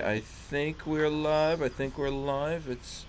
I think we're live. Looks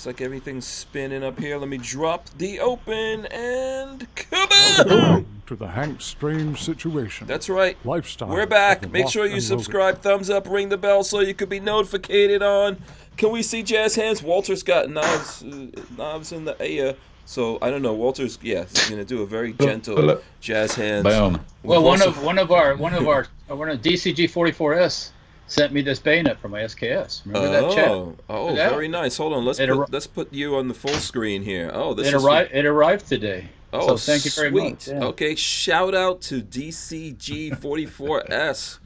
like everything's spinning up here. Let me drop the open and kaboom! Welcome to the Hank Strange Situation. That's right. Lifestyle. We're back. Make sure you subscribe, thumbs up, ring the bell so you could be notified on. Can we see jazz hands? Walter's got knobs in the air. So I don't know. Walter's he's gonna do a very gentle jazz hands. Boom. Well, one of DCG 44S sent me this bayonet for my SKS. Remember that chat? Oh, very nice. Hold on. Let's put you on the full screen here. Oh, it arrived today. Oh, so thank you very much. Yeah. Okay, shout out to DCG 44S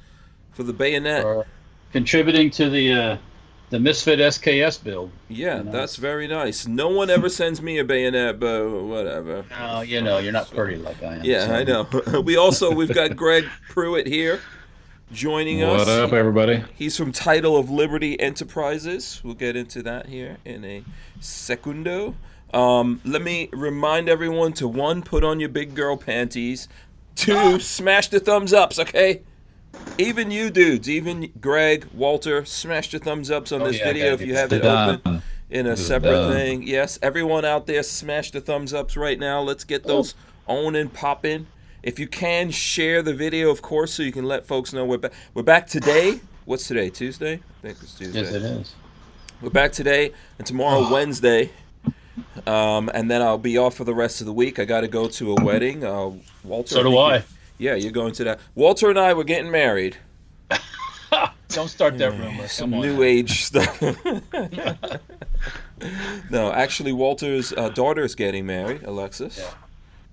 for the bayonet. For contributing to the Misfit SKS build. Yeah, that's very nice. No one ever sends me a bayonet, but whatever. No, you're not pretty like I am. Yeah, so. I know. We've got Greg Pruett here joining us. What up, everybody? He's from Title of Liberty Enterprises. We'll get into that here in a secundo. Let me remind everyone to 1, put on your big girl panties. 2, smash the thumbs ups, okay? Even you dudes, even Greg, Walter, smash the thumbs ups on this video if you have it open in a separate thing. Yes, everyone out there, smash the thumbs ups right now. Let's get those on and popping. If you can, share the video, of course, so you can let folks know we're back today. What's today? Tuesday? I think it's Tuesday. Yes, it is. We're back today, and tomorrow, Wednesday. And then I'll be off for the rest of the week. I got to go to a wedding. Walter. So do I. Yeah, you're going to that. Walter and I were getting married. Don't start that rumor. Some new age stuff. No, actually, Walter's daughter is getting married, Alexis. Yeah.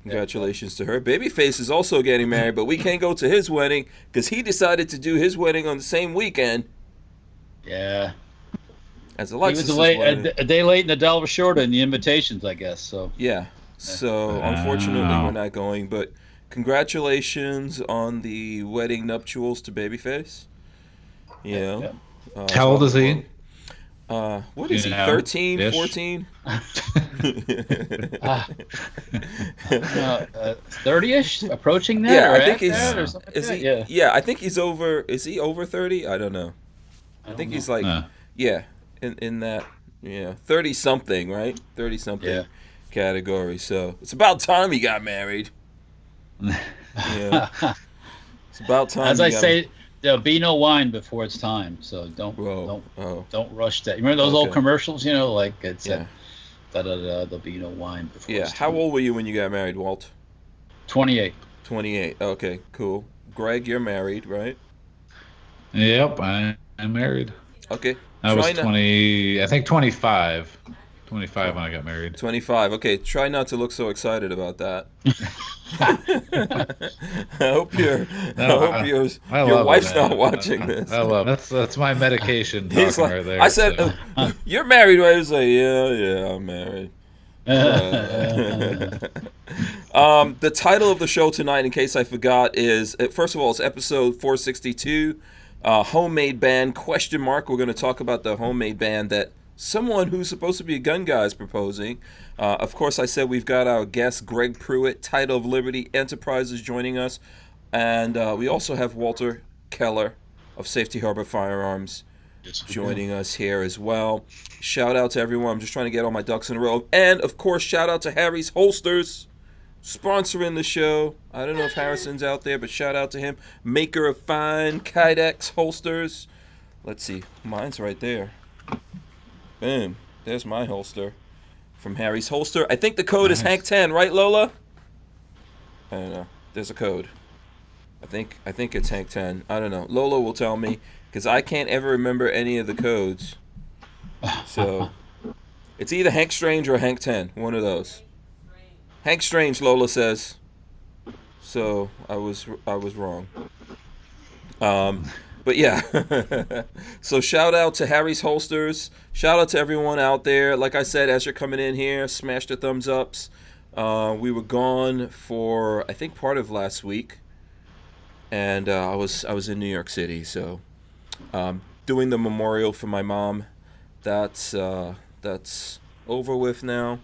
Congratulations to her. Babyface is also getting married, but we can't go to his wedding because he decided to do his wedding on the same weekend. Yeah. As Alexis. He was a day late in the Delver Shorta in the invitations, I guess. So. Yeah. So unfortunately, we're not going, but. Congratulations on the wedding nuptials to Babyface. Yeah. How old is he? What is he, 13, 14? 30-ish? Approaching that? Yeah, I think he's... I think he's over... Is he over 30? I don't know. I think he's like... in that... 30-something, right? 30-something category. So it's about time he got married. Yeah, it's about time. As I say, there'll be no wine before it's time, so don't rush that. Remember those old commercials? Like it's there'll be no wine before. Yeah. It's time. How old were you when you got married, Walt? 28. 28. Okay, cool. Greg, you're married, right? Yep, I'm married. Okay. I was 20. I think 25. 25 when I got married. 25. Okay, try not to look so excited about that. I hope your wife's not watching this. I love it. That's my medication talking right there. I said, "You're married, right?" He was like, "Yeah, I'm married." The title of the show tonight, in case I forgot, is first of all, it's episode 462, homemade ban ? We're going to talk about the homemade ban that someone who's supposed to be a gun guy is proposing. Of course, I said we've got our guest, Greg Pruett, Title of Liberty Enterprises, joining us. And we also have Walter Keller of Safety Harbor Firearms joining us here as well. Shout out to everyone. I'm just trying to get all my ducks in a row. And, of course, shout out to Harry's Holsters, sponsoring the show. I don't know if Harrison's out there, but shout out to him. Maker of fine Kydex holsters. Let's see. Mine's right there. Boom. There's my holster from Harry's Holster. I think the code is Hank10, right, Lola? I don't know. There's a code. I think it's Hank10. I don't know. Lola will tell me because I can't ever remember any of the codes. So it's either Hank Strange or Hank10. One of those. Hank Strange, Lola says. So I was wrong. But yeah, so shout out to Harry's Holsters. Shout out to everyone out there. Like I said, as you're coming in here, smash the thumbs ups. We were gone for, I think, part of last week. And I was in New York City. So doing the memorial for my mom, that's over with now.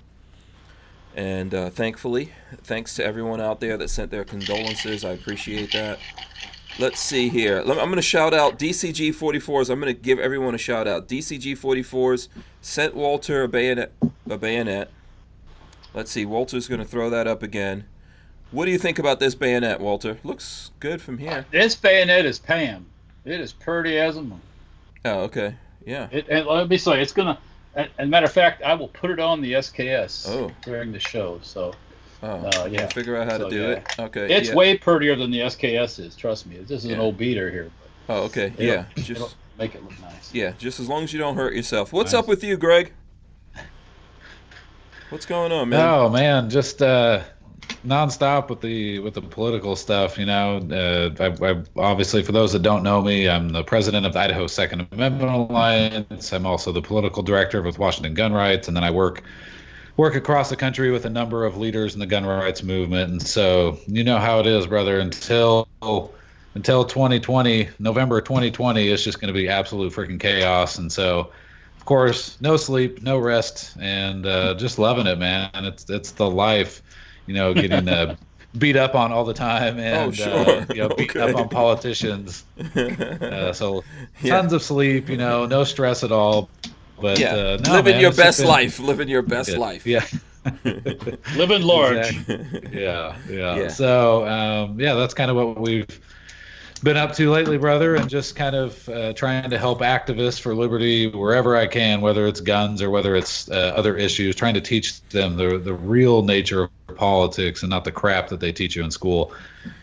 And thankfully, thanks to everyone out there that sent their condolences. I appreciate that. Let's see here. I'm going to shout out DCG 44s. I'm going to give everyone a shout out. DCG 44s sent Walter a bayonet. Let's see. Walter's going to throw that up again. What do you think about this bayonet, Walter? Looks good from here. This bayonet is Pam. It is pretty as a moon. Oh, okay. Yeah. And let me say, it's going to, as a matter of fact, I will put it on the SKS during the show. So. Yeah. Figure out how to do it. Okay. It's way prettier than the SKS is. Trust me. This is an old beater here. Oh, okay. Yeah. It'll make it look nice. Yeah. Just as long as you don't hurt yourself. What's up with you, Greg? What's going on, man? Oh man, just nonstop with the political stuff. You know, I obviously, for those that don't know me, I'm the president of the Idaho Second Amendment Alliance. I'm also the political director with Washington Gun Rights, and then I work across the country with a number of leaders in the gun rights movement. And so you know how it is, brother, until 2020, November 2020, it's just going to be absolute freaking chaos. And so, of course, no sleep, no rest, and just loving it, man. It's the life, you know, getting beat up on all the time, and beating up on politicians. So tons of sleep, you know, no stress at all. But living your best life. Living your best life. Yeah. Living large. Exactly. Yeah. So that's kind of what we've been up to lately, brother, and just kind of trying to help activists for liberty wherever I can, whether it's guns or whether it's other issues, trying to teach them the real nature of politics and not the crap that they teach you in school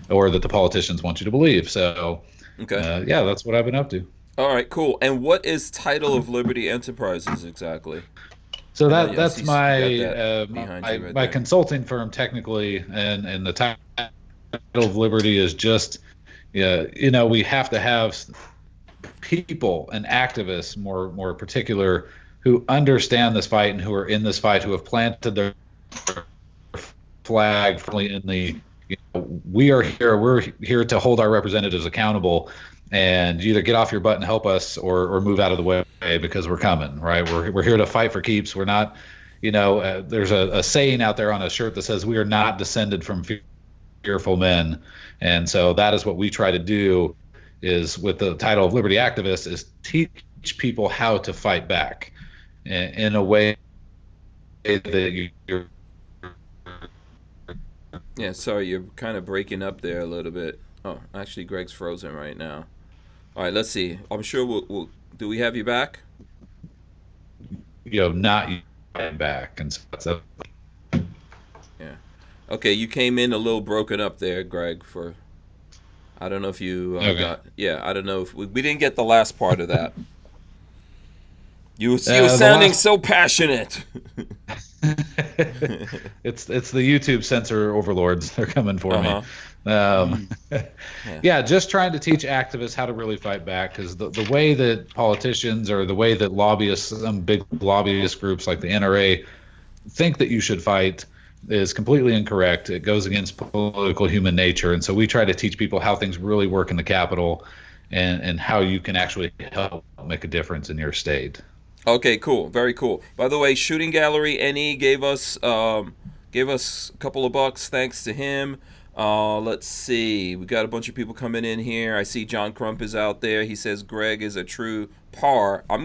or that the politicians want you to believe. So that's what I've been up to. All right, cool. And what is Title of Liberty Enterprises exactly? So that's my consulting firm technically, and the Title of Liberty is just, you know, we have to have people and activists, more particular, who understand this fight and who are in this fight, who have planted their flag firmly in the. You know, we're here to hold our representatives accountable. And either get off your butt and help us, or move out of the way because we're coming, right? We're here to fight for keeps. We're not, you know, there's a saying out there on a shirt that says we are not descended from fearful men, and so that is what we try to do. Is with the Title of Liberty activists is teach people how to fight back in a way that you're. Yeah, sorry, you're kind of breaking up there a little bit. Oh, actually, Greg's frozen right now. All right, let's see. I'm sure we'll do we have you back? You know, not back, and so. Yeah. Okay, you came in a little broken up there, Greg. For I don't know if you got. Yeah, I don't know if we didn't get the last part of that. You were sounding so passionate. It's the YouTube censor overlords. They're coming for me. Just trying to teach activists how to really fight back, because the way that politicians or the way that lobbyists, some big lobbyist groups like the NRA, think that you should fight is completely incorrect. It goes against political human nature, and so we try to teach people how things really work in the Capitol, and how you can actually help make a difference in your state. Okay, cool, very cool. By the way, Shooting Gallery NE gave us a couple of bucks. Thanks to him. Let's see. We got a bunch of people coming in here. I see John Crump is out there. He says Greg is a true par. I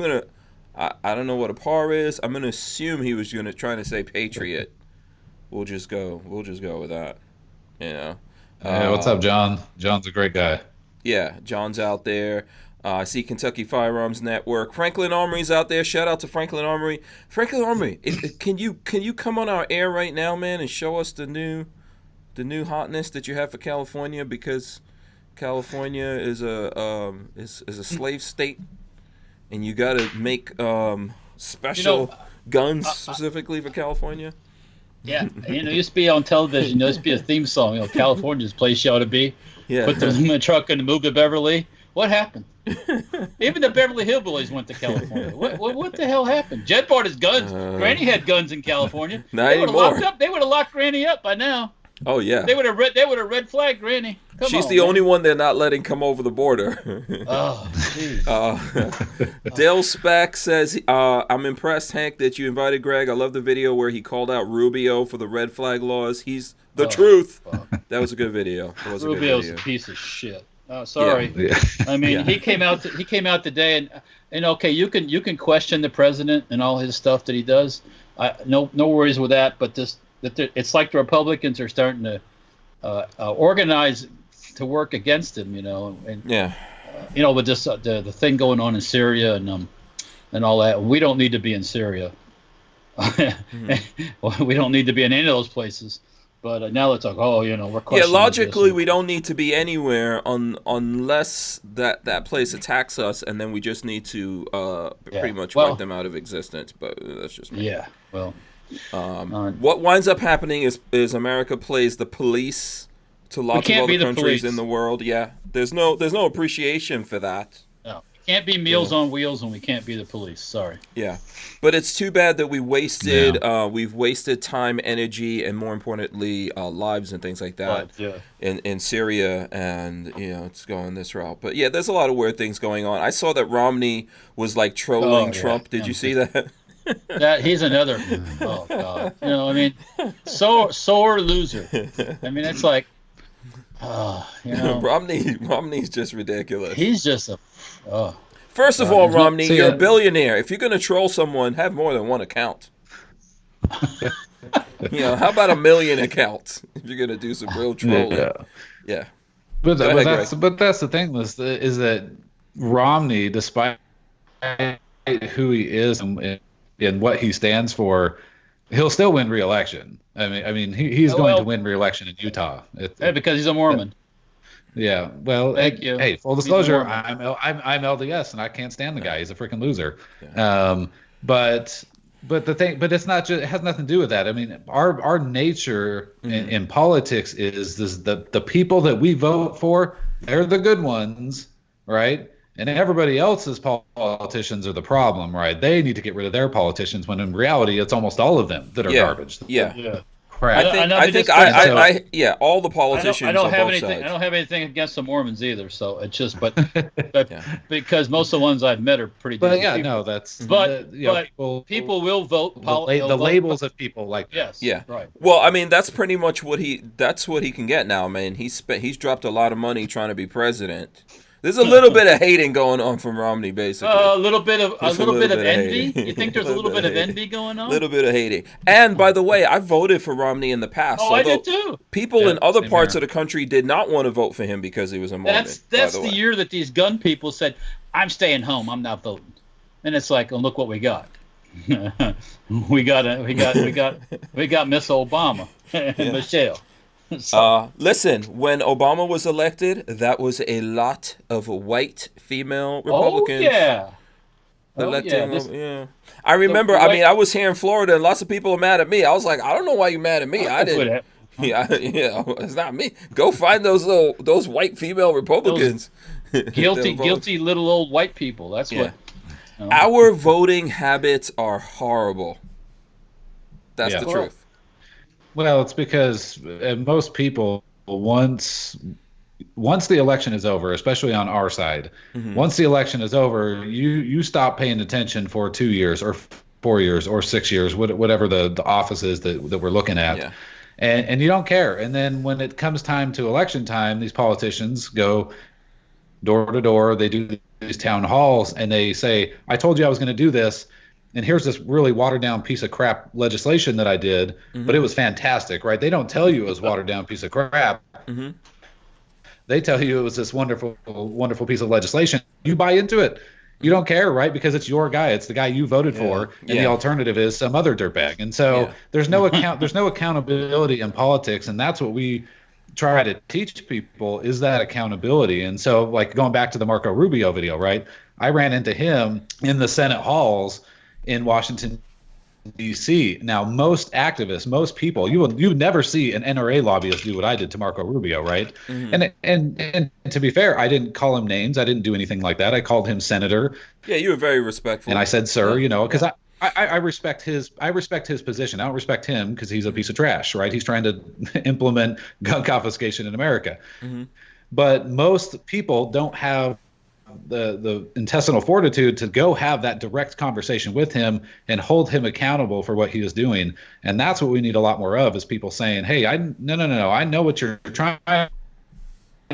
don't know what a par is. I'm gonna assume he was trying to say patriot. We'll just go with that. You know. What's up, John? John's a great guy. Yeah, John's out there. I see Kentucky Firearms Network. Franklin Armory's out there. Shout out to Franklin Armory. Franklin Armory, can you come on our air right now, man, and show us the new hotness that you have for California, because California is a slave state, and you got to make special guns specifically for California. Yeah, it used to be on television. There used to be a theme song. California's place you ought to be. Yeah. Put them in a truck and move to Beverly. What happened? Even the Beverly Hillbillies went to California. What the hell happened? Jed bought his guns. Granny had guns in California. Not anymore. They would have locked Granny up by now. Oh yeah. They would have red flagged Granny. She's the only one they're not letting come over the border. Oh, jeez. Dale Spack says, I'm impressed, Hank, that you invited Greg. I love the video where he called out Rubio for the red flag laws. He's the truth. Fuck. That was a good video. Rubio's a piece of shit. Sorry. Yeah. I mean, he came out today, and okay, you can question the president and all his stuff that he does. No worries with that. But it's like the Republicans are starting to organize to work against him. With this the thing going on in Syria and all that. We don't need to be in Syria. Well, we don't need to be in any of those places. But now it's like, we're questioning. Yeah, logically, we don't need to be anywhere unless that place attacks us, and then we just need to pretty much wipe them out of existence. But that's just me. Yeah. Well, what winds up happening is America plays the police to lots of other countries in the world. Yeah, there's no appreciation for that. No, it can't be Meals on Wheels, and we can't be the police. Sorry. Yeah, but it's too bad that we've wasted time, energy, and more importantly, lives and things like that in Syria, and it's going this route. But yeah, there's a lot of weird things going on. I saw that Romney was like trolling Trump. Did you see that? That he's another. Oh God. Sore loser. I mean, it's like, Romney's just ridiculous. He's just First of all, Romney, you're a billionaire. If you're going to troll someone, have more than one account. How about 1 million accounts if you're going to do some real trolling? Yeah. But that's the thing is that Romney, despite who he is and what he stands for, he'll still win re-election. I mean, he's going to win re-election in Utah. Because he's a Mormon. Yeah. Well, thank you. Hey, full disclosure, I'm LDS and I can't stand the guy. He's a freaking loser. Yeah. But it's not just, it has nothing to do with that. I mean, our nature in politics is the people that we vote for, they're the good ones, right? And everybody else's politicians are the problem, right? They need to get rid of their politicians, when in reality, it's almost all of them that are garbage. Yeah. Crap. All the politicians. I don't have anything. Sides. I don't have anything against the Mormons either. So it's just, but because most of the ones I've met are pretty. But people will vote. The labels of people like that. Yes. Yeah. Right. Well, I mean, that's pretty much what he can get now, man. He's dropped a lot of money trying to be president. There's a little bit of hating going on from Romney, basically. A little bit of envy. You think there's a little bit of envy going on? A little bit of hating. And by the way, I voted for Romney in the past. Oh, I did too. People in other parts of the country did not want to vote for him because he was a Mormon. That's the year that these gun people said, "I'm staying home. I'm not voting." And it's like, oh, look what we got. we got Miss Obama, Michelle. Listen, when Obama was elected, that was a lot of white female Republicans. I remember. I was here in Florida, and lots of people are mad at me. I was like, I don't know why you're mad at me. I didn't. It's not me. Go find those white female Republicans. Guilty little old white people. That's what. Our voting habits are horrible. That's the truth. Well, it's because most people, once the election is over, especially on our side, once the election is over, you stop paying attention for 2 years or 4 years or 6 years, whatever the office is that we're looking at, and you don't care. And then when it comes time to election time, these politicians go door to door. They do these town halls, and they say, "I told you I was going to do this. And here's this really watered down piece of crap legislation that I did, but it was fantastic," right? They don't tell you it was watered down piece of crap. They tell you it was this wonderful, wonderful piece of legislation. You buy into it. You don't care, right? Because it's your guy. It's the guy you voted for, and the alternative is some other dirtbag. And so there's no accountability in politics, and that's what we try to teach people, is that accountability. And so, like, going back to the Marco Rubio video, right? I ran into him in the Senate halls in Washington, D.C. Now, most activists, most people, you would never see an NRA lobbyist do what I did to Marco Rubio, right? And to be fair, I didn't call him names. I didn't do anything like that. I called him Senator. Yeah, you were very respectful. And I said, "Sir," because I respect his position. I don't respect him because he's a piece of trash, right? He's trying to implement gun confiscation in America. But most people don't have the intestinal fortitude to go have that direct conversation with him and hold him accountable for what he is doing. And that's what we need a lot more of, is people saying, "Hey, no, I know what you're trying to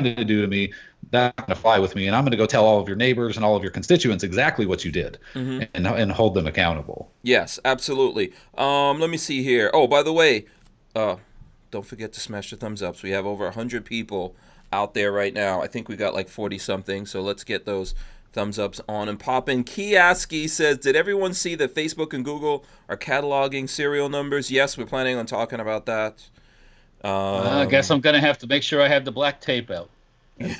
to do to me, that's going to fly with me, and I'm going to go tell all of your neighbors and all of your constituents exactly what you did, and hold them accountable. Yes, absolutely. Let me see here. Oh, by the way, don't forget to smash the thumbs ups. We have over 100 people out there right now. I think we got like 40 something. So let's get those thumbs ups on and popping. Kiaski says, did everyone see that Facebook and Google are cataloging serial numbers? Yes, we're planning on talking about that. I guess I'm going to have to make sure I have the black tape out.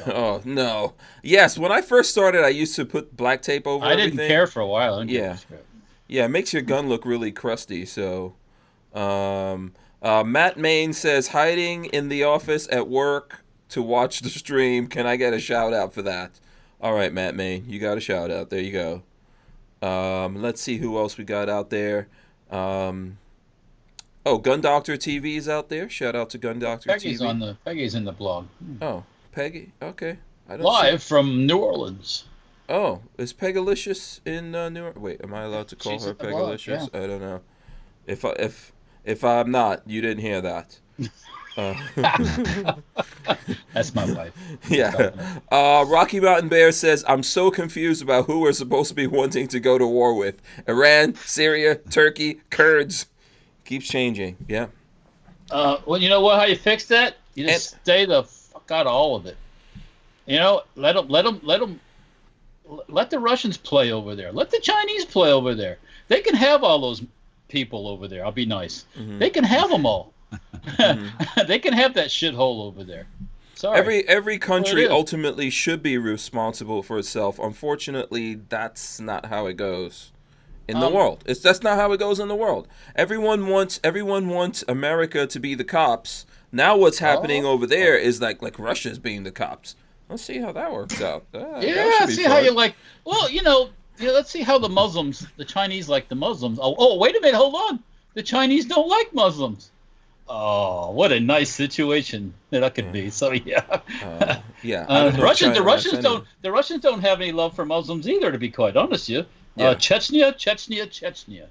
Oh, no. Yes, when I first started, I used to put black tape over everything. I didn't care for a while. Yeah. Yeah, it makes your gun look really crusty. So, Matt Main says, hiding in the office at work to watch the stream. Can I get a shout out for that? All right, Matt Main, you got a shout out. There you go. Let's see who else we got out there. Gun Doctor TV is out there. Shout out to Gun Doctor TV. Peggy's in the blog. Oh, Peggy. Okay. Live from New Orleans. Oh, is Pegalicious in New Orleans? Wait, am I allowed to call her Pegalicious? Yeah. I don't know. If I'm not, you didn't hear that. That's my wife. Yeah. Rocky Mountain Bear says, I'm so confused about who we're supposed to be wanting to go to war with. Iran, Syria, Turkey, Kurds. Keeps changing. Yeah. Well, you know what? How you fix that? You just stay the fuck out of all of it. You know, let the Russians play over there. Let the Chinese play over there. They can have all those people over there. I'll be nice. Mm-hmm. They can have them all. Mm-hmm. They can have that shithole over there. Sorry. Every country ultimately should be responsible for itself. Unfortunately, that's not how it goes in the world. That's not how it goes in the world. Everyone wants America to be the cops. Now what's happening over there is like Russia's being the cops. Let's see how that works out. How you like. Well, let's see how the Chinese like the Muslims. Oh, wait a minute, hold on. The Chinese don't like Muslims. Oh, what a nice situation that could be. So yeah. The Russians don't have any love for Muslims either, to be quite honest with you. Chechnya.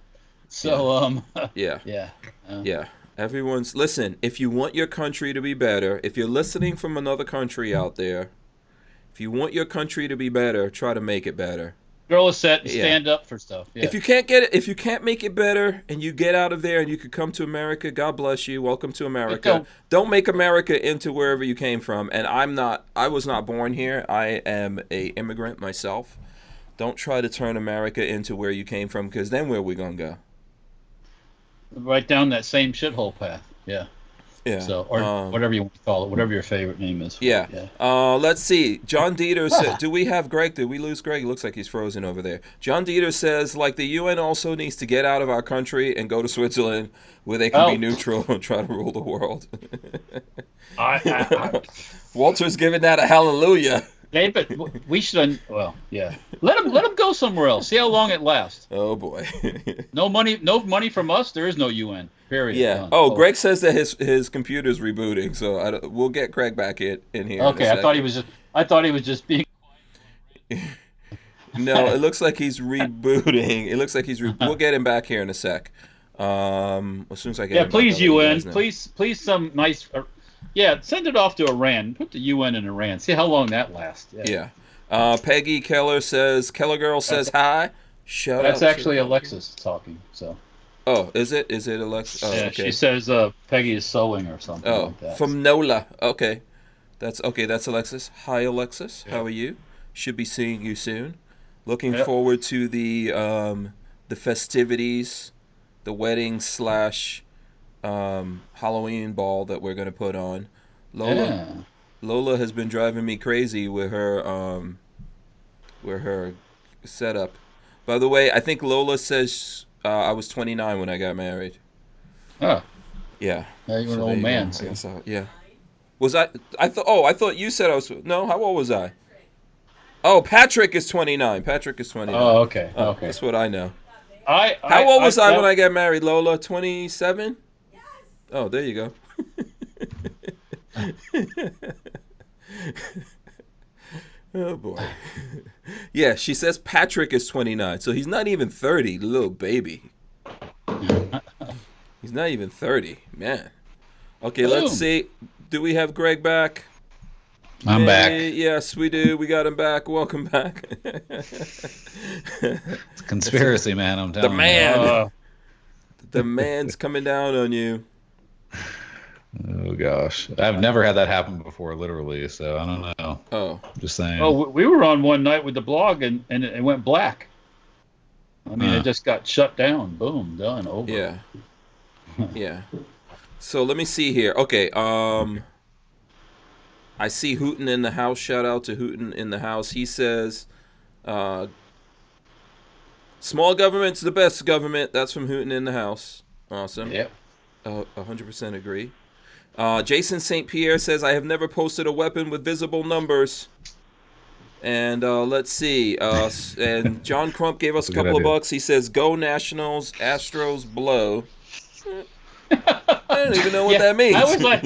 So yeah. Everyone's listen. If you want your country to be better, if you're listening from another country out there, if you want your country to be better, try to make it better. Girl is set. Stand up for stuff. Yeah. If you can't get it, if you can't make it better, and you get out of there and you could come to America, God bless you. Welcome to America. Don't make America into wherever you came from. And I was not born here. I am a immigrant myself. Don't try to turn America into where you came from, because then where are we gonna go? Right down that same shithole path. Yeah. Yeah. So, or whatever you want to call it, whatever your favorite name is. Yeah. Let's see. John Dieter said, do we have Greg? Did we lose Greg? It looks like he's frozen over there. John Dieter says, the UN also needs to get out of our country and go to Switzerland where they can be neutral and try to rule the world. Walter's giving that a hallelujah. Yeah, but we should. Well, yeah. Let him go somewhere else. See how long it lasts. Oh boy. No money from us. There is no UN. Period. Yeah. Greg says that his computer's rebooting, so we'll get Greg back in here. Okay. I thought he was just being. No, it looks like he's rebooting. We'll get him back here in a sec. As soon as I get. Yeah, please UN. Please some nice. Send it off to Iran. Put the UN in Iran. See how long that lasts. Yeah. Peggy Keller Girl says hi. Shout That's actually Alexis talking. So. Oh, is it? Is it Alexis? Oh, yeah, okay. She says Peggy is sewing or something like that. From NOLA. Okay. That's Alexis. Hi, Alexis. How are you? Should be seeing you soon. Looking forward to the festivities, the wedding / Halloween ball that we're gonna put on. Lola has been driving me crazy with her setup. By the way, I think Lola says I was 29 when I got married. Oh. Yeah. Now you're an old man. So. Yeah. Was I thought you said I was. No, how old was I? Oh, Patrick is 29. Oh, okay. Okay. That's what I know. How old was I when I got married, Lola? 27? Yes. Oh, there you go. Oh, boy. Yeah, she says Patrick is 29, so he's not even 30, little baby. He's not even 30, man. Okay, Let's see. Do we have Greg back? I'm back. Yes, we do. We got him back. Welcome back. It's conspiracy, man. I'm telling The man. Uh, The man's coming down on you. you. Oh gosh, I've never had that happen before, literally. So I don't know. Oh. Just saying. oh, we were on one night with the blog, and it went black. I mean, it just got shut down. Boom, done, over. Yeah. Yeah. So let me see here. Okay. I see Hooten in the house. Shout out to Hooten in the house. He says, small government's the best government. That's from Hooten in the house. Awesome. Yep. 100% agree. Jason St. Pierre says, I have never posted a weapon with visible numbers. And let's see. And John Crump gave us a couple of bucks. He says, go Nationals, Astros blow. I don't even know what that means. I was like,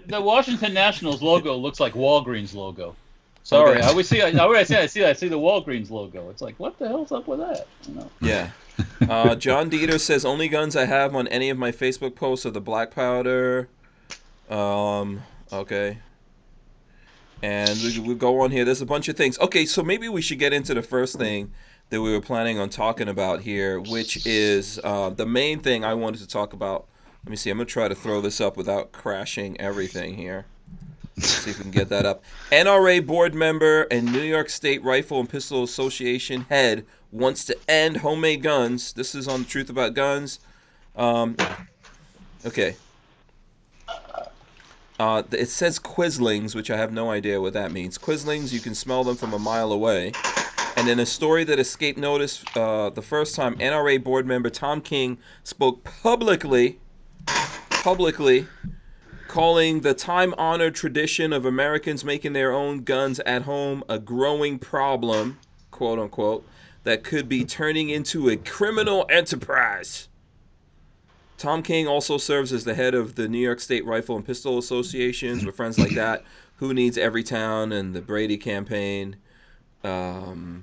the Washington Nationals logo looks like Walgreens logo. Sorry, Okay. I always see the Walgreens logo. It's like, what the hell's up with that? You know? Yeah. John Dieter says, only guns I have on any of my Facebook posts are the black powder. Okay. And we go on here. There's a bunch of things. Okay, so maybe we should get into the first thing that we were planning on talking about here, which is the main thing I wanted to talk about. Let me see. I'm going to try to throw this up without crashing everything here. Let's see if we can get that up. NRA board member and New York State Rifle and Pistol Association head wants to end homemade guns. This is on the Truth About Guns. Okay. It says Quislings, which I have no idea what that means. Quislings, you can smell them from a mile away. And in a story that escaped notice the first time, NRA board member Tom King spoke publicly calling the time-honored tradition of Americans making their own guns at home a growing problem, quote-unquote, that could be turning into a criminal enterprise. Tom King also serves as the head of the New York State Rifle and Pistol Associations with friends like that, Who Needs Everytown, and the Brady campaign. So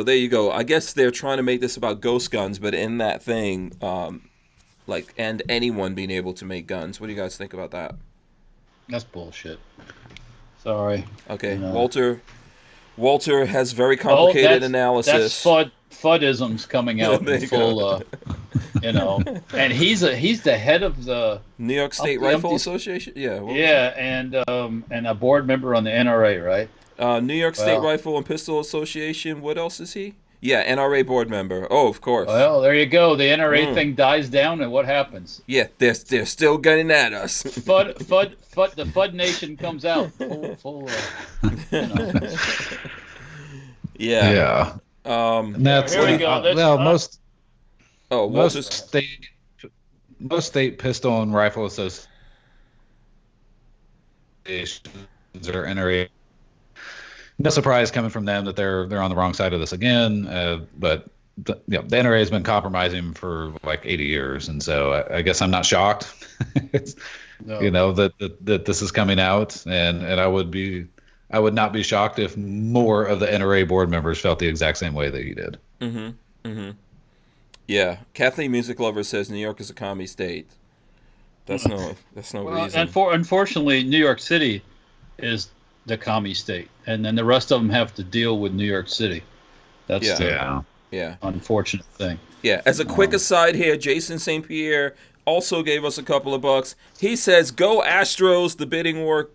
there you go. I guess they're trying to make this about ghost guns, but in that thing, and anyone being able to make guns. What do you guys think about that? That's bullshit. Sorry. Okay, You know. Walter has very complicated analysis. That's FUDisms coming out There in you full, and he's the head of the New York State Rifle Association? Yeah. and a board member on the NRA, right? New York State Rifle and Pistol Association. What else is he? Yeah, NRA board member. Oh, of course. Well, there you go. The NRA thing dies down, and what happens? Yeah, they're still gunning at us. The FUD Nation comes out. Yeah. Yeah. And that's Here we go. most state pistol and rifle associations are NRA. No surprise coming from them that they're on the wrong side of this again. But the NRA has been compromising for like 80 years, and so I guess I'm not shocked. That this is coming out, and I would not be shocked if more of the NRA board members felt the exact same way that he did. Mm-hmm. Mm-hmm. Yeah. Kathleen Music Lover says New York is a commie state. That's no reason. Unfortunately, New York City is the commie state, and then the rest of them have to deal with New York City. That's the unfortunate thing. Yeah. As a quick aside here, Jason St. Pierre also gave us a couple of bucks. He says, "Go Astros! The bidding war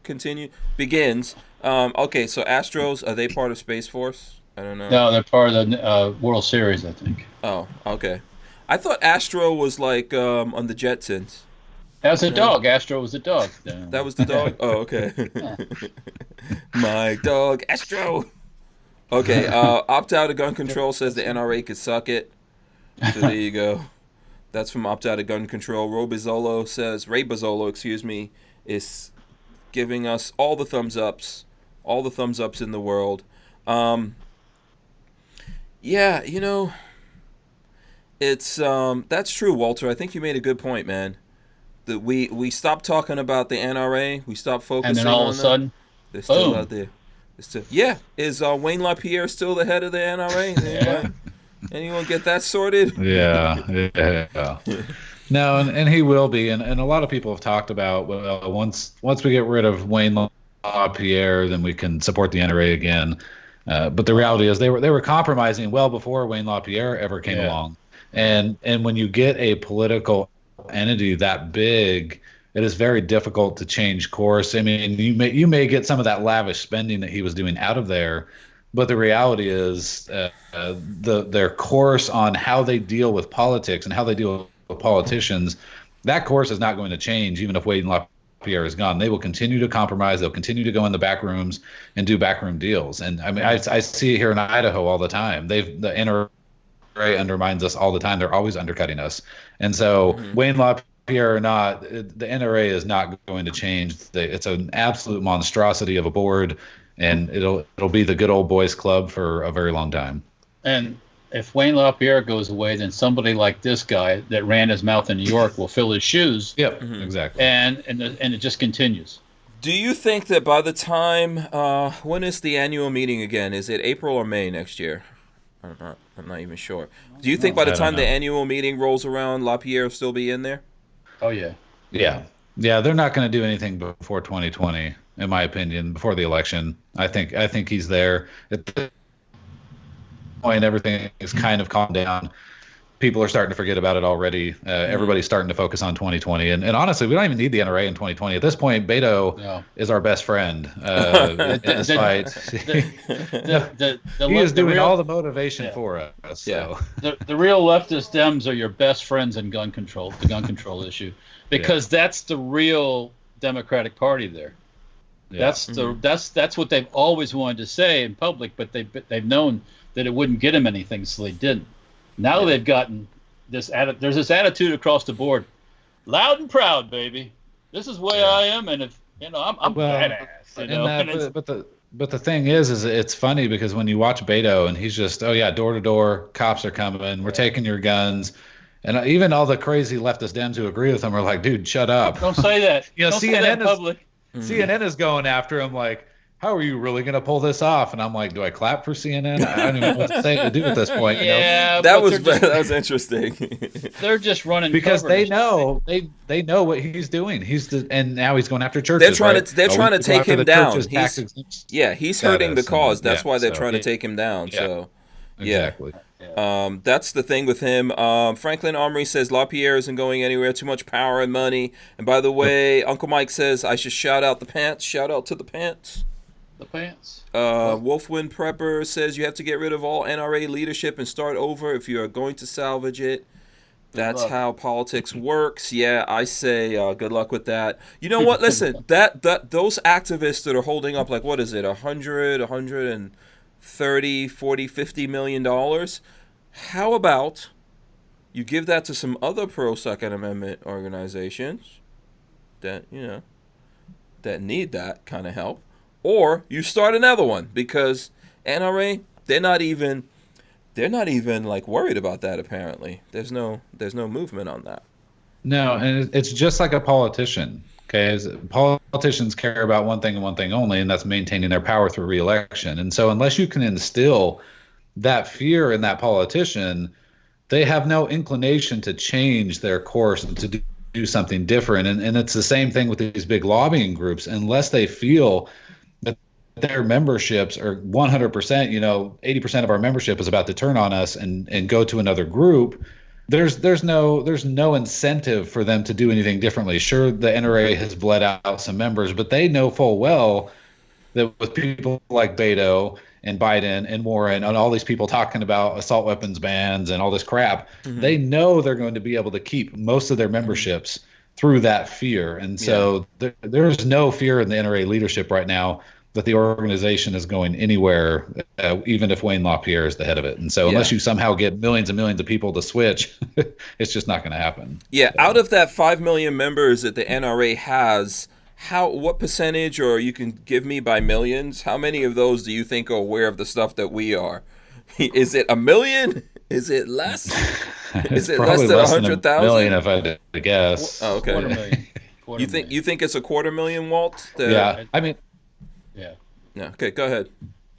begins." Okay, so Astros, are they part of Space Force? I don't know. No, they're part of the World Series, I think. Oh, okay. I thought Astro was like on the Jetsons. That was a dog. Astro was a dog. That was the dog? Oh, okay. My dog, Astro. Okay, Opt Out of Gun Control says the NRA could suck it. So there you go. That's from Opt Out of Gun Control. Ray Bozzolo, is giving us all the thumbs ups in the world. It's that's true, Walter. I think you made a good point, man. That we stopped talking about the NRA, we stopped focusing on them. And then all of a sudden, they're still out there. Is Wayne LaPierre still the head of the NRA? Anyone get that sorted? Yeah. No, and he will be, and a lot of people have talked about once we get rid of Wayne LaPierre, then we can support the NRA again. But the reality is they were compromising well before Wayne LaPierre ever came along. And when you get a political entity that big, it is very difficult to change course. I mean, you may get some of that lavish spending that he was doing out of there, but the reality is their course on how they deal with politics and how they deal with politicians, that course is not going to change even if Wayne LaPierre is gone. They will continue to compromise. They'll continue to go in the back rooms and do backroom deals. And I mean, I see it here in Idaho all the time. The NRA undermines us all the time. They're always undercutting us. And so Wayne LaPierre or not, the NRA is not going to change. It's an absolute monstrosity of a board, and it'll be the good old boys club for a very long time. And if Wayne LaPierre goes away, then somebody like this guy that ran his mouth in New York will fill his shoes. Yep, exactly. And it just continues. Do you think that by the time when is the annual meeting again? Is it April or May next year? I'm not even sure. Do you think by the time the annual meeting rolls around, LaPierre will still be in there? Oh yeah. Yeah. They're not going to do anything before 2020, in my opinion, before the election. I think he's there. At this point, everything is kind of calmed down. People are starting to forget about it already. Everybody's starting to focus on 2020. And honestly, we don't even need the NRA in 2020. At this point, Beto is our best friend in this fight. He is doing all the motivation for us. So. The real leftist Dems are your best friends in gun control, the gun control issue, because that's the real Democratic Party there. Yeah. That's what they've always wanted to say in public, but they've known that it wouldn't get them anything, so they didn't. Now they've gotten this. There's this attitude across the board, loud and proud, baby. This is the way I am, and if I'm badass. But the thing is it's funny because when you watch Beto and he's just door to door, cops are coming, we're taking your guns, and even all the crazy leftist Dems who agree with him are like, dude, shut up. Don't say that. Don't CNN say that in public. CNN is going after him like, how are you really going to pull this off? And I'm like, do I clap for CNN? I don't even know what to say to do at this point. Yeah, that was interesting. They're just running because they know what he's doing. And now he's going after churches. They're trying to take him down. He's hurting the cause. And, That's why they're trying to take him down. Yeah, so exactly. That's the thing with him. Franklin Armory says LaPierre isn't going anywhere. Too much power and money. And by the way, Uncle Mike says I should shout out the pants. Shout out to the pants. The pants. Wolfwind Prepper says you have to get rid of all NRA leadership and start over if you are going to salvage it. That's how politics works. Yeah, I say good luck with that. You know what? Listen, that those activists that are holding up, like, what is it, 100, 130, 40, $50 million? How about you give that to some other pro-Second Amendment organizations that, that need that kind of help? Or you start another one, because NRA, they're not even like worried about that. Apparently, there's no movement on that. No, and it's just like a politician. Okay, politicians care about one thing and one thing only, and that's maintaining their power through re-election. And so, unless you can instill that fear in that politician, they have no inclination to change their course and to do something different. And it's the same thing with these big lobbying groups. Unless they feel their memberships are 100%, 80% of our membership is about to turn on us and go to another group, there's no incentive for them to do anything differently. Sure, the NRA has bled out some members, but they know full well that with people like Beto and Biden and Warren and all these people talking about assault weapons bans and all this crap, they know they're going to be able to keep most of their memberships through that fear. And so there's no fear in the NRA leadership right now that the organization is going anywhere, even if Wayne LaPierre is the head of it. And so unless you somehow get millions and millions of people to switch, it's just not going to happen. Yeah, out of that 5 million members that the NRA has, what percentage, or you can give me by millions, how many of those do you think are aware of the stuff that we are? Is it 1 million? Is it less? Is it less than 100,000? Million, if I had to guess. Oh, okay. You think it's 250,000, Walt? Yeah, I mean. Yeah. Okay, go ahead.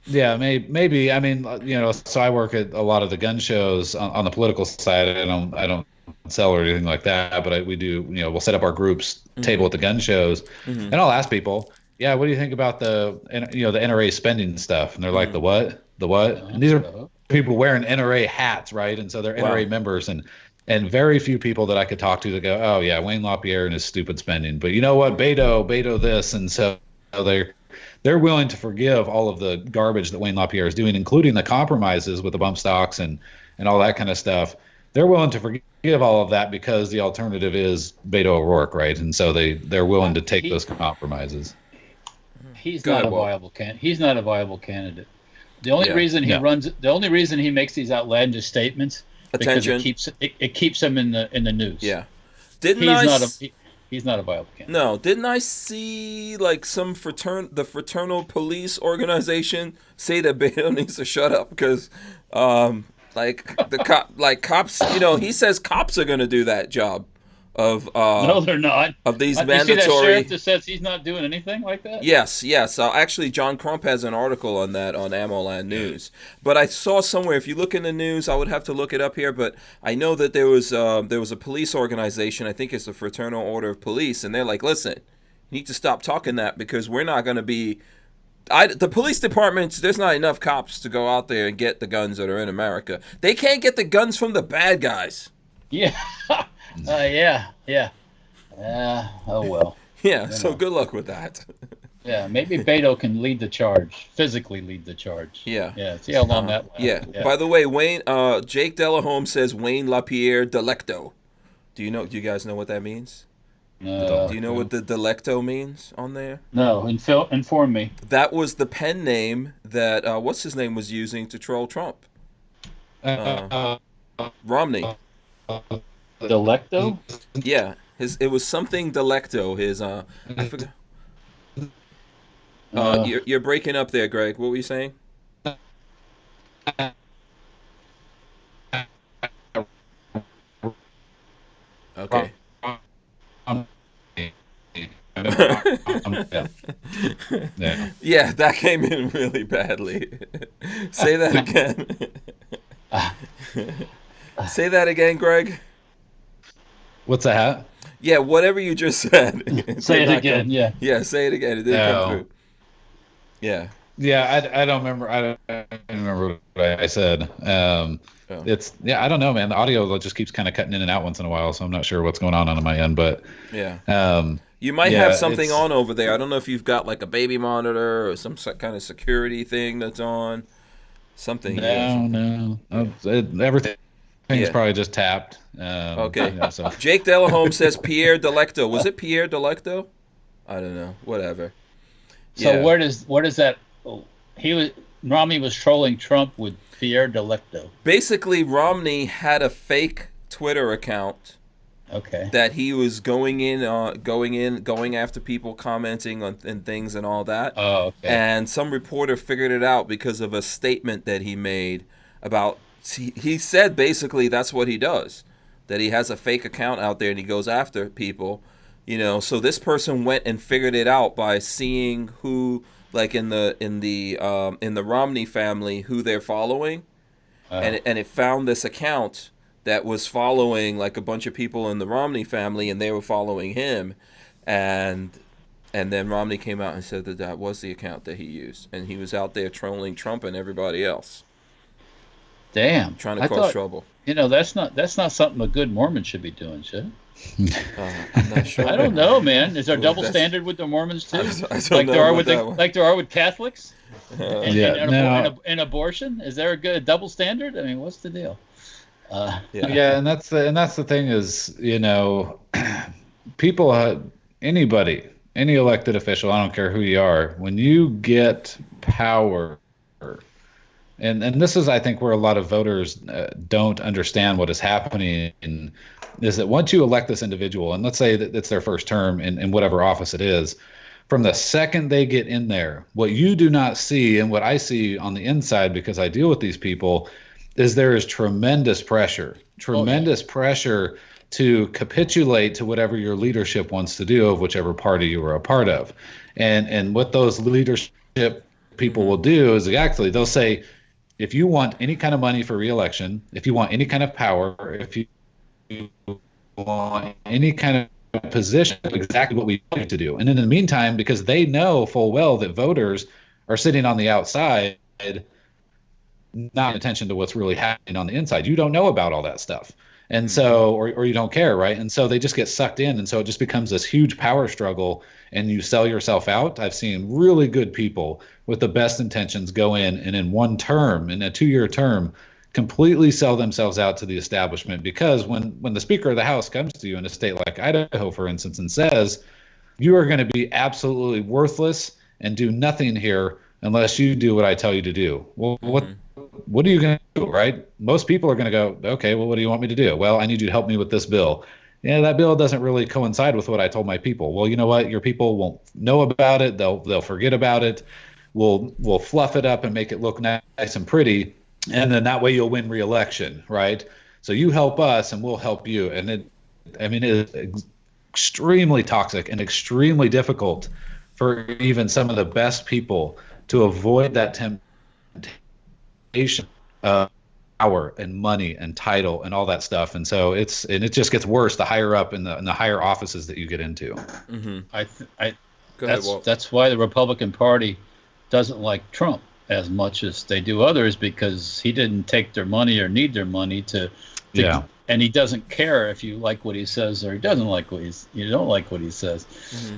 Yeah, maybe. I mean, so I work at a lot of the gun shows on the political side. I don't sell or anything like that, but we do. We'll set up our groups table at the gun shows, and I'll ask people, yeah, what do you think about the NRA spending stuff? And they're like, the what? The what? And these are people wearing NRA hats, right? And so they're NRA members, and very few people that I could talk to that go, oh yeah, Wayne LaPierre and his stupid spending. But you know what, Beto this, and so they're willing to forgive all of the garbage that Wayne LaPierre is doing, including the compromises with the bump stocks and all that kind of stuff. They're willing to forgive all of that because the alternative is Beto O'Rourke, right? And so they're willing to take those compromises. He's not a viable candidate. He's not a viable candidate. The only reason he runs, the only reason he makes these outlandish statements, because it keeps him in the news. Yeah, he's not a viable candidate. No, didn't I see like some the fraternal police organization say that Beto needs to shut up because cops, he says cops are going to do that job of no, they're not. Of these You mandatory. see that sheriff that says he's not doing anything like that? Yes. Actually, John Crump has an article on that on AmmoLand News. But I saw somewhere, if you look in the news, I would have to look it up here, but I know that there was a police organization, I think it's the Fraternal Order of Police, and they're like, listen, you need to stop talking that because we're not going to be. The police departments, there's not enough cops to go out there and get the guns that are in America. They can't get the guns from the bad guys. Yeah. Yeah. Oh, well. Yeah, so good luck with that. Yeah, maybe Beto can lead the charge, physically lead the charge. Yeah. See how long that lasts. Yeah. By the way, Jake Delahome says Wayne LaPierre Delecto. Do you guys know what that means? Do you know what the Delecto means on there? No, inform me. That was the pen name that, what's his name was using to troll Trump? Romney. Delecto? Yeah, it was something Delecto. His I forgot. You're breaking up there, Greg. What were you saying? Okay. Yeah, that came in really badly. Say that again. Say that again, Greg. What's that? Yeah, whatever you just said. Say it again. Yeah. Yeah, say it again. It didn't come through. Yeah. Yeah, I don't remember. I don't remember what I said. It's I don't know, man. The audio just keeps kind of cutting in and out once in a while, so I'm not sure what's going on my end. But you might have something on over there. I don't know if you've got like a baby monitor or some kind of security thing that's on. Something. No. Everything is probably just tapped. Okay. Jake Delahome says Pierre Delecto. Was it Pierre Delecto? I don't know. Whatever. So where does that? Romney was trolling Trump with Pierre Delecto. Basically, Romney had a fake Twitter account. Okay. That he was going after people commenting on things and all that. Oh, okay. And some reporter figured it out because of a statement that he made about. He said basically that's what he does, that he has a fake account out there and he goes after people, So this person went and figured it out by seeing who, like in the Romney family, who they're following, and it found this account that was following like a bunch of people in the Romney family, and they were following him, and then Romney came out and said that was the account that he used, and he was out there trolling Trump and everybody else. Damn, trying to cause trouble. That's not something a good Mormon should be doing, should it? I'm not sure. I don't know, man. Is there double standard with the Mormons too? Like there are with Catholics? And abortion? Is there a double standard? I mean, what's the deal? And that's the thing is, people, anybody, any elected official, I don't care who you are, when you get power, and this is, I think, where a lot of voters don't understand what is happening, is that once you elect this individual, and let's say that it's their first term in whatever office it is, from the second they get in there, what you do not see and what I see on the inside, because I deal with these people, is there is tremendous pressure to capitulate to whatever your leadership wants to do of whichever party you are a part of. And what those leadership people will do is actually they'll say, if you want any kind of money for re-election, if you want any kind of power, if you want any kind position exactly what we need to do. And in the meantime, because they know full well that voters are sitting on the outside, not paying attention to what's really happening on the inside. You don't know about all that stuff. And so, or you don't care, right? And so they just get sucked in. And so it just becomes this huge power struggle, and you sell yourself out. I've seen really good people with the best intentions go in and in one term, in a 2-year term, completely sell themselves out to the establishment. Because when the Speaker of the House comes to you in a state like Idaho, for instance, and says, you are going to be absolutely worthless and do nothing here unless you do what I tell you to do. Well, what are you going to do, right? Most people are going to go, okay, well, what do you want me to do? Well, I need you to help me with this bill. Yeah, that bill doesn't really coincide with what I told my people. Well, you know what? Your people won't know about it. They'll forget about it. We'll fluff it up and make it look nice and pretty, and then that way you'll win re-election, right? So you help us, and we'll help you. And it is extremely toxic and extremely difficult for even some of the best people to avoid that temptation of power and money and title and all that stuff. And so it just gets worse the higher up in the higher offices that you get into. That's why the Republican Party doesn't like Trump as much as they do others, because he didn't take their money or need their money to and he doesn't care if you like what he says or he doesn't like you don't like what he says.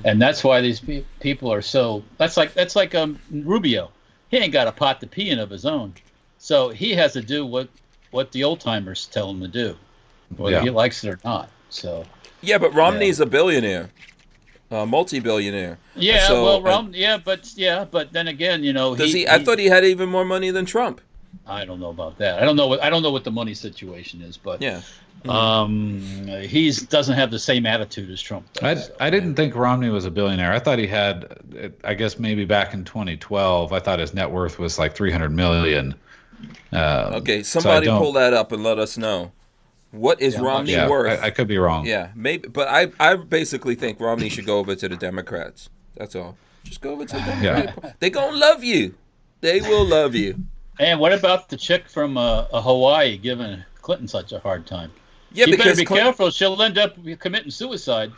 And that's why these people are so, that's like Rubio. He ain't got a pot to pee in of his own. So he has to do what the old timers tell him to do, whether he likes it or not. So but Romney's a billionaire, multi-billionaire. Yeah, so, but then again, does he? I thought he had even more money than Trump. I don't know about that. I don't know what the money situation is, but he doesn't have the same attitude as Trump does. I didn't think Romney was a billionaire. I thought he had, I guess maybe back in 2012, I thought his net worth was like $300 million. Okay, somebody pull that up and let us know. What is Romney worth? I could be wrong. Yeah, maybe, but I basically think Romney should go over to the Democrats. That's all. Just go over to the Democrats. Yeah. They're gonna love you. They will love you. And what about the chick from Hawaii giving Clinton such a hard time? Yeah, she because better be careful. She'll end up committing suicide.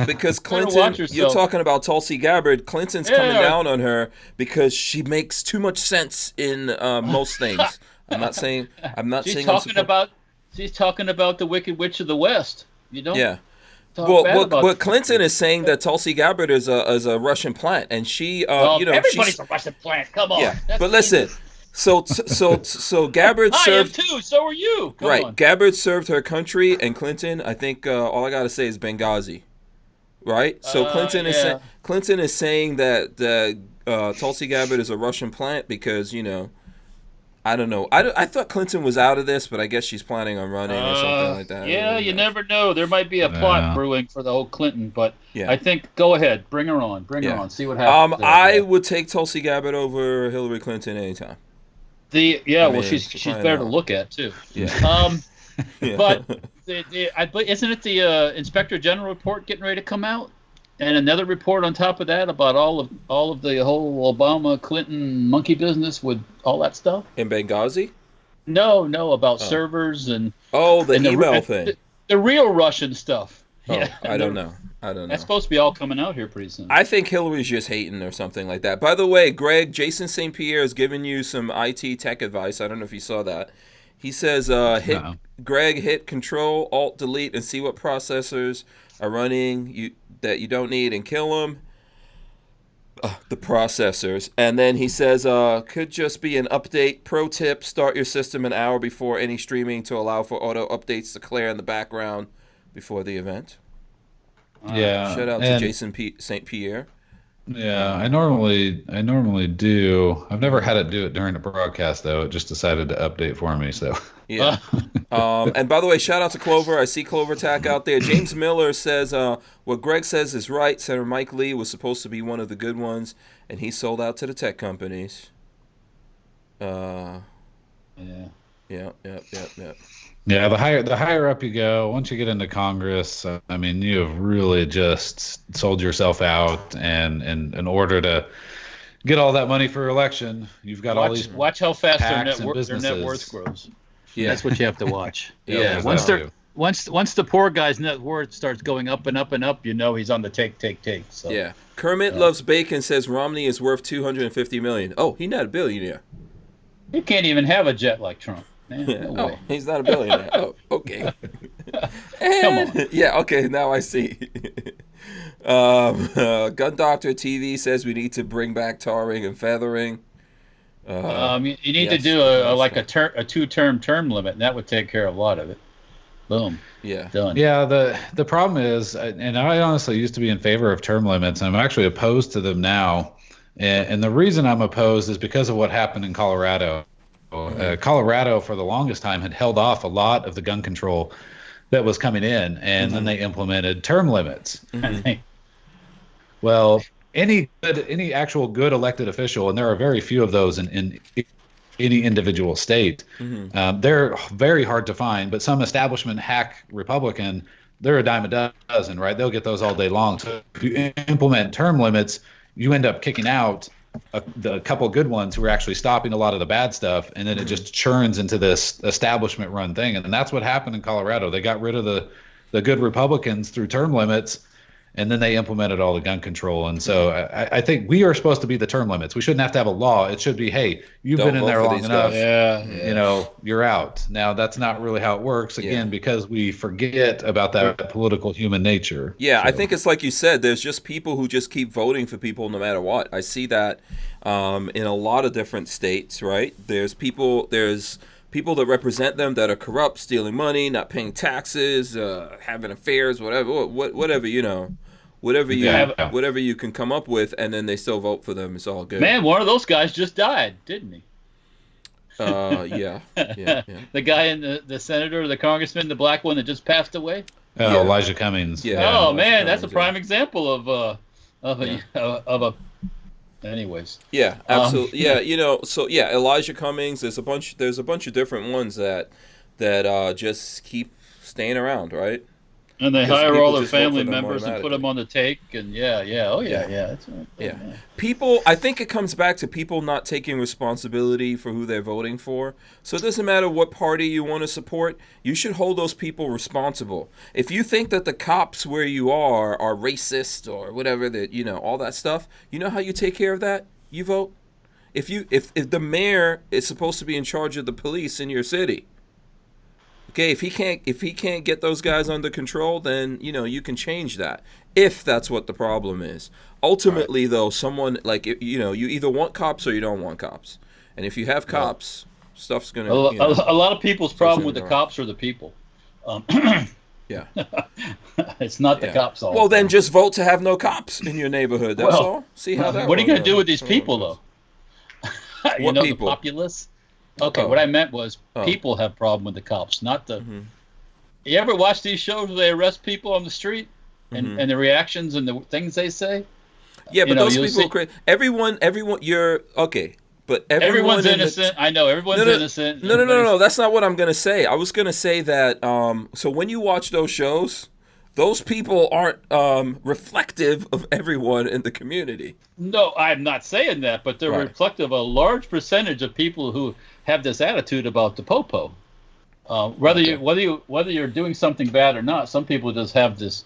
Because Clinton, you're talking about Tulsi Gabbard. Clinton's coming down on her because she makes too much sense in most things. She's talking about the Wicked Witch of the West. You don't. Yeah. Well, Clinton is saying that Tulsi Gabbard is a Russian plant, and she, everybody's a Russian plant. Come on. Yeah, but listen. So Gabbard served. I am too. So are you. Come on. Gabbard served her country, and Clinton, I think, all I gotta say is Benghazi, right? So Clinton is saying that Tulsi Gabbard is a Russian plant because I don't know. I thought Clinton was out of this, but I guess she's planning on running or something like that. Yeah, you never know. There might be a plot brewing for the whole Clinton, but I think go ahead, bring her on, see what happens. I would take Tulsi Gabbard over Hillary Clinton anytime. She's better to look at too. Yeah. But isn't it the Inspector General report getting ready to come out, and another report on top of that about all of the whole Obama Clinton monkey business with all that stuff in Benghazi? No, about servers and the email thing, the real Russian stuff. I don't know. That's supposed to be all coming out here pretty soon. I think Hillary's just hating or something like that. By the way, Greg, Jason St. Pierre is giving you some IT tech advice. I don't know if you saw that. He says, hit Control, Alt, Delete, and see what processors are running that you don't need and kill them. The processors. And then he says, could just be an update. Pro tip, start your system an hour before any streaming to allow for auto updates to clear in the background before the event. Shout out to Jason St. Pierre. Yeah, I normally do. I've never had it do it during the broadcast though. It just decided to update for me. So yeah. And by the way, shout out to Clover. I see Clover Tack out there. James Miller says what Greg says is right. Senator Mike Lee was supposed to be one of the good ones, and he sold out to the tech companies. Yeah. Yeah, the higher up you go, once you get into Congress, I mean, you have really just sold yourself out, and in order to get all that money for election, you've got all these watch how fast their net worth grows. Yeah, that's what you have to watch. Yeah, once the poor guy's net worth starts going up and up and up, you know he's on the take. So Yeah. Kermit Loves Bacon says Romney is worth $250 million. Oh, he's not a billionaire. he can't even have a jet like Trump. Man, no Oh, way. he's not a billionaire. Oh, okay. Come on. Yeah, okay, now I see. Gun Doctor TV says we need to bring back tarring and feathering. You need to yes, do that's a 2-term term limit, and that would take care of a lot of it. Boom. Yeah. Done. Yeah, the problem is, and I honestly used to be in favor of term limits, and I'm actually opposed to them now. And the reason I'm opposed is because of what happened in Colorado. Colorado, for the longest time, had held off a lot of the gun control that was coming in, and then they implemented term limits. I think. Well, any actual good elected official, and there are very few of those in any individual state, they're very hard to find. But some establishment hack Republican, they're a dime a dozen, right? They'll get those all day long. So if you implement term limits, you end up kicking out the couple good ones who are actually stopping a lot of the bad stuff, and then it just churns into this establishment run thing. And that's what happened in Colorado. They got rid of the good Republicans through term limits, and then they implemented all the gun control. And so I think we are supposed to be the term limits. We shouldn't have to have a law. It should be, hey, you've Don't been in vote there for long these enough. guys. Yeah. You're out. Now, that's not really how it works, again, because we forget about that political human nature. Yeah, So, I think it's like you said. There's just people who just keep voting for people no matter what. I see that in a lot of different states, right? There's people that represent them that are corrupt, stealing money, not paying taxes, having affairs, whatever, whatever whatever you can come up with, and then they still vote for them. It's all good. Man, one of those guys just died, didn't he? Yeah. The guy in the senator, the congressman, the black one that just passed away. Yeah. Elijah Cummings. Yeah. Oh Elijah man, that's a Cummings, prime example of a. Anyways. Yeah, absolutely. Elijah Cummings. There's a bunch of different ones that just keep staying around, right? And they Because hire people all their just vote for family them members and put them on the take, and yeah. That's right. Yeah. People, I think it comes back to people not taking responsibility for who they're voting for. So it doesn't matter what party you want to support, you should hold those people responsible. If you think that the cops where you are racist or whatever, that all that stuff, you know how you take care of that? You vote. If the mayor is supposed to be in charge of the police in your city, okay, if he can't get those guys under control, then you can change that if that's what the problem is. Ultimately, though, someone you either want cops or you don't want cops, and if you have cops, stuff's gonna. A lot of people's problem with the gonna- cops are the people. Yeah. It's not the cops all. Well, then just vote to have no cops in your neighborhood. That's all. See how that. What are you going to works. do with these people, though? What the people? populace. Okay, Oh. what I meant was people have problem with the cops, not the. You ever watch these shows where they arrest people on the street and the reactions and the things they say? Yeah, but those you'll people see- are crazy. Everyone, you're okay, but Everyone's in the- innocent. I know everyone's innocent. No. That's not what I'm gonna say. I was gonna say that. So when you watch those shows, those people aren't reflective of everyone in the community. No, I'm not saying that, but they're Right. reflective of a large percentage of people who have this attitude about the popo. Whether you're doing something bad or not, some people just have this.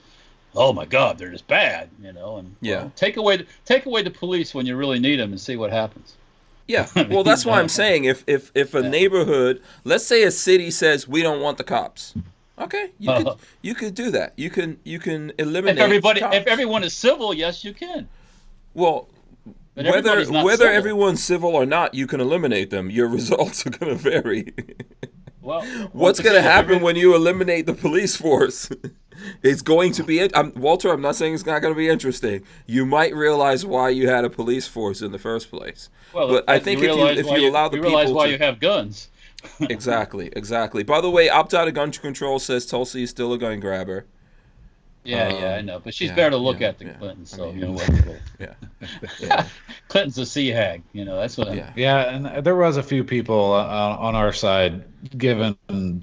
Oh my God, they're just bad, And take away the police when you really need them and see what happens. Yeah, well, that's why I'm saying if a neighborhood, let's say a city says we don't want the cops, okay, you could do that. You can eliminate cops. If everyone is civil, yes, you can. Well, But everybody's not whether civil. everyone's civil or not, you can eliminate them. Your results are going to vary. Well, What's going to happen when you eliminate the police force? It's going to be Walter, I'm not saying it's not going to be interesting. You might realize why you had a police force in the first place. Well, but I think if you allow the people realize why to, you have guns. Exactly. By the way, opt out of gun control says Tulsi is still a gun grabber. I know, but she's better to look at than Clinton. So what? Yeah. Clinton's a sea hag. That's what. Yeah, and there was a few people on our side giving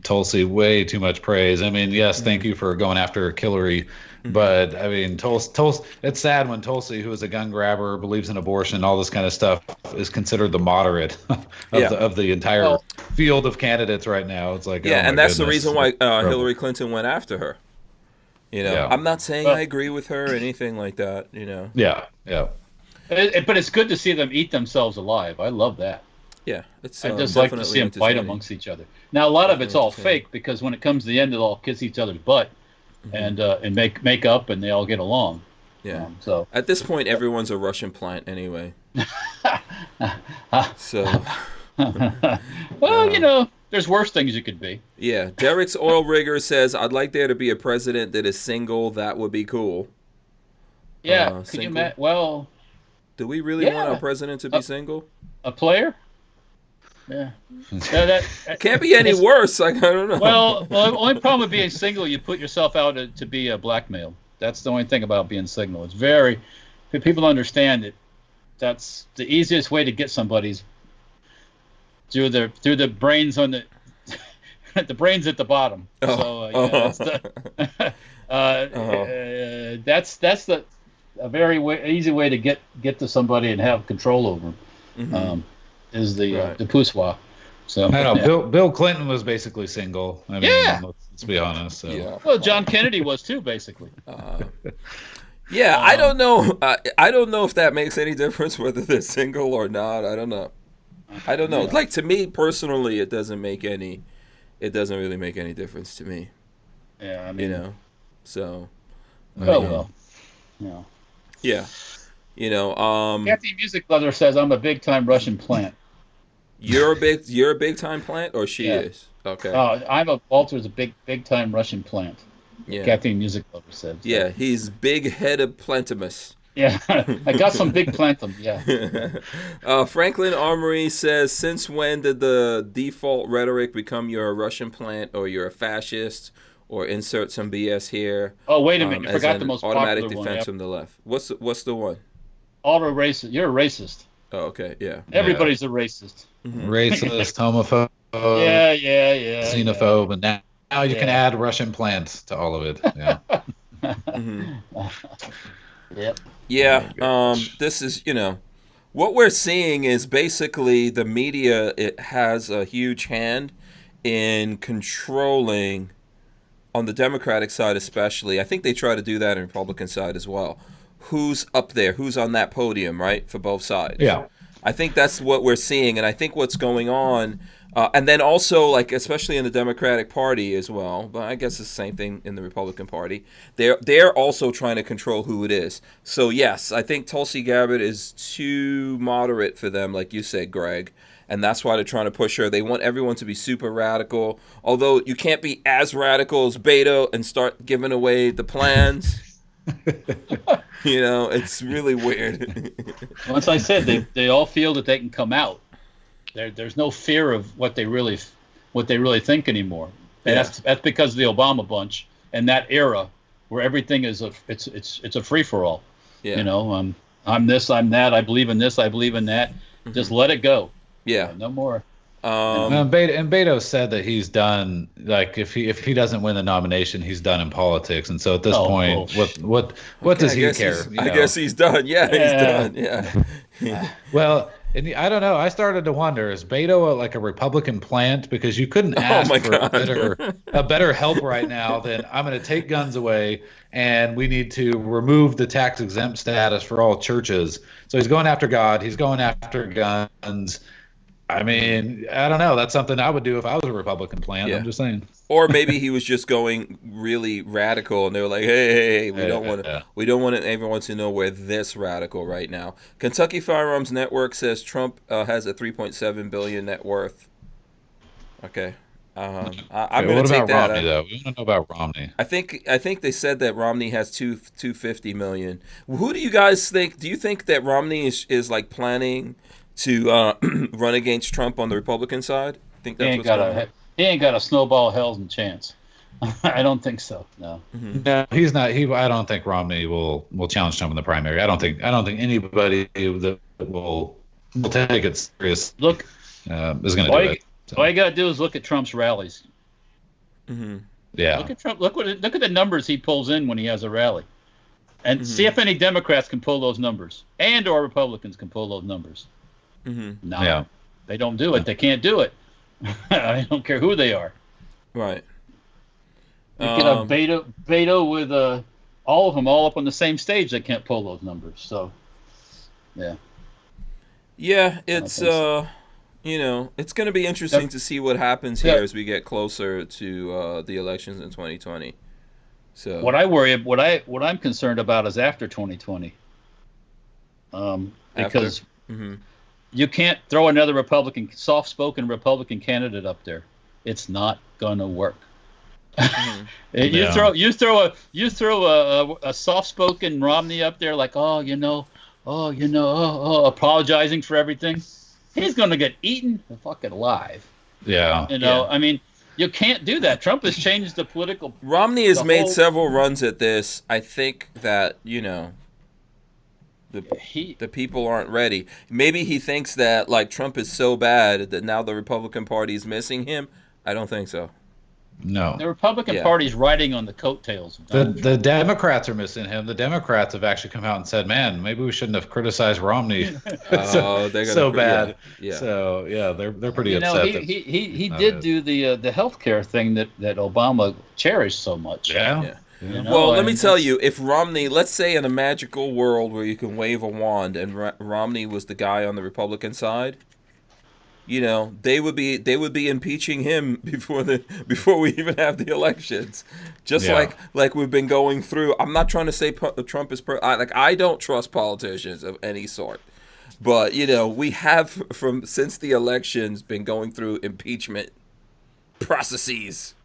Tulsi way too much praise. I mean, yes, thank you for going after Hillary, but I mean, Tulsi. It's sad when Tulsi, who is a gun grabber, believes in abortion, all this kind of stuff, is considered the moderate of the entire field of candidates right now. It's like, and that's the reason why Hillary Clinton went after her. I'm not saying I agree with her or anything like that. Yeah. But it's good to see them eat themselves alive. I love that. Yeah, it's. I just like to see them fight amongst each other. Now a lot of it's all fake because when it comes to the end, they'll all kiss each other's butt and make up, and they all get along. Yeah. So at this point, everyone's a Russian plant anyway. So. Well, there's worse things you could be. Yeah. Derek's Oil Rigger says, I'd like there to be a president that is single. That would be cool. Yeah. Could you imagine? Well. Do we really want our president to be single? A player? Yeah. That can't be any worse. I don't know. Well, the only problem with being single, you put yourself out to be a blackmail. That's the only thing about being single. It's very, if people understand it, that's the easiest way to get somebody's through the brains on the the brains at the bottom. That's a very easy way to get to somebody and have control over them. Is the poussoir. So I know Bill Clinton was basically single. I mean, let's be honest. So. Yeah. Well, John Kennedy was too, basically. I don't know. I don't know if that makes any difference whether they're single or not. I don't know. Yeah. Like, to me personally, it doesn't really make any difference to me. Yeah, I mean, So. Yeah. Yeah. Kathy Music Lover says I'm a big time Russian plant. You're a big time plant, or she is? Okay. Walter's a big time Russian plant. Yeah. Kathy Music Lover says. So. Yeah, he's big headed plantimus. Yeah, I got some big plantum. Yeah. Franklin Armory says, since when did the default rhetoric become you're a Russian plant or you're a fascist or insert some BS here? Oh, wait a minute! You forgot the most automatic popular defense one. from the left. What's the one? Auto racist. You're a racist. Oh, okay, yeah. Everybody's a racist. Racist, homophobe. Yeah. Xenophobe, and now you can add Russian plant to all of it. Yeah. Yep. Yeah. This is, what we're seeing is basically the media. It has a huge hand in controlling, on the Democratic side especially. I think they try to do that on the Republican side as well. Who's up there? Who's on that podium, right? For both sides. Yeah. I think that's what we're seeing, and I think what's going on, and then also, like, especially in the Democratic Party as well, but I guess it's the same thing in the Republican Party, they're also trying to control who it is. So, yes, I think Tulsi Gabbard is too moderate for them, like you said, Greg, and that's why they're trying to push her. They want everyone to be super radical, although you can't be as radical as Beto and start giving away the plans. It's really weird. Once I said they all feel that they can come out. There's no fear of what they really think anymore. And that's because of the Obama bunch and that era where everything is it's a free for all. Yeah. I'm this, I'm that, I believe in this, I believe in that. Just let it go. Yeah. No more. Beto said that he's done. Like, if he doesn't win the nomination, he's done in politics. And so at this point, what does he care? I guess he's done. Yeah, he's done. Yeah. Well, I don't know. I started to wonder: is Beto like a Republican plant? Because you couldn't ask for a better help right now than I'm going to take guns away, and we need to remove the tax exempt status for all churches. So he's going after God. He's going after guns. I mean, I don't know. That's something I would do if I was a Republican plant. Yeah. I'm just saying. Or maybe he was just going really radical, and they were like, "Hey, we don't want everyone to know we're this radical right now." Kentucky Firearms Network says Trump has a $3.7 billion net worth. Okay, I'm going to take that. Romney, though? We want to know about Romney. I think they said that Romney has $250 million. Who do you guys think? Do you think that Romney is like planning to run against Trump on the Republican side? I think that's what's going on. He ain't got a snowball hell's chance. I don't think so. No. No, he's not. I don't think Romney will challenge Trump in the primary. I don't think anybody that will take it serious. Look, is going to do it. So. All you got to do is look at Trump's rallies. Yeah. Look at Trump. Look at the numbers he pulls in when he has a rally, and see if any Democrats can pull those numbers, and or Republicans can pull those numbers. No, yeah. They don't do it. They can't do it. I don't care who they are. Right. You get a Beto with all of them all up on the same stage. They can't pull those numbers. So, yeah. Yeah, it's it's going to be interesting to see what happens here as we get closer to the elections in 2020. So what I'm concerned about is after 2020. Because you can't throw another soft-spoken Republican candidate up there. It's not going to work. You throw a soft-spoken Romney up there like, apologizing for everything. He's going to get eaten fucking alive. Yeah. I mean, you can't do that. Trump has changed the political. Romney has made several runs at this. I think that, the people aren't ready. Maybe he thinks that like Trump is so bad that now the Republican Party is missing him. I don't think so. No. The Republican Party's riding on the coattails of Donald Trump. The Democrats are missing him. The Democrats have actually come out and said, man, maybe we shouldn't have criticized Romney so bad. Yeah. So, they're pretty upset. He did do the healthcare thing that Obama cherished so much. Yeah. Well, let me tell you, if Romney, let's say in a magical world where you can wave a wand and Romney was the guy on the Republican side, they would be impeaching him before we even have the elections, just like we've been going through. I'm not trying to say Trump is I don't trust politicians of any sort, but we have since the elections been going through impeachment processes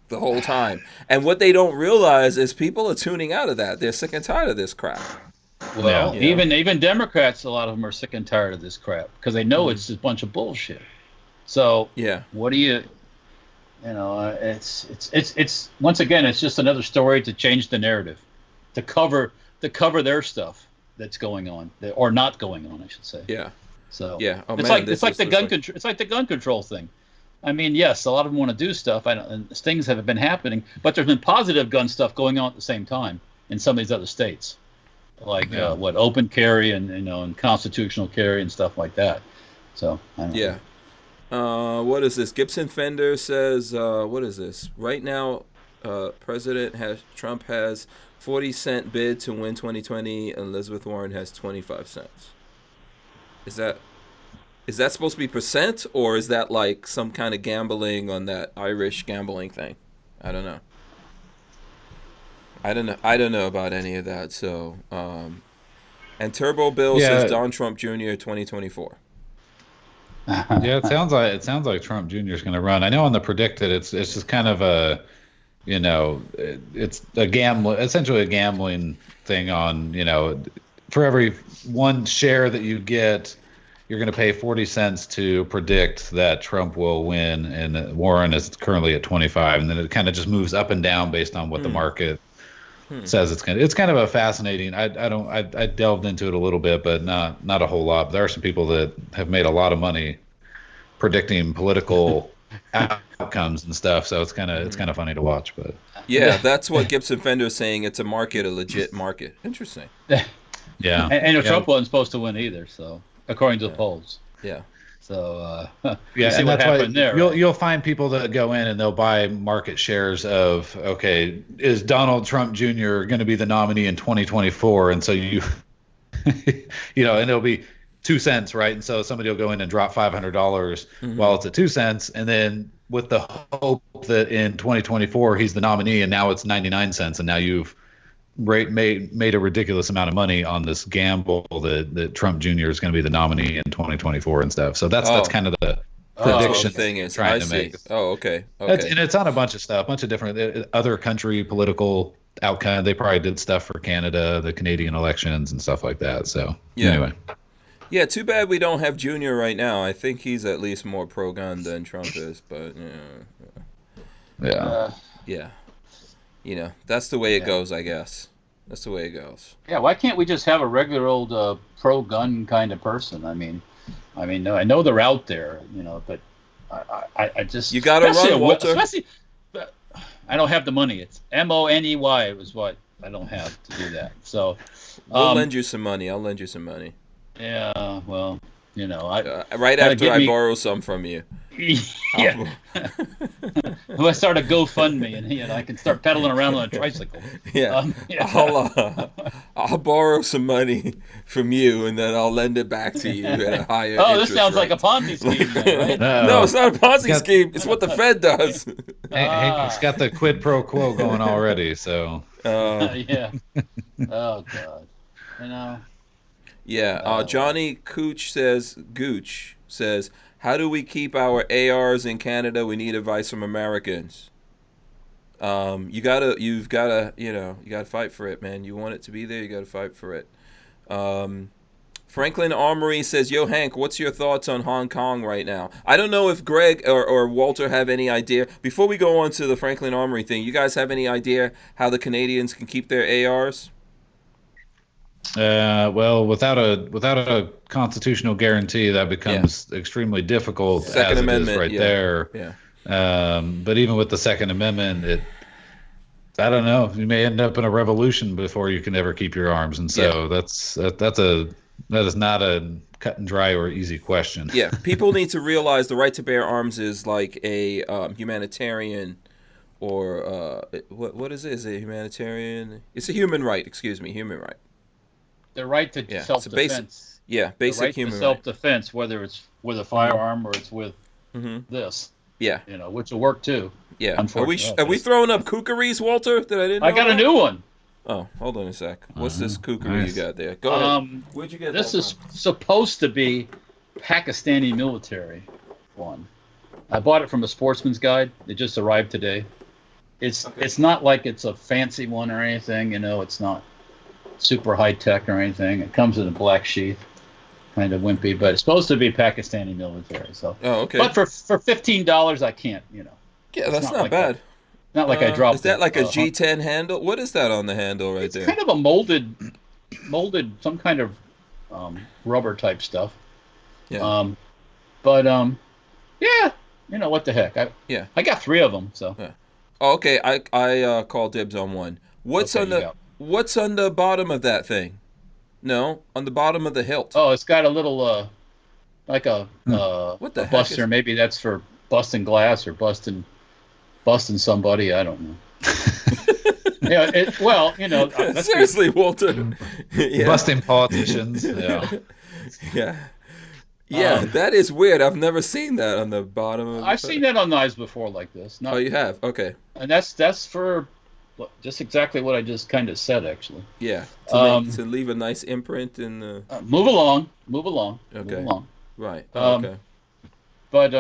the whole time, and what they don't realize is people are tuning out of that. They're sick and tired of this crap. Well, even Democrats, a lot of them are sick and tired of this crap because they know it's a bunch of bullshit. So what do you, it's once again, it's just another story to change the narrative, to cover their stuff that's going on or not going on, I should say. Yeah. So it's like the gun control thing. I mean, yes, a lot of them want to do stuff. And things have been happening, but there's been positive gun stuff going on at the same time in some of these other states. Like open carry and constitutional carry and stuff like that. So I don't know. What is this? Gibson Fender says, what is this? Right now, Trump has 40-cent bid to win 2020, and Elizabeth Warren has 25 cents. Is that supposed to be percent, or is that like some kind of gambling on that Irish gambling thing? I don't know. I don't know about any of that. So, and Turbo Bill says Don Trump Jr. 2024. It sounds like Trump Jr. is going to run. I know on the predicted, it's just kind of a, it's essentially a gambling thing on, for every one share that you get, you're going to pay 40 cents to predict that Trump will win, and Warren is currently at 25, and then it kind of just moves up and down based on what the market says it's kind of a fascinating. I delved into it a little bit, but not a whole lot. But there are some people that have made a lot of money predicting political outcomes and stuff. So it's kind of funny to watch. But that's what Gibson Fender is saying. It's a legit market. Interesting. Yeah, and Trump wasn't supposed to win either. So according to the polls. Yeah. So and that's why you'll find people that go in and they'll buy market shares of, okay, is Donald Trump Jr. going to be the nominee in 2024? And so and it'll be 2 cents, right? And so somebody will go in and drop $500 while it's at 2 cents, and then with the hope that in 2024 he's the nominee, and now it's 99 cents, and now you've made a ridiculous amount of money on this gamble that Trump Jr. is going to be the nominee in 2024 and stuff. So that's kind of the prediction thing is trying to make. Oh, okay. And it's on a bunch of stuff, a bunch of different other country political outcome. They probably did stuff for Canada, the Canadian elections and stuff like that. So anyway. Yeah, too bad we don't have Junior right now. I think he's at least more pro-gun than Trump is, but yeah. you know, that's the way it Yeah. goes, I guess. That's the way it goes. Yeah, why can't we just have a regular old pro-gun kind of person? I mean, I know they're out there, you know, but I just You gotta especially run, Walter. Especially, I don't have the money. It's Money was what I don't have to do that. So We'll lend you some money. I'll lend you some money. yeah, well, you know, Right gotta after get I me- borrow some from you. yeah. When I start a GoFundMe and I can start pedaling around on a tricycle. Yeah. Yeah. I'll borrow some money from you, and then I'll lend it back to you at a higher Oh, this interest sounds like a rate. Ponzi scheme, then, right? No, it's not a Ponzi Got- scheme. It's what the Fed does. Hank's got the quid pro quo going already, so Yeah. Oh God. You know. Yeah, Johnny Gooch says, how do we keep our ARs in Canada? We need advice from Americans. You've gotta, you gotta fight for it, man. You want it to be there, you gotta fight for it. Franklin Armory says, yo, Hank, what's your thoughts on Hong Kong right now? I don't know if Greg or Walter have any idea. Before we go on to the Franklin Armory thing, you guys have any idea how the Canadians can keep their ARs? well, without a constitutional guarantee, that becomes extremely difficult. Second as Amendment, it is right yeah. there. Yeah. But even with the Second Amendment, I don't know. You may end up in a revolution before you can ever keep your arms, and so that is not a cut and dry or easy question. Yeah, people need to realize the right to bear arms is like a humanitarian, or what is it? Is it humanitarian? It's a human right. Excuse me, human right. The right to Yeah, self-defense. Yeah, basic the right human to right. self-defense, whether it's with a firearm or it's with this, Yeah, which will work too. yeah. Are Unfortunately. we throwing up kookaries, Walter? That I didn't. I know got a about? new one. Oh, hold on a sec. What's this kookaroo nice. you got there? Go ahead. Where'd you get This that is from? supposed to be Pakistani military one. I bought it from a Sportsman's Guide. It just arrived today. It's not like it's a fancy one or anything. It's not super high tech or anything. It comes in a black sheath, kind of wimpy, but it's supposed to be Pakistani military. So, Oh, okay. but for $15, I can't. Yeah, that's not not like bad. Not like I dropped. Is that like a it. G10 handle? What is that on the handle right It's there? kind of a molded, some kind of rubber type stuff. Yeah. Yeah, what the heck? I got 3 of them, so. Yeah. Oh, okay, I call dibs on one. What's Okay, What's on the bottom of that thing? No, on the bottom of the hilt. Oh, it's got a little like a What the a heck buster. is- Maybe that's for busting glass or busting somebody. I don't know. Yeah. Let's Seriously, Walter. Yeah. Busting politicians. Yeah. Yeah. Yeah, that is weird. I've never seen that on the bottom of I've seen that on knives before like this. Oh, you have? Okay. And that's for just exactly what I just kind of said, actually. Yeah. To leave a nice imprint in the... Move along. Okay. Move along. Right. Oh, okay. But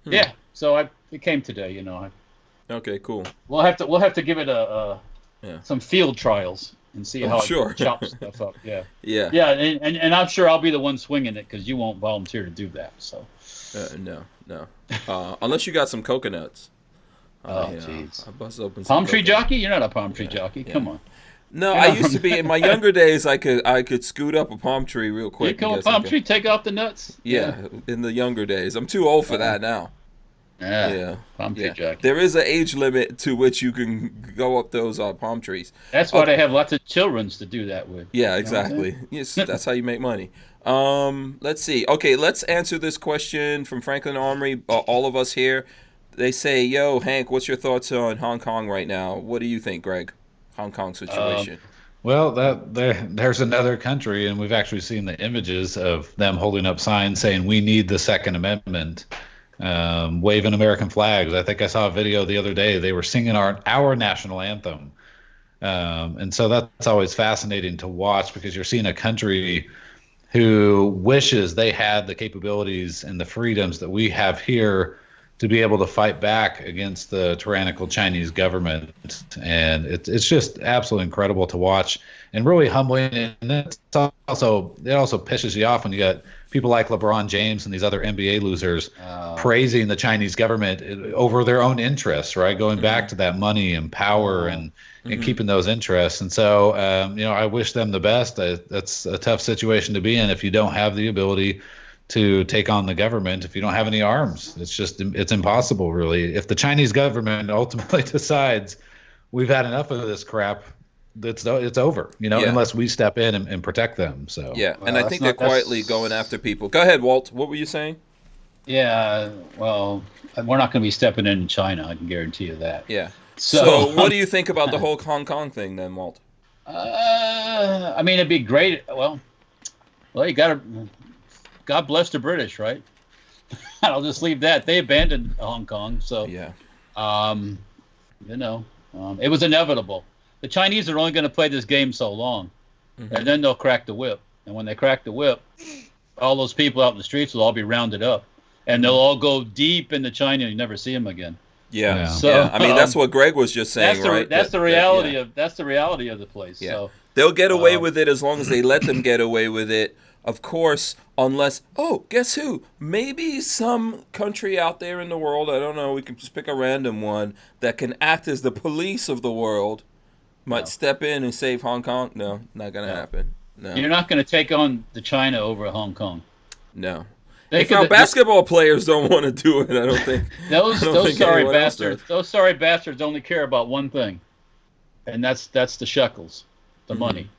yeah. So it came today. Okay, cool. We'll have to give it some field trials and see how sure. it chops stuff up. Yeah. Yeah. Yeah, and I'm sure I'll be the one swinging it because you won't volunteer to do that. So. No. Unless you got some coconuts. Oh, jeez. I bust open some Palm tree coconuts. jockey? You're not a palm tree jockey. yeah. Come on. No, Yeah. I used to be in my younger days. I could scoot up a palm tree real You quick. come a and get palm some- tree, take off the nuts. Yeah, in the younger days. I'm too old for that now. Yeah. Palm tree Yeah. jockey. There is an age limit to which you can go up those palm trees. That's why they have lots of childrens to do that with. Yeah, You know what I'm exactly. Yes, that's how you make money. Let's see. Okay, let's answer this question from Franklin Armory. All of us here. They say, "Yo, Hank, what's your thoughts on Hong Kong right now? What do you think, Greg? Hong Kong situation." Well, there's another country, and we've actually seen the images of them holding up signs saying we need the Second Amendment, waving American flags. I think I saw a video the other day. They were singing our national anthem, and so that's always fascinating to watch because you're seeing a country who wishes they had the capabilities and the freedoms that we have here to be able to fight back against the tyrannical Chinese government. And it's just absolutely incredible to watch and really humbling. And it also pisses you off when you got people like LeBron James and these other NBA losers praising the Chinese government over their own interests, right? Going back to that money and power and keeping those interests. And so, I wish them the best. That's a tough situation to be in if you don't have the ability to take on the government, if you don't have any arms. It's impossible, really. If the Chinese government ultimately decides we've had enough of this crap, it's over, unless we step in and protect them. So and I think they're quietly going after people. Go ahead, Walt. What were you saying? Yeah, well, we're not going to be stepping in China. I can guarantee you that. Yeah. So what do you think about the whole Hong Kong thing then, Walt? I mean, it'd be great. Well, you got to. God bless the British, right? I'll just leave that. They abandoned Hong Kong, so yeah. It was inevitable. The Chinese are only going to play this game so long, and then they'll crack the whip. And when they crack the whip, all those people out in the streets will all be rounded up, and they'll all go deep into China and you never see them again. Yeah. So I mean, that's what Greg was just saying, right? That's the reality of the place. Yeah. So they'll get away with it as long as they let them get away with it. Of course, unless, guess who? Maybe some country out there in the world, I don't know, we can just pick a random one, that can act as the police of the world, might step in and save Hong Kong. No, not going to happen. No. You're not going to take on the China over Hong Kong. No. If our basketball players don't want to do it, I don't think. Those sorry bastards only care about one thing, and that's the shekels, the money.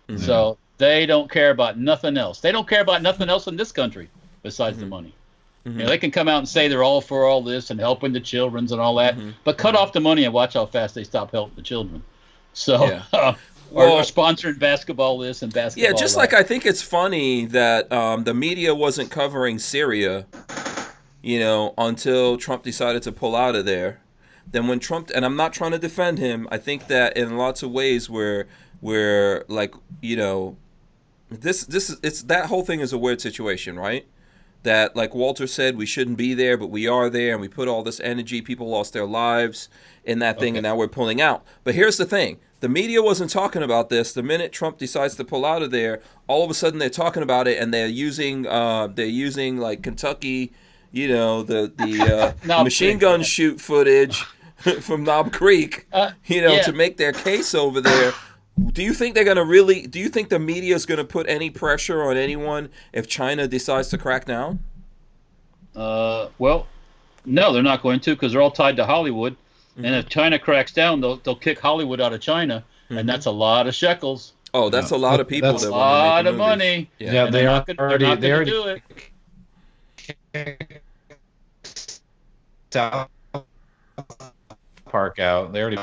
Mm-hmm. So they don't care about nothing else. They don't care about nothing else in this country besides the money. Mm-hmm. They can come out and say they're all for all this and helping the children and all that, but cut off the money and watch how fast they stop helping the children. So, or sponsoring basketball this and basketball that. Just like I think it's funny that the media wasn't covering Syria, until Trump decided to pull out of there. Then when Trump, and I'm not trying to defend him, I think that in lots of ways where like, it's that whole thing is a weird situation, right? That, like Walter said, we shouldn't be there, but we are there, and we put all this energy. People lost their lives in that thing, and now we're pulling out. But here's the thing. The media wasn't talking about this. The minute Trump decides to pull out of there, all of a sudden they're talking about it, and they're using like Kentucky, the machine gun shoot footage from Knob Creek, to make their case over there. Do you think they're going to do you think the media is going to put any pressure on anyone if China decides to crack down? Well, no, they're not going to, because they're all tied to Hollywood. And if China cracks down, they'll kick Hollywood out of China, and that's a lot of shekels. Oh, that's a lot of people. That's a lot of money. Yeah, they already do it. South Park out. They already.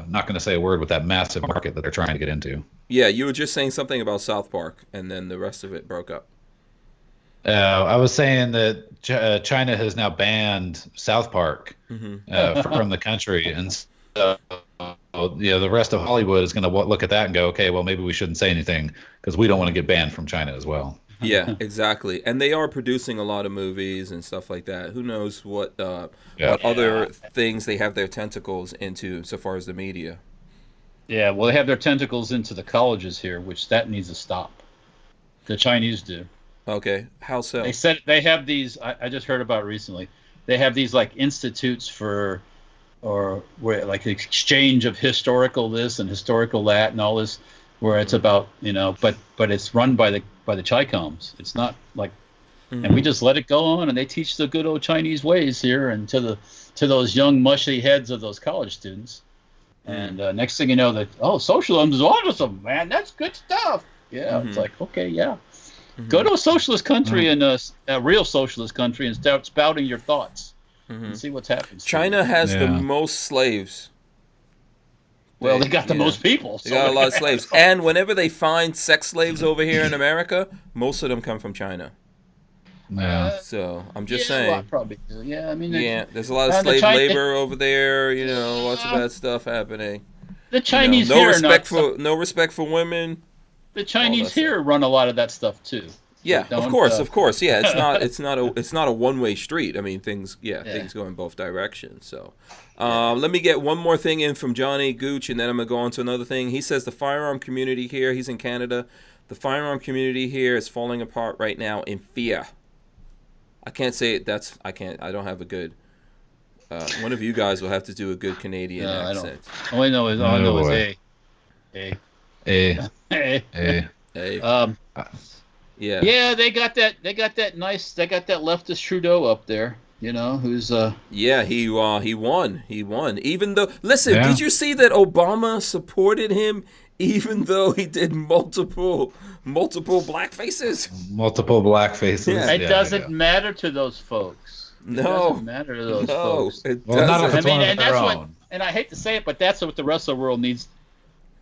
Not going to say a word with that massive market that they're trying to get into. Yeah, you were just saying something about South Park, and then the rest of it broke up. I was saying that China has now banned South Park from the country, and so the rest of Hollywood is going to look at that and go, okay, well, maybe we shouldn't say anything because we don't want to get banned from China as well. Yeah, exactly. And they are producing a lot of movies and stuff like that. Who knows what other things they have their tentacles into so far as the media. Yeah, well, they have their tentacles into the colleges here, which that needs to stop. The Chinese do. Okay, how so? They said they have these, I just heard about recently, they have these like institutes where like exchange of historical this and historical that and all this, where it's about, but it's run by the Chi-Coms. It's not like, and we just let it go on, and they teach the good old Chinese ways here, and to those young mushy heads of those college students. And next thing you know, socialism is awesome, man. That's good stuff. Yeah, it's like, okay, yeah. Go to a socialist country and a real socialist country and start spouting your thoughts and see what's happening. China has the most slaves. Well, they got the most people. They got a lot of slaves. And whenever they find sex slaves over here in America, most of them come from China. Yeah. So I'm just saying. Probably do. Yeah, I mean. There's a lot of slave labor over there. Lots of bad stuff happening. The Chinese no respect for women. The Chinese here run a lot of that stuff too. Yeah, Don't, of course. Yeah, it's not a one-way street. I mean, things go in both directions. So, let me get one more thing in from Johnny Gooch, and then I'm gonna go on to another thing. He says the firearm community here. He's in Canada. The firearm community here is falling apart right now in fear. I can't say it. I don't have a good. One of you guys will have to do a good Canadian accent. All I know is A. Yeah, they got that leftist Trudeau up there, who's Yeah, he won. Even though, listen, did you see that Obama supported him even though he did multiple blackfaces? Multiple blackfaces. Yeah. It doesn't matter to those folks. No. It doesn't matter to those folks. It Well, not if doesn't. it's one of and their that's own. and I hate to say it, but that's what the rest of the world needs.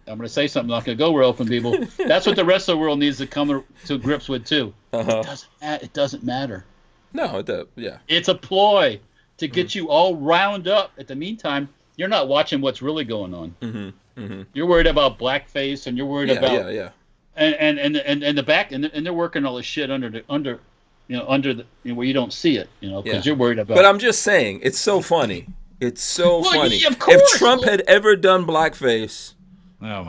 I'm going to say something not going to go real from people. That's what the rest of the world needs to come to grips with too. It doesn't matter. No, it does. Yeah. It's a ploy to get you all round up. At the meantime, you're not watching what's really going on. You're worried about blackface, and you're worried about and the back, and they're working all this shit under where you don't see it, because you're worried about. But I'm just saying, it's so funny. It's so funny. Yeah, of course. If Trump had ever done blackface,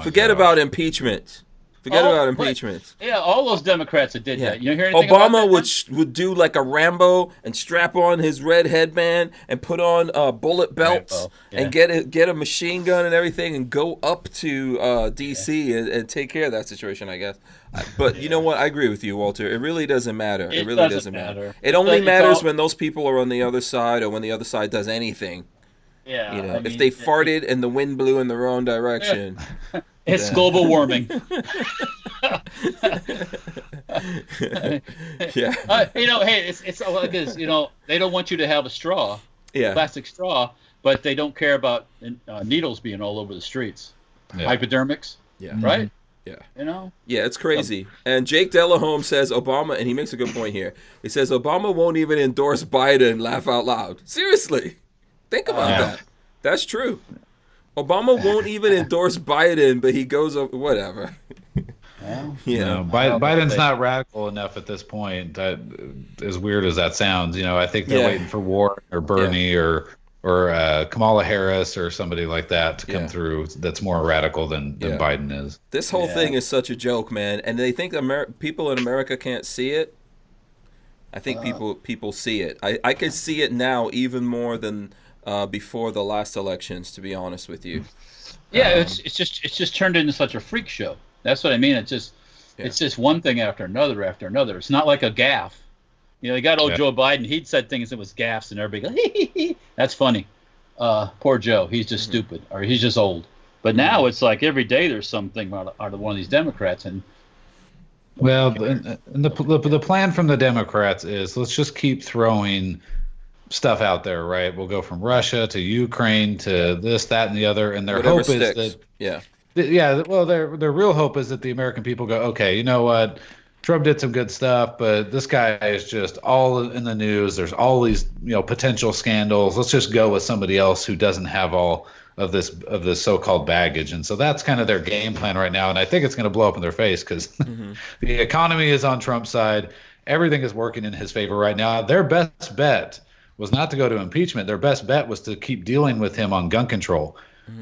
forget about impeachment. Yeah, all those Democrats that did that. You hear anything about Obama that? would do like a Rambo and strap on his red headband and put on bullet belts and get a machine gun and everything and go up to D.C. and take care of that situation, I guess. But you know what? I agree with you, Walter. It really doesn't matter. It really doesn't matter. It only matters when those people are on the other side or when the other side does anything. Yeah. If they farted and the wind blew in the wrong direction. It's global warming. Yeah. Hey, it's like this. They don't want you to have a straw, plastic straw, but they don't care about needles being all over the streets. Hypodermics. Yeah. Right. Yeah. Yeah, it's crazy. And Jake Delahome says Obama, and he makes a good point here. He says Obama won't even endorse Biden. Laugh out loud. Seriously, think about that. That's true. Obama won't even endorse Biden, but he goes over whatever. Biden's not radical enough at this point. As weird as that sounds, I think they're waiting for Warren or Bernie or Kamala Harris or somebody like that to come through. That's more radical than Biden is. This whole thing is such a joke, man. And they think people in America can't see it. I think people see it. I can see it now even more than before the last elections, to be honest with you. Yeah, it's just turned into such a freak show. That's what I mean. It's just one thing after another after another. It's not like a gaffe. You got old Joe Biden. He'd said things that was gaffes, and everybody goes, hee. That's funny. Poor Joe. He's just stupid, or he's just old. But now it's like every day there's something out of one of these Democrats. And the plan from the Democrats is let's just keep throwing stuff out there, right? We'll go from Russia to Ukraine to this, that, and the other, and their hope is that their real hope is that the American people go, okay, you know what, Trump did some good stuff, but this guy is just all in the news. There's all these potential scandals. Let's just go with somebody else who doesn't have all of this so-called baggage. And so that's kind of their game plan right now, and I think it's going to blow up in their face because the economy is on Trump's side. Everything is working in his favor right now. Their best bet was not to go to impeachment. Their best bet was to keep dealing with him on gun control,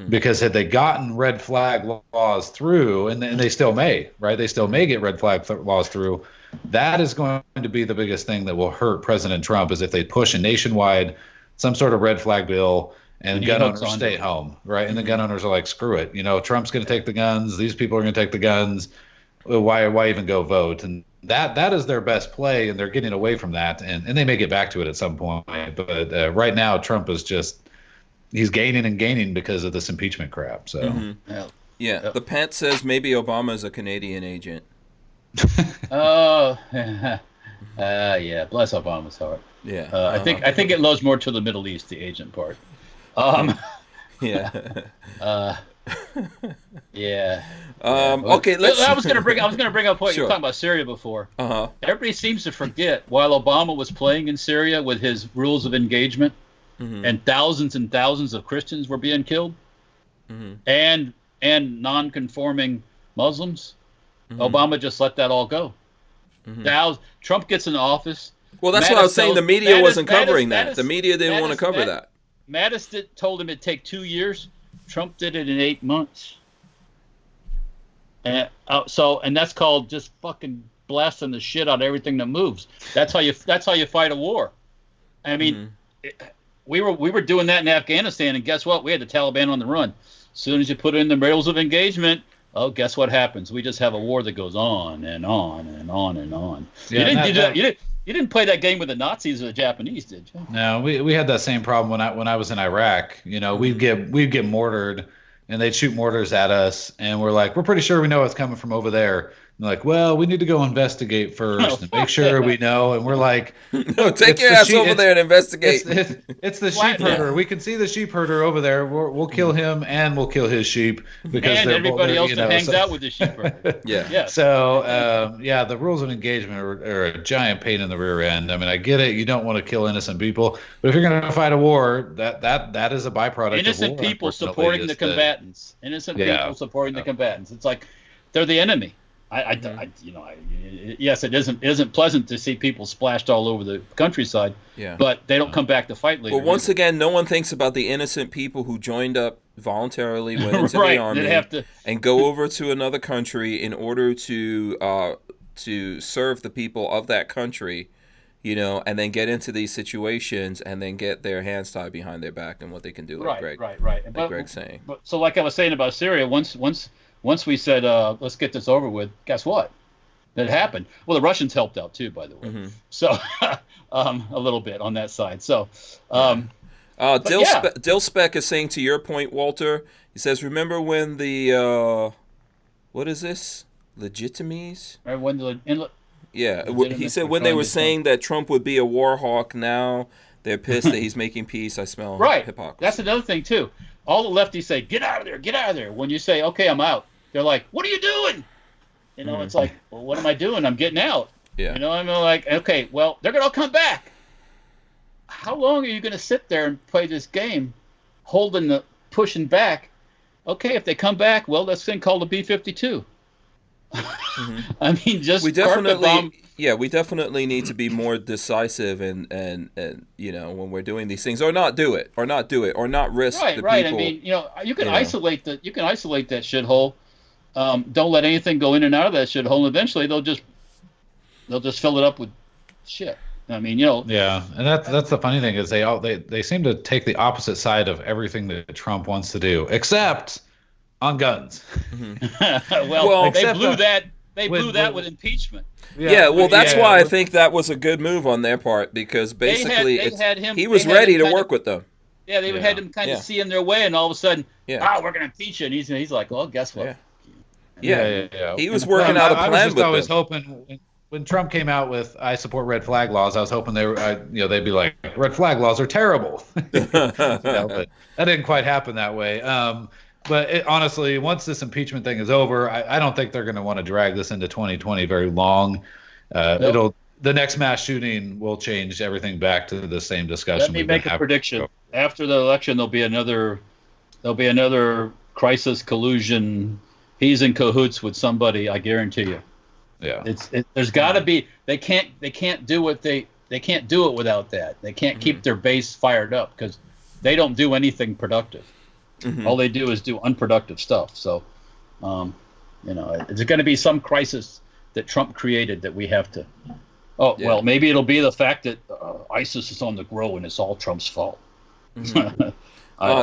because had they gotten red flag laws through, and they still may, right? They still may get red flag laws through. That is going to be the biggest thing that will hurt President Trump, is if they push a nationwide some sort of red flag bill and gun owners stay home, right? And the gun owners are like, screw it. Trump's going to take the guns. These people are going to take the guns. Why even go vote? And that is their best play, and they're getting away from that, and they may get back to it at some point. But right now, Trump is he's gaining and gaining because of this impeachment crap. So the Pant says maybe Obama is a Canadian agent. Oh, yeah, bless Obama's heart. Yeah, I think it lows more to the Middle East, the agent part. Yeah. Okay. I was gonna bring up what you were talking about Syria before. Everybody seems to forget while Obama was playing in Syria with his rules of engagement, and thousands of Christians were being killed, and non-conforming Muslims. Obama just let that all go. Trump gets in office. Well, that's what I was saying. The media wasn't covering that. The media didn't want to cover that. Mattis told him it'd take 2 years. Trump did it in 8 months. And and that's called just fucking blasting the shit out of everything that moves. That's how you fight a war. I mean, we were doing that in Afghanistan, and guess what? We had the Taliban on the run. As soon as you put in the rails of engagement, guess what happens? We just have a war that goes on and on and on and on. Yeah, you didn't play that game with the Nazis or the Japanese, did you? No, we had that same problem when I was in Iraq. You know, we'd get mortared, and they'd shoot mortars at us, and we're like, we're pretty sure we know what's coming from over there. And like, well, we need to go investigate first and make sure we know. And we're like, no, take your ass over there and investigate. It's the sheep herder. We can see the sheep herder over there. We'll kill him, and we'll kill his sheep because and everybody else that hangs out with the sheep herder. Yeah. So the rules of engagement are a giant pain in the rear end. I mean, I get it. You don't want to kill innocent people, but if you're going to fight a war, that is a byproduct. Innocent of war, people supporting the combatants. Innocent people supporting the combatants. It's like they're the enemy. Yes, it isn't pleasant to see people splashed all over the countryside. Yeah. But they don't come back to fight later. Well, once again, no one thinks about the innocent people who joined up voluntarily, went into the army, and go over to another country in order to serve the people of that country, you know, and then get into these situations and then get their hands tied behind their back and what they can do. Like Greg's saying. So, like I was saying about Syria, once we said, let's get this over with, guess what? That happened. Well, the Russians helped out too, by the way. So a little bit on that side. So Dill Speck is saying, to your point, Walter, he says, remember when the, what is this? Legitimies? He said when they were saying that Trump would be a war hawk, now they're pissed that he's making peace. I smell hypocrisy. That's another thing too. All the lefties say, get out of there, get out of there. When you say, okay, I'm out, they're like, what are you doing? You know, it's like, well, what am I doing? I'm getting out. Yeah. You know, I'm like, okay, well, they're going to come back. How long are you going to sit there and play this game, pushing back? Okay, if they come back, well, that's thing called a B-52. I mean, just we definitely need to be more decisive and you know, when we're doing these things, or not do it, or not risk the people. I mean, you know, you can isolate that shithole. Don't let anything go in and out of that shithole, and eventually they'll just fill it up with shit. I mean, you know. Yeah, and that's the funny thing is they seem to take the opposite side of everything that Trump wants to do, except on guns. well, they blew that. They blew that with impeachment. That's why I think that was a good move on their part, because basically he was ready to work with them. Yeah, they had him kind of see in their way, and all of a sudden, we're going to impeach you. And he's like, well, guess what? Yeah. He was working out a plan with them. I was just always hoping when Trump came out with "I support red flag laws," I was hoping they'd be like, "Red flag laws are terrible." But that didn't quite happen that way. But honestly, once this impeachment thing is over, I don't think they're going to want to drag this into 2020 very long. The next mass shooting will change everything back to the same discussion. Let me make a prediction. After the election, there'll be another crisis collusion. He's in cahoots with somebody, I guarantee you. Yeah. There's got to be. They can't do it without that. They can't keep their base fired up because they don't do anything productive. All they do is do unproductive stuff. So, you know, there's going to be some crisis that Trump created that we have to. Well, maybe it'll be the fact that ISIS is on the grow and it's all Trump's fault.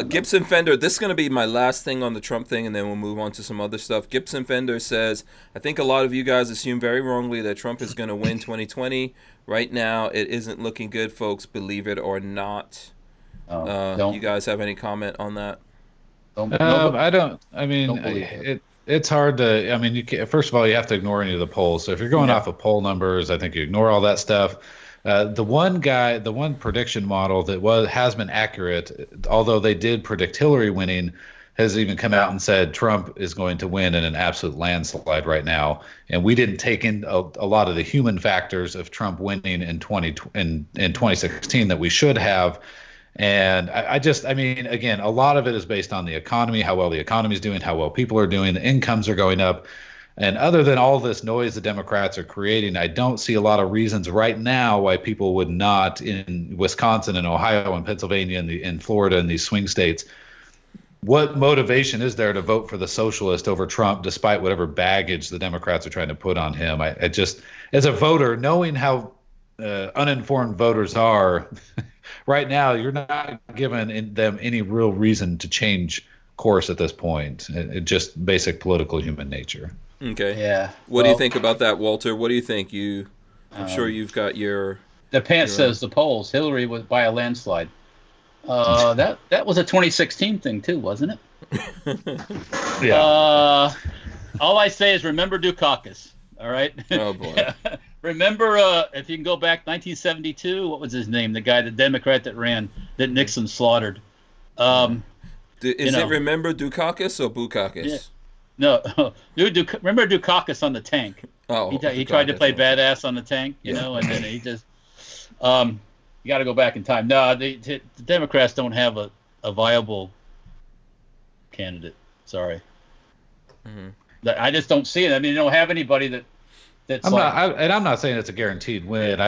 Gibson Fender, this is going to be my last thing on the Trump thing, and then we'll move on to some other stuff. Gibson Fender says, I think a lot of you guys assume very wrongly that Trump is going to win 2020. Right now, it isn't looking good, folks, believe it or not. You guys have any comment on that? I don't. I mean, it's hard to. I mean, first of all, you have to ignore any of the polls. So if you're going off of poll numbers, I think you ignore all that stuff. The one prediction model that has been accurate, although they did predict Hillary winning, has even come out and said Trump is going to win in an absolute landslide right now. And we didn't take in a lot of the human factors of Trump winning in 2016 that we should have. And I mean, again, a lot of it is based on the economy, how well the economy is doing, how well people are doing, the incomes are going up. And other than all this noise the Democrats are creating, I don't see a lot of reasons right now why people would not, in Wisconsin and Ohio and Pennsylvania and in Florida and these swing states, what motivation is there to vote for the socialist over Trump, despite whatever baggage the Democrats are trying to put on him? I just, as a voter, knowing how uninformed voters are, right now, you're not giving them any real reason to change course at this point. It just basic political human nature. Okay. Yeah. What do you think about that, Walter? What do you think? I'm sure you've got your. The pants says the polls. Hillary was by a landslide. That was a 2016 thing too, wasn't it? Yeah. All I say is remember Dukakis. All right. Oh boy. Remember, if you can go back 1972, what was his name? The guy, the Democrat that ran, that Nixon slaughtered. Is it remember Dukakis or Bukakis? Yeah. No, remember Dukakis on the tank? Oh, he tried to play badass on the tank, you know, and then he just. You got to go back in time. No, the Democrats don't have a viable candidate. Sorry. Mm-hmm. I just don't see it. I mean, they don't have anybody that's. I'm not saying it's a guaranteed win.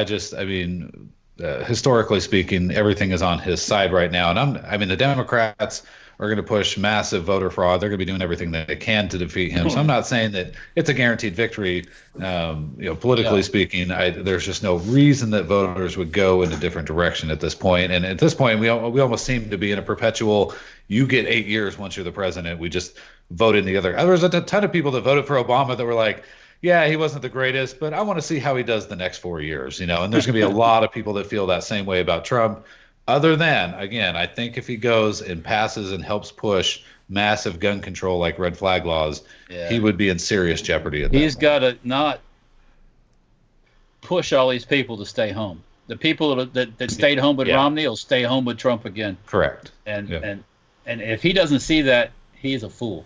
Historically speaking, everything is on his side right now, and the Democrats are going to push massive voter fraud. They're going to be doing everything they can to defeat him. So I'm not saying that it's a guaranteed victory. Politically speaking, there's just no reason that voters would go in a different direction at this point. And at this point, we almost seem to be in a perpetual, you get 8 years once you're the president. We just vote in the other. There was a ton of people that voted for Obama that were like, yeah, he wasn't the greatest, but I want to see how he does the next 4 years, and there's going to be a lot of people that feel that same way about Trump. Other than, again, I think if he goes and passes and helps push massive gun control like red flag laws, he would be in serious jeopardy. He's got to not push all these people to stay home. The people that stayed home with Romney will stay home with Trump again. Correct. And if he doesn't see that, he's a fool.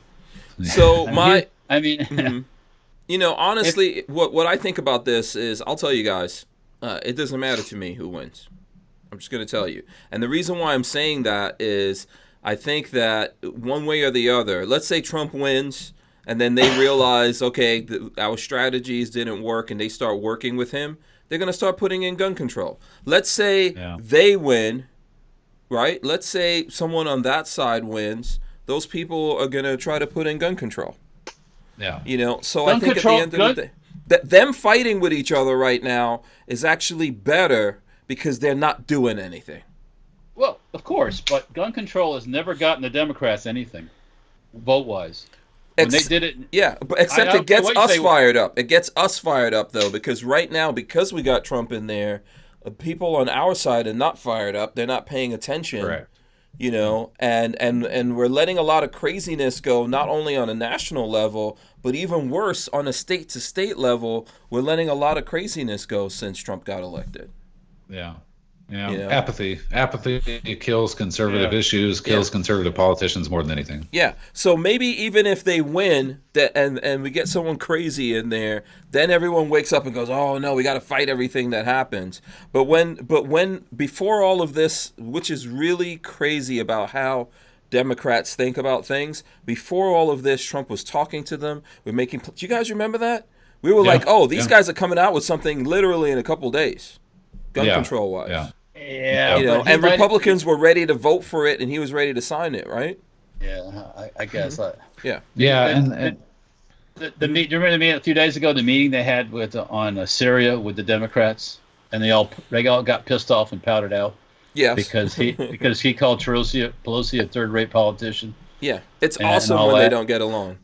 So mm-hmm. Honestly, what I think about this is, I'll tell you guys, it doesn't matter to me who wins. I'm just going to tell you. And the reason why I'm saying that is I think that one way or the other, let's say Trump wins and then they realize, okay, our strategies didn't work and they start working with him, they're going to start putting in gun control. Let's say they win, right? Let's say someone on that side wins. Those people are going to try to put in gun control. Yeah. So gun I think control, at the end of the day, them fighting with each other right now is actually better because they're not doing anything. Well, of course, but gun control has never gotten the Democrats anything, vote-wise. When they did it, but except it gets us fired up. It gets us fired up though, because right now, because we got Trump in there, people on our side are not fired up. They're not paying attention. Correct. And we're letting a lot of craziness go, not only on a national level, but even worse on a state-to-state level. We're letting a lot of craziness go since Trump got elected. Yeah. Apathy kills conservative issues, kills conservative politicians more than anything. Yeah. So maybe even if they win and we get someone crazy in there, then everyone wakes up and goes, "Oh no, we got to fight everything that happens." But when before all of this, which is really crazy about how Democrats think about things, before all of this, Trump was talking to them. Do you guys remember that? We were like, "Oh, these guys are coming out with something literally in a couple days." Gun control wise. Yeah. And Republicans were ready to vote for it, and he was ready to sign it, right? Yeah, I guess. Yeah. And do you remember the meeting a few days ago? The meeting they had on Syria with the Democrats, and they all got pissed off and pouted out. Yes. Because he called Pelosi a third-rate politician. Yeah, it's awesome when they don't get along.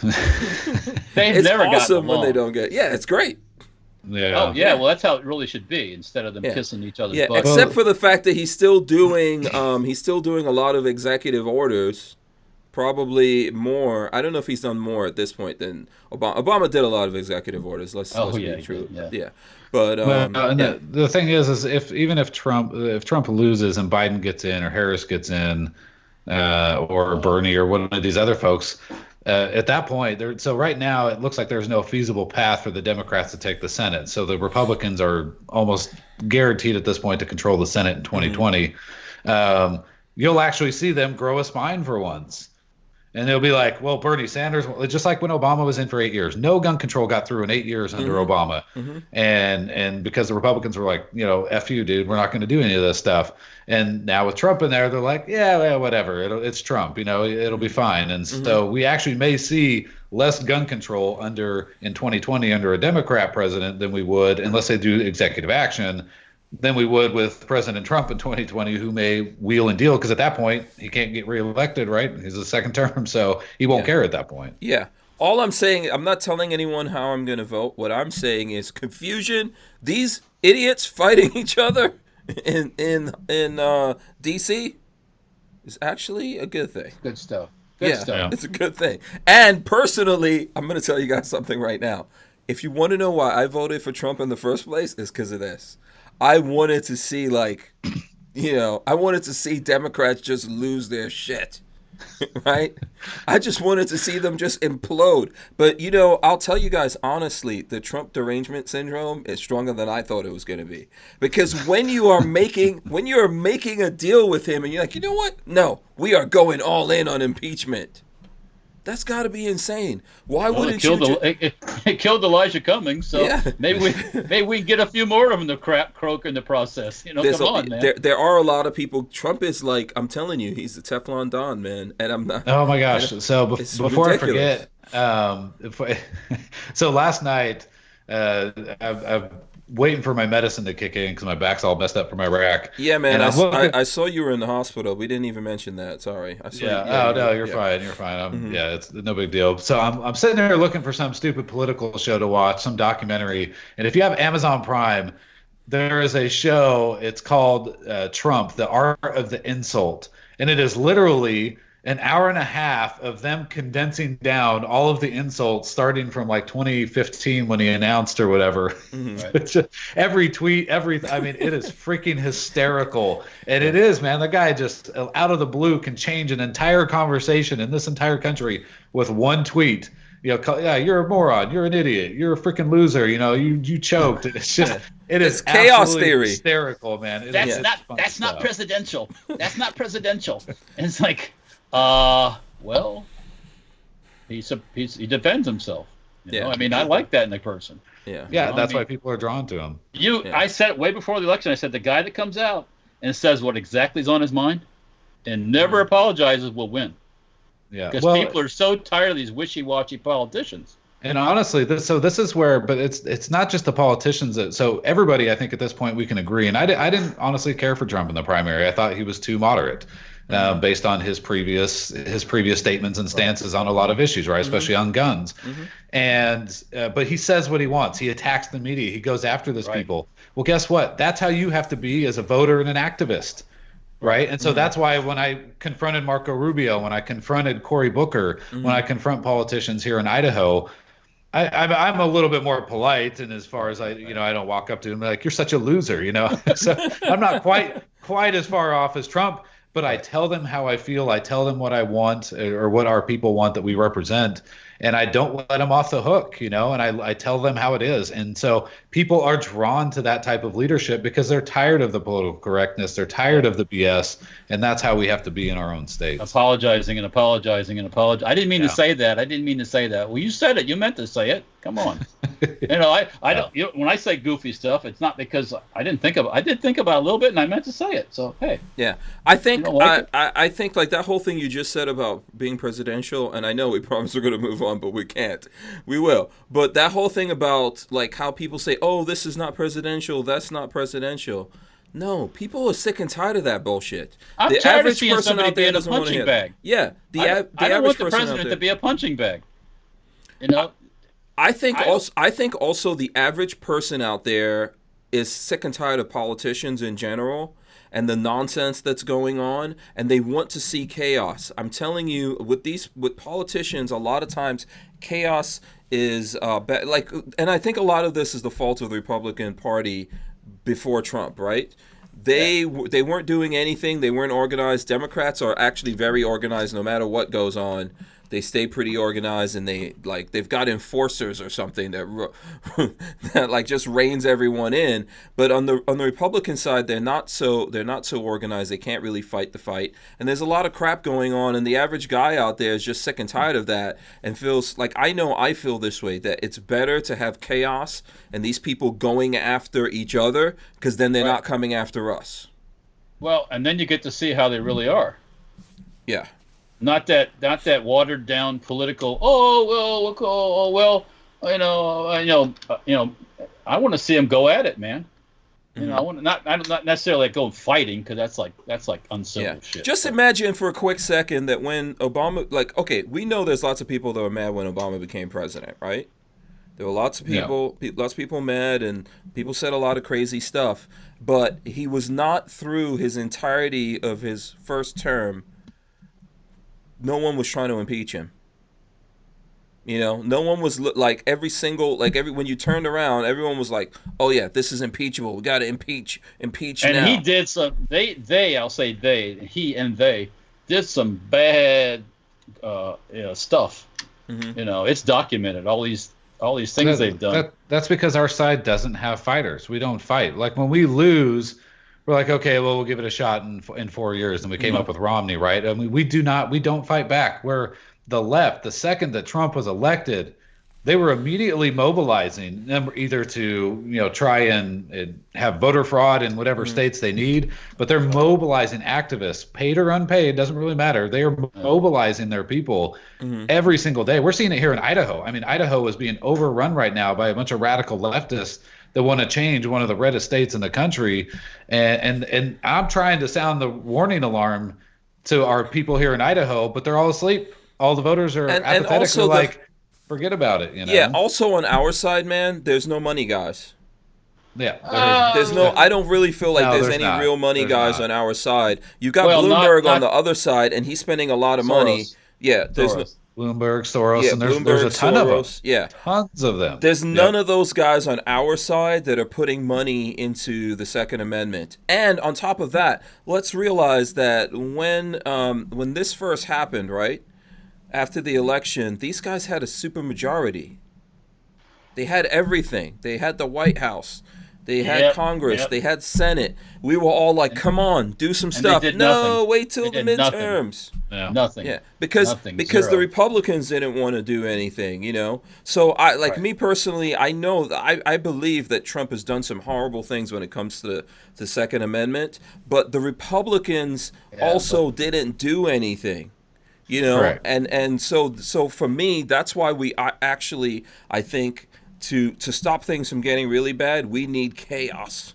They've never gotten awesome along. when they don't get. Yeah, it's great. Yeah. Oh yeah, well that's how it really should be, instead of them kissing each other's butts. Except for the fact that he's still doing a lot of executive orders, probably more. I don't know if he's done more at this point than Obama. Obama did a lot of executive orders. Let's be true. Yeah. But the thing is if Trump loses and Biden gets in or Harris gets in, or Bernie or one of these other folks. At that point, so right now it looks like there's no feasible path for the Democrats to take the Senate. So the Republicans are almost guaranteed at this point to control the Senate in 2020. You'll actually see them grow a spine for once. And they'll be like, well, Bernie Sanders, just like when Obama was in for 8 years, no gun control got through in 8 years under Obama. And because the Republicans were like, F you, dude, we're not going to do any of this stuff. And now with Trump in there, they're like, yeah, well, whatever. It's Trump, it'll be fine. And so we actually may see less gun control in 2020 under a Democrat president than we would, unless they do executive action, than we would with President Trump in 2020, who may wheel and deal, because at that point he can't get reelected, right? He's a second term, so he won't care at that point. Yeah. All I'm saying, I'm not telling anyone how I'm going to vote. What I'm saying is confusion. These idiots fighting each other in DC is actually a good thing. Good stuff. Good stuff. It's a good thing. And personally, I'm going to tell you guys something right now. If you want to know why I voted for Trump in the first place, it's because of this. I wanted to see, I wanted to see Democrats just lose their shit, right? I just wanted to see them just implode. But, I'll tell you guys honestly, the Trump derangement syndrome is stronger than I thought it was going to be. Because when you are making a deal with him and you're like, you know what? No, we are going all in on impeachment. That's got to be insane. Why wouldn't you? It killed Elijah Cummings, so maybe we get a few more of them to croak in the process. Come on, man. There are a lot of people. Trump is like, I'm telling you, he's the Teflon Don, man. And I'm not. Oh my gosh! So before ridiculous. I forget, so last night, I've waiting for my medicine to kick in because my back's all messed up from my rack. Yeah, man. I saw you were in the hospital. We didn't even mention that. Sorry. I saw you're fine. You're fine. It's no big deal. So I'm sitting there looking for some stupid political show to watch, some documentary. And if you have Amazon Prime, there is a show. It's called Trump: The Art of the Insult, and it is literally an hour and a half of them condensing down all of the insults starting from 2015 when he announced or whatever. Every tweet, it is freaking hysterical. And it is, man, the guy just out of the blue can change an entire conversation in this entire country with one tweet. You're a moron, you're an idiot, you're a freaking loser, you choked. It's just, it's chaos theory. Hysterical, man. That's not presidential. That's not presidential. And it's like, well, he defends himself. I like that in a person. That's why people are drawn to him. I said it way before the election. I said the guy that comes out and says what exactly is on his mind and never apologizes will win. Yeah, because people are so tired of these wishy-washy politicians. And honestly, this is where, but it's not just the politicians. So everybody, I think at this point we can agree. And I didn't honestly care for Trump in the primary. I thought he was too moderate. Based on his previous statements and stances on a lot of issues, right, especially on guns. And but he says what he wants. He attacks the media. He goes after those people. Well, guess what? That's how you have to be as a voter and an activist, right? And so that's why when I confronted Marco Rubio, when I confronted Cory Booker, when I confront politicians here in Idaho, I'm a little bit more polite, and as far as I don't walk up to him like, you're such a loser, So I'm not quite as far off as Trump. But I tell them how I feel. I tell them what I want or what our people want that we represent. And I don't let them off the hook, and I tell them how it is. And so people are drawn to that type of leadership because they're tired of the political correctness. They're tired of the BS. And that's how we have to be in our own states. Apologizing. I didn't mean to say that. Well, you said it. You meant to say it. Come on. I don't. When I say goofy stuff, it's not because I didn't think about it. I did think about it a little bit, and I meant to say it. So hey. Yeah, I think I think that whole thing you just said about being presidential, and I know we promised we're going to move on, but we can't. We will. But that whole thing about how people say, "Oh, this is not presidential. That's not presidential." No, people are sick and tired of that bullshit. I'm tired of seeing somebody being a punching bag. Yeah, I don't want the president to be a punching bag. I think also the average person out there is sick and tired of politicians in general and the nonsense that's going on, and they want to see chaos. I'm telling you, with politicians, a lot of times chaos is and I think a lot of this is the fault of the Republican Party before Trump, right? They weren't doing anything. They weren't organized. Democrats are actually very organized no matter what goes on. they stay pretty organized, and they've got enforcers or something that that like just reins everyone in. But on the Republican side, they're not so organized. They can't really fight the fight, and there's a lot of crap going on. And the average guy out there is just sick and tired of that, and feels like I feel this way, that it's better to have chaos and these people going after each other, because then they're not coming after us. Well, and then you get to see how they really are. Yeah. Not that watered down political. I want to see them go at it, man. You know, I want not necessarily go fighting, because that's like uncivil shit. Just imagine for a quick second that when Obama, like, okay, we know there's lots of people that were mad when Obama became president, right? There were lots of people mad, and people said a lot of crazy stuff. But he was not, through his entirety of his first term, no one was trying to impeach him. You know, no one was when you turned around, everyone was like, "Oh yeah, this is impeachable. We got to impeach and now." And he did some. He and they did some bad stuff. Mm-hmm. You know, it's documented. All these things they've done. That's because our side doesn't have fighters. We don't fight. Like when we lose, we're like, okay, well, we'll give it a shot in 4 years, and we came up with Romney, right? I mean, we don't fight back. Where the left, the second that Trump was elected, they were immediately mobilizing them either to try and have voter fraud in whatever states they need, but they're mobilizing activists, paid or unpaid, doesn't really matter. They are mobilizing their people every single day. We're seeing it here in Idaho. I mean, Idaho is being overrun right now by a bunch of radical leftists that want to change one of the reddest states in the country, and I'm trying to sound the warning alarm to our people here in Idaho, but they're all asleep. All the voters are apathetic. And also forget about it. Yeah. Also on our side, man, there's no money guys. Yeah. There's no. I don't really feel like there's any real money guys on our side. You got Bloomberg on the other side, and he's spending a lot of money. Yeah. There's Bloomberg, Soros, and there's a ton of them. Yeah. Tons of them. There's none of those guys on our side that are putting money into the Second Amendment. And on top of that, let's realize that when this first happened, right? After the election, these guys had a supermajority. They had everything. They had the White House. They had Congress. They had Senate. We were all like, come on, do some stuff. No, wait till the midterms. Nothing. Yeah, because the Republicans didn't want to do anything, you know. So me personally, I know I believe that Trump has done some horrible things when it comes to the Second Amendment, but the Republicans also didn't do anything. You know, Correct. and so for me, that's why I think to stop things from getting really bad, we need chaos.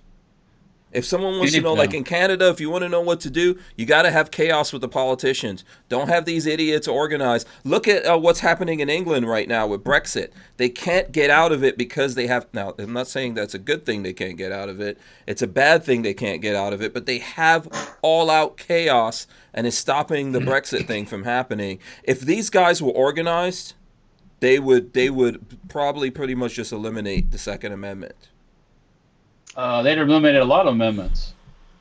If someone wants to know, like in Canada, if you want to know what to do, you got to have chaos with the politicians. Don't have these idiots organized. Look at what's happening in England right now with Brexit. They can't get out of it because they have. Now, I'm not saying that's a good thing they can't get out of it. It's a bad thing they can't get out of it. But they have all-out chaos, and it's stopping the Brexit thing from happening. If these guys were organized, they would probably pretty much just eliminate the Second Amendment. They'd eliminated a lot of amendments,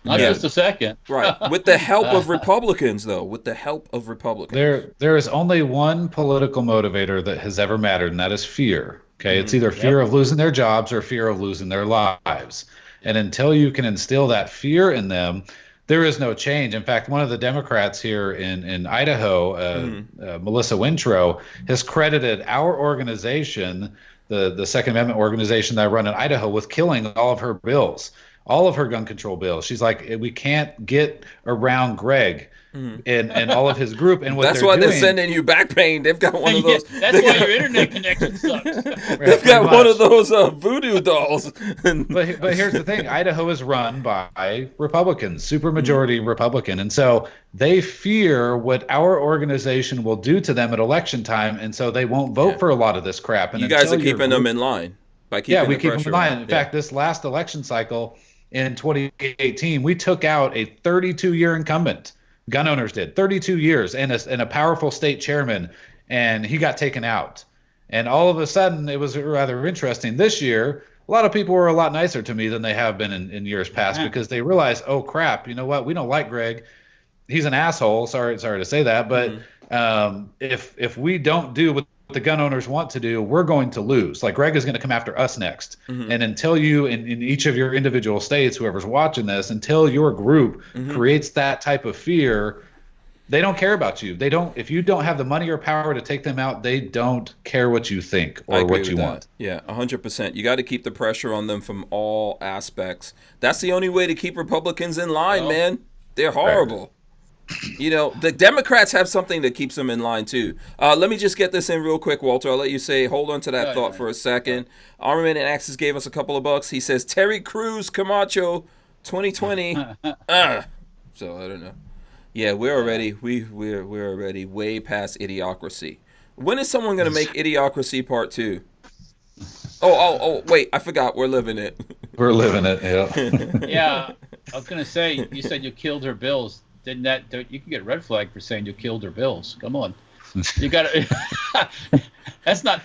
not just the second. Right, with the help of Republicans, though. With the help of Republicans. There is only one political motivator that has ever mattered, and that is fear. Okay, it's either fear of losing their jobs or fear of losing their lives. And until you can instill that fear in them, there is no change. In fact, one of the Democrats here in Idaho, Melissa Wintrow, has credited our organization, the Second Amendment organization that I run in Idaho, with killing all of her bills, all of her gun control bills. She's like, we can't get around Greg and all of his group. And that's why they're sending you back pain. They've got one of those. That's why your internet connection sucks. They've got one of those voodoo dolls. But here's the thing: Idaho is run by Republicans, supermajority Republican, and so they fear what our organization will do to them at election time, and so they won't vote for a lot of this crap. And you guys are keeping them in line by keeping we keep them in line. In fact, this last election cycle in 2018, we took out a 32-year incumbent. Gun owners did 32 years and a powerful state chairman, and he got taken out. And all of a sudden, it was rather interesting. This year, a lot of people were a lot nicer to me than they have been in years past because they realized, oh crap, you know what? We don't like Greg. He's an asshole. Sorry to say that, but If we don't do what the gun owners want to do, we're going to lose. Like Greg is going to come after us next. And until you, in each of your individual states, whoever's watching this, until your group creates that type of fear, they don't care about you. They don't. If you don't have the money or power to take them out, they don't care what you think or what you want. Yeah, 100%. You got to keep the pressure on them from all aspects. That's the only way to keep Republicans in line, man. They're horrible. You know, the Democrats have something that keeps them in line, too. Let me just get this in real quick, Walter. I'll let you say, hold on to that thought for a second. Armament and Axis gave us a couple of bucks. He says, Terry Crews Camacho 2020. So, I don't know. Yeah, we're already way past Idiocracy. When is someone going to make Idiocracy Part 2? Oh, wait, I forgot. We're living it. We're living it, yeah. Yeah, I was going to say, you said you killed her bills. Didn't that? You can get red flag for saying you killed her bills. Come on, you got to. That's not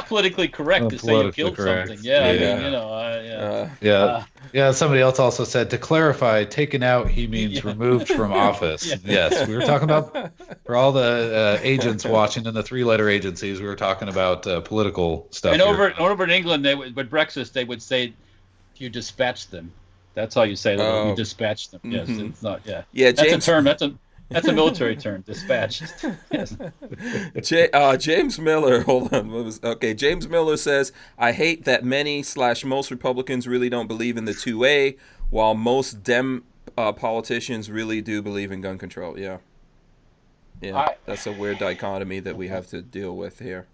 politically correct to say you killed something. Yeah, I mean, yeah. Somebody else also said, to clarify, taken out he means removed from office. Yes, we were talking about, for all the agents watching in the 3-letter agencies, we were talking about political stuff. And over in England, with Brexit, they would say you dispatched them. That's how you say that. You dispatched them. Yes, it's not. Yeah. Yeah, that's James, a term. That's a military term. Dispatched. Yes. James Miller. Hold on. Okay. James Miller says, "I hate that many/most Republicans really don't believe in the 2A, while most Dem politicians really do believe in gun control." Yeah. That's a weird dichotomy that we have to deal with here.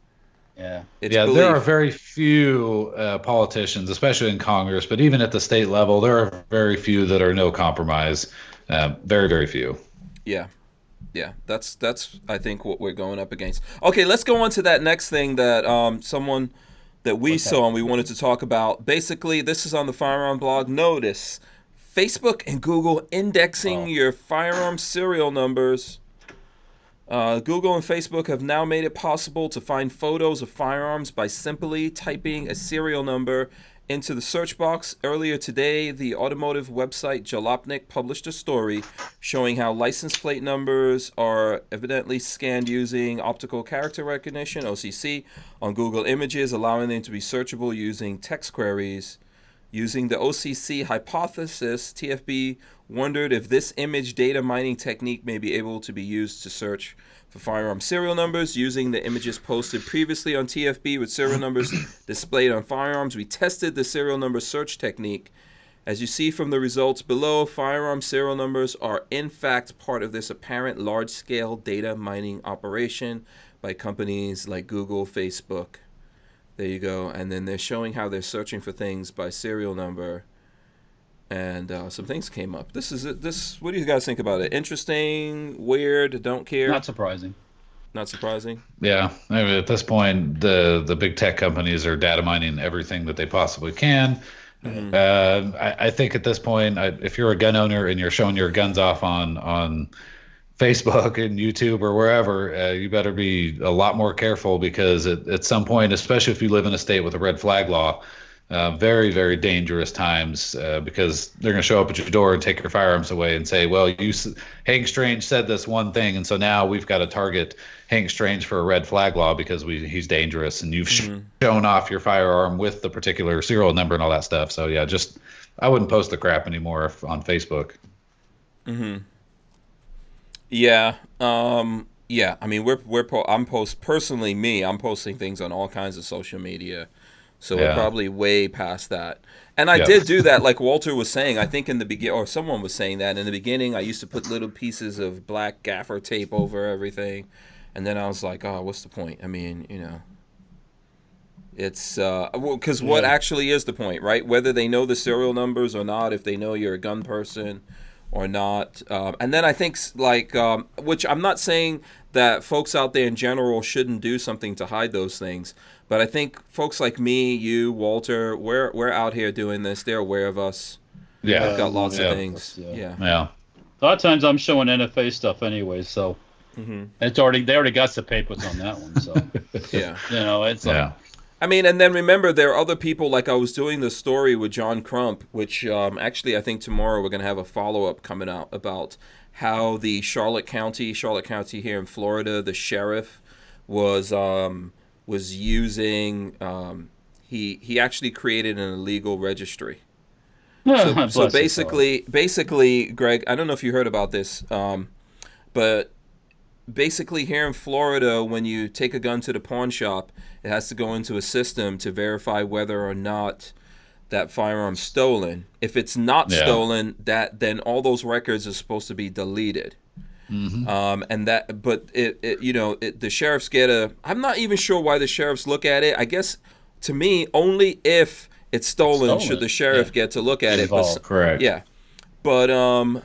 Yeah. There are very few politicians, especially in Congress, but even at the state level, there are very few that are no compromise. Very, very few. Yeah. That's I think what we're going up against. Okay, let's go on to that next thing that someone that we saw and we wanted to talk about. Basically, this is on the Firearm blog. Notice Facebook and Google indexing your firearm serial numbers. Google and Facebook have now made it possible to find photos of firearms by simply typing a serial number into the search box. Earlier today, the automotive website Jalopnik published a story showing how license plate numbers are evidently scanned using optical character recognition, OCC, on Google Images, allowing them to be searchable using text queries. Using the OCC hypothesis, TFB wondered if this image data mining technique may be able to be used to search for firearm serial numbers using the images posted previously on TFB with serial numbers displayed on firearms. We tested the serial number search technique. As you see from the results below, firearm serial numbers are in fact part of this apparent large-scale data mining operation by companies like Google, Facebook. There you go. And then they're showing how they're searching for things by serial number. And some things came up. What do you guys think about it? Interesting, weird, don't care? Not surprising. Not surprising? Yeah. I mean, at this point, the big tech companies are data mining everything that they possibly can. I think at this point, if you're a gun owner and you're showing your guns off on Facebook and YouTube or wherever, you better be a lot more careful, because at some point, especially if you live in a state with a red flag law, very, very dangerous times, because they're going to show up at your door and take your firearms away and say, well, Hank Strange said this one thing, and so now we've got to target Hank Strange for a red flag law because he's dangerous, and you've shown off your firearm with the particular serial number and all that stuff. So yeah, I wouldn't post the crap anymore on Facebook. Yeah. I mean, I'm posting things on all kinds of social media. So we're probably way past that. And I did do that, like Walter was saying, I think in the beginning, or someone was saying that in the beginning, I used to put little pieces of black gaffer tape over everything. And then I was like, oh, what's the point? I mean, it's, because what actually is the point, right? Whether they know the serial numbers or not, if they know you're a gun person or not. And then I think, which I'm not saying that folks out there in general shouldn't do something to hide those things. But I think folks like me, you, Walter, we're out here doing this. They're aware of us. Yeah. We've got lots of things. Yeah. A lot of times I'm showing NFA stuff anyway, so they already got the papers on that one. So yeah. it's like I mean, and then remember, there are other people, like I was doing the story with John Crump, which actually I think tomorrow we're going to have a follow-up coming out about how the Charlotte County here in Florida, the sheriff was using, he actually created an illegal registry. So basically, Greg, I don't know if you heard about this, but basically here in Florida, when you take a gun to the pawn shop, it has to go into a system to verify whether or not that firearm's stolen. If it's not stolen, then all those records are supposed to be deleted. And that, but the sheriffs I'm not even sure why the sheriffs look at it. I guess to me, only if it's stolen should the sheriff get to look at it. But, correct. Yeah. But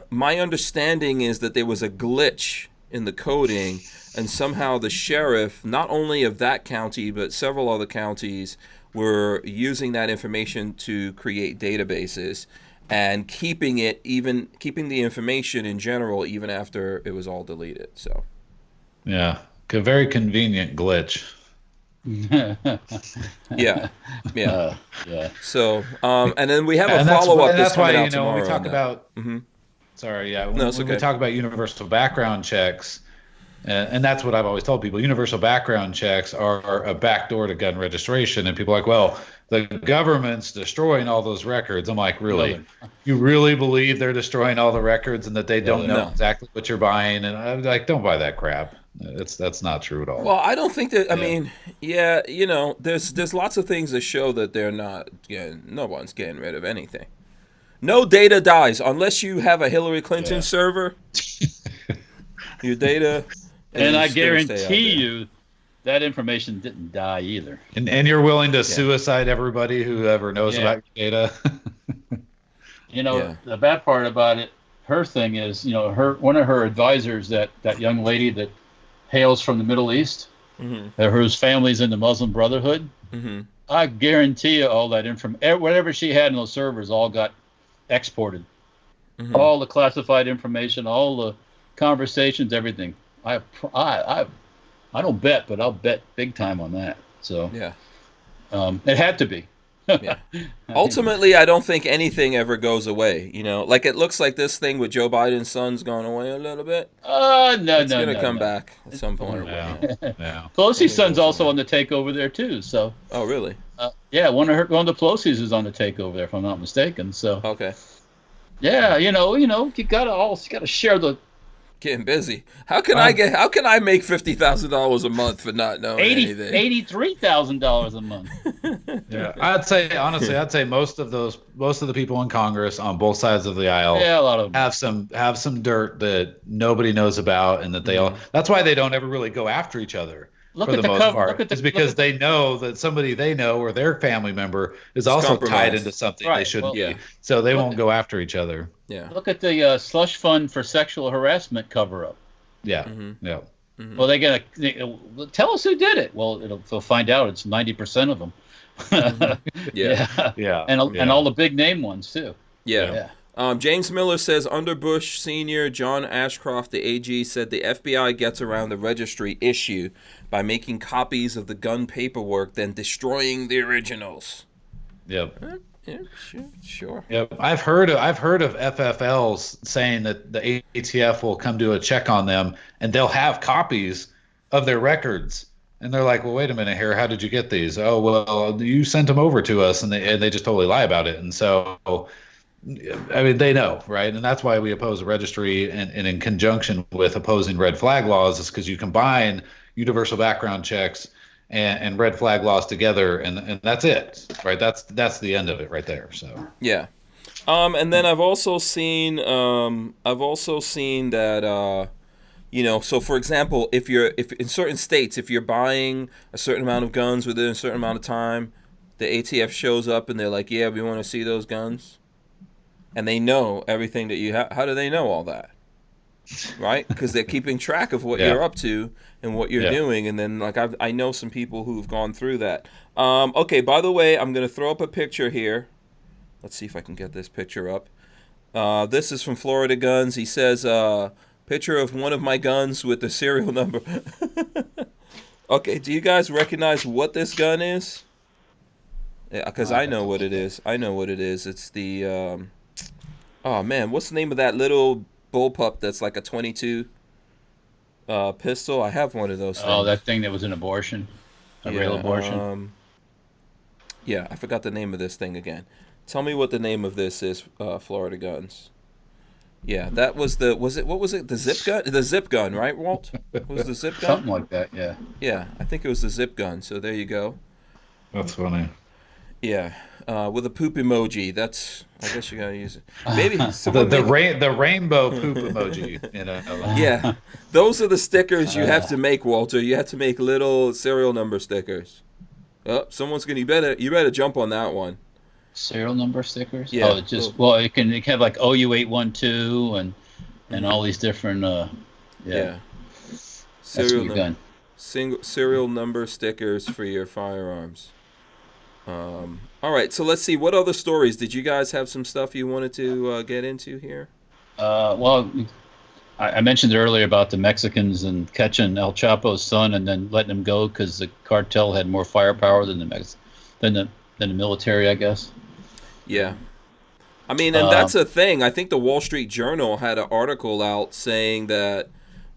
my understanding is that there was a glitch in the coding, and somehow the sheriff, not only of that county but several other counties, were using that information to create databases and keeping the information in general even after it was all deleted. So yeah, a very convenient glitch. Yeah. So and then we have a follow-up that's coming out tomorrow. When we talk about when we talk about universal background checks, and that's what I've always told people, universal background checks are a backdoor to gun registration. And people are like, well, the government's destroying all those records. I'm like, really? You really believe they're destroying all the records and that they don't know exactly what you're buying? And I'm like, don't buy that crap. That's not true at all. Well, I don't think that. I mean, there's lots of things that show that they're not. No one's getting rid of anything. No data dies unless you have a Hillary Clinton server. Your data, and I guarantee you that information didn't die either. And you're willing to suicide everybody who ever knows about your data. The bad part about it, her thing is, one of her advisors, that young lady that hails from the Middle East, whose family's in the Muslim Brotherhood. I guarantee you all that information, whatever she had in those servers, all got exported. All the classified information, all the conversations, everything. I don't bet, but I'll bet big time on that. So it had to be. Ultimately, I don't think anything ever goes away. Like it looks like this thing with Joe Biden's son's going away a little bit. It's going to come back at some point. Pelosi's son's also on the takeover there too. So. Oh really? One of the Pelosi's is on the takeover there, if I'm not mistaken. So. Okay. Yeah, you gotta share the. Getting busy. How can I make $50,000 a month for not knowing anything? $83,000 a month. I'd say most of the people in Congress on both sides of the aisle, a lot of them have some dirt that nobody knows about, and that they all. That's why they don't ever really go after each other. For the most part, it's because they know that somebody they know or their family member is also tied into something they shouldn't be. So they won't go after each other. Yeah. Look at the slush fund for sexual harassment cover-up. Yeah. Well, they're gonna tell us who did it. Well, they'll find out. It's 90% of them. And all the big name ones too. James Miller says, under Bush Sr., John Ashcroft, the AG, said the FBI gets around the registry issue by making copies of the gun paperwork, then destroying the originals. Yep. Yeah, sure. Yep. I've heard of FFLs saying that the ATF will come do a check on them, and they'll have copies of their records. And they're like, well, wait a minute here. How did you get these? Oh, well, you sent them over to us, and they just totally lie about it. And so... I mean, they know, right? And that's why we oppose the registry, and in conjunction with opposing red flag laws, is because you combine universal background checks and red flag laws together, and that's it, right? That's the end of it right there. So yeah. And then I've also seen that so for example, if in certain states, if you're buying a certain amount of guns within a certain amount of time, the ATF shows up and they're like, yeah, we want to see those guns. And they know everything that you have. How do they know all that? Right? Because they're keeping track of what you're up to and what you're doing. And then, like, I know some people who've gone through that. Okay, by the way, I'm going to throw up a picture here. Let's see if I can get this picture up. This is from Florida Guns. He says, picture of one of my guns with the serial number. Okay, do you guys recognize what this gun is? because I know what it is. I know what it is. It's the oh man, what's the name of that little bullpup that's like a 22 pistol? I have one of those things. Oh, that thing that was an abortion, a real abortion. Yeah, I forgot the name of this thing again. Tell me what the name of this is, Florida Guns. Yeah, that was the what was it? The zip gun? The zip gun, right, Walt? Was the zip gun? Something like that, yeah. Yeah, I think it was the zip gun. So there you go. That's funny. Yeah, with a poop emoji. That's, I guess you gotta use it. Maybe the rainbow poop emoji. You know. Yeah, those are the stickers you have to make, Walter. You have to make little serial number stickers. Oh, someone's gonna. You better jump on that one. Serial number stickers? Yeah. Oh, it can have like OU812 and all these different yeah. Serial number stickers for your firearms. All right, so let's see. What other stories? Did you guys have some stuff you wanted to get into here? Well, I mentioned earlier about the Mexicans and catching El Chapo's son and then letting him go because the cartel had more firepower than the military, I guess. Yeah. I mean, and that's a thing. I think the Wall Street Journal had an article out saying that,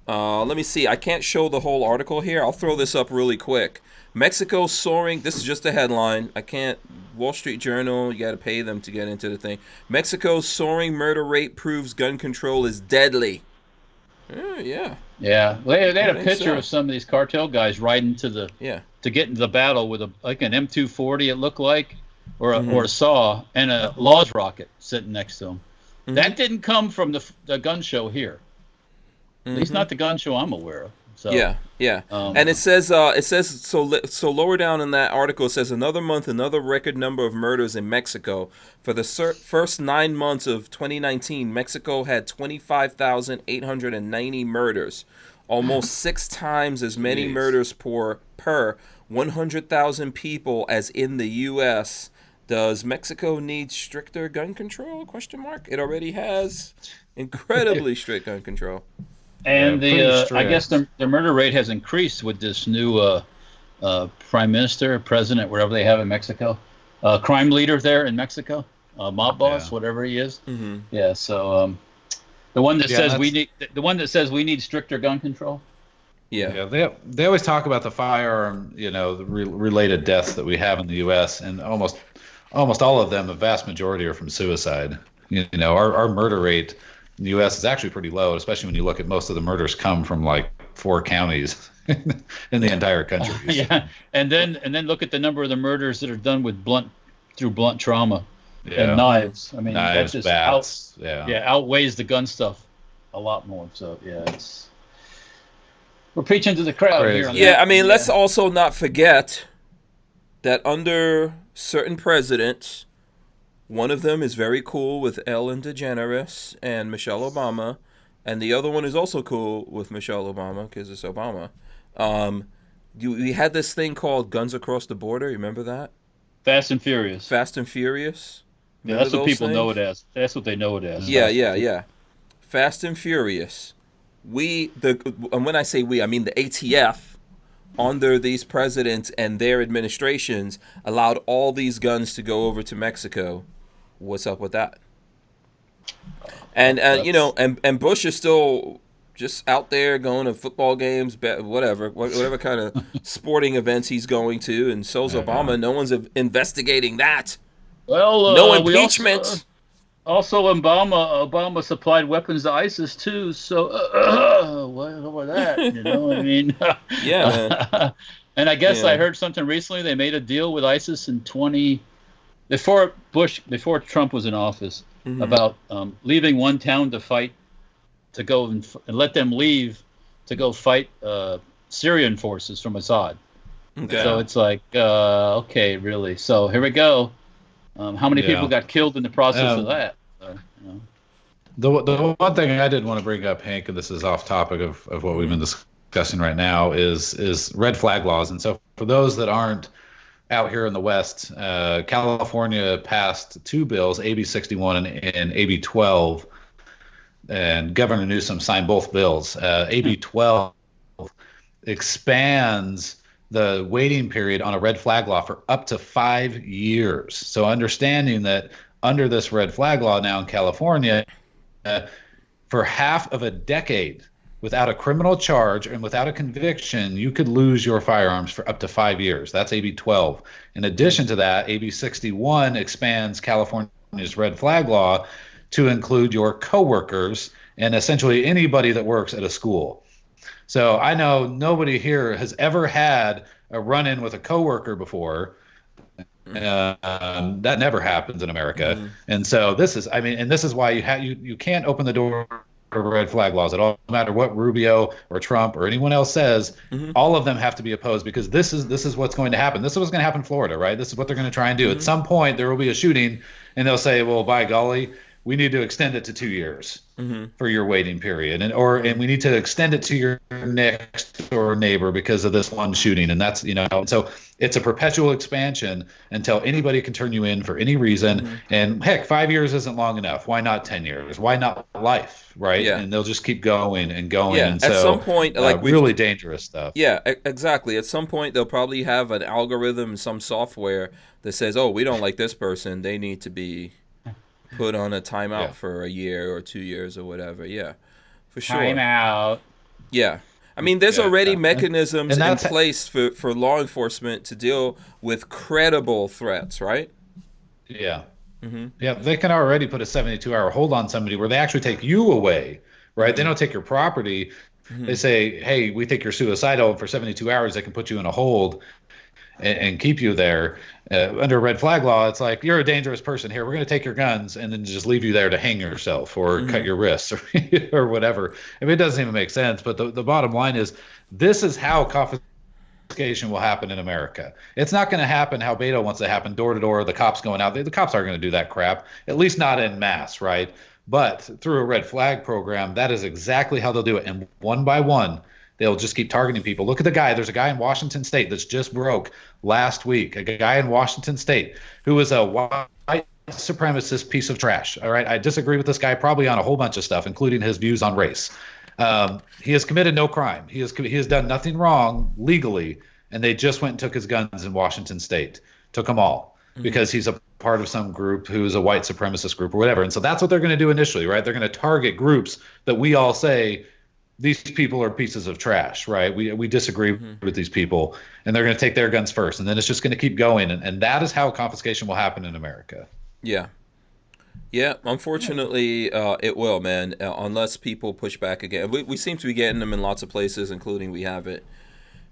let me see. I can't show the whole article here. I'll throw this up really quick. Mexico soaring. This is just a headline. I can't. Wall Street Journal, you got to pay them to get into the thing. Mexico's soaring murder rate proves gun control is deadly. Yeah. Yeah. They had a picture of some of these cartel guys riding to get into the battle with an M240, it looked like. Or a saw and a Laws rocket sitting next to him. Mm-hmm. That didn't come from the gun show here. At least not the gun show I'm aware of. So, yeah. And it says so lower down in that article it says another record number of murders in Mexico. For the first 9 months of 2019, Mexico had 25,890 murders, almost 6 times as many murders per 100,000 people as in the U.S. Does Mexico need stricter gun control? ? It already has incredibly strict gun control. And I guess the murder rate has increased with this new prime minister, president, wherever they have in Mexico, crime leader there in Mexico, mob boss, whatever he is. Mm-hmm. Yeah. So the one that says we need stricter gun control. Yeah. They always talk about the firearm, the related deaths that we have in the U.S. and almost all of them, the vast majority are from suicide. Our murder rate in the U.S. is actually pretty low, especially when you look at most of the murders come from like 4 counties in the entire country. Yeah, and then look at the number of the murders that are done with blunt trauma and knives. I mean, knives, that just bats, outweighs the gun stuff a lot more. So we're preaching to the crowd here. I mean, let's also not forget that under certain presidents, one of them is very cool with Ellen DeGeneres and Michelle Obama, and the other one is also cool with Michelle Obama because it's Obama. We had this thing called Guns Across the Border. You remember that? Fast and Furious. Yeah, that's what people know it as. That's what they know it as. Yeah. Fast and Furious. And when I say we, I mean the ATF, under these presidents and their administrations, allowed all these guns to go over to Mexico. What's up with that? And Bush is still just out there going to football games, whatever kind of sporting events he's going to, and so's Obama. No one's investigating that. Well, no impeachment. Also, Obama supplied weapons to ISIS too. So, what about that? I mean, yeah. And I guess I heard something recently. They made a deal with ISIS before Trump was in office, about leaving one town to fight, to go and let them leave to go fight Syrian forces from Assad. Okay. So it's like, okay, really? So here we go. How many people got killed in the process of that? The one thing I did want to bring up, Hank, and this is off topic of what we've been discussing right now, is red flag laws. And so for those that aren't out here in the West, California passed 2 bills, AB 61 and AB 12, and Governor Newsom signed both bills. AB 12 expands the waiting period on a red flag law for up to 5 years. So understanding that under this red flag law now in California, for half of a decade, without a criminal charge and without a conviction, you could lose your firearms for up to 5 years. That's AB 12. In addition to that, AB 61 expands California's red flag law to include your coworkers and essentially anybody that works at a school. So I know nobody here has ever had a run-in with a coworker before. That never happens in America. Mm-hmm. And so this is why you can't open the door to red flag laws at all. No matter what Rubio or Trump or anyone else says, all of them have to be opposed, because this is what's going to happen. This is what's going to happen in Florida, right? This is what they're going to try and do. At some point, there will be a shooting, and they'll say, well, by golly, we need to extend it to 2 years for your waiting period, and we need to extend it to your next door neighbor because of this one shooting, and that's so it's a perpetual expansion until anybody can turn you in for any reason. And heck, 5 years isn't long enough. Why not 10 years? Why not life? Right? Yeah. And they'll just keep going and going. Yeah. And at some point, really dangerous stuff. Yeah, exactly. At some point, they'll probably have an algorithm, some software that says, "Oh, we don't like this person. They need to be put on a timeout for a year or 2 years or whatever." Yeah, for sure. Timeout. Yeah. I mean, there's already mechanisms in place for law enforcement to deal with credible threats, right? Yeah. Yeah, they can already put a 72-hour hold on somebody where they actually take you away, right? They don't take your property. They say, hey, we think you're suicidal. For 72 hours, they can put you in a hold and keep you there. Under red flag law, it's like, you're a dangerous person here. We're going to take your guns and then just leave you there to hang yourself or cut your wrists or whatever. I mean, it doesn't even make sense. But the bottom line is, this is how confiscation will happen in America. It's not going to happen how Beto wants to happen, door to door, the cops going out. The cops aren't going to do that crap, at least not en masse, right? But through a red flag program, that is exactly how they'll do it. And one by one, they'll just keep targeting people. Look at the guy. There's a guy in Washington State that's just broke last week. A guy in Washington State who was a white supremacist piece of trash. All right. I disagree with this guy probably on a whole bunch of stuff, including his views on race. He has committed no crime. He has done nothing wrong legally. And they just went and took his guns in Washington State, took them all, because he's a part of some group who's a white supremacist group or whatever. And so that's what they're going to do initially, right? They're going to target groups that we all say, these people are pieces of trash, right? We disagree with these people, and they're going to take their guns first, and then it's just going to keep going, and that is how confiscation will happen in America. Yeah. Yeah, unfortunately, it will, man, unless people push back again. We seem to be getting them in lots of places, including we have it.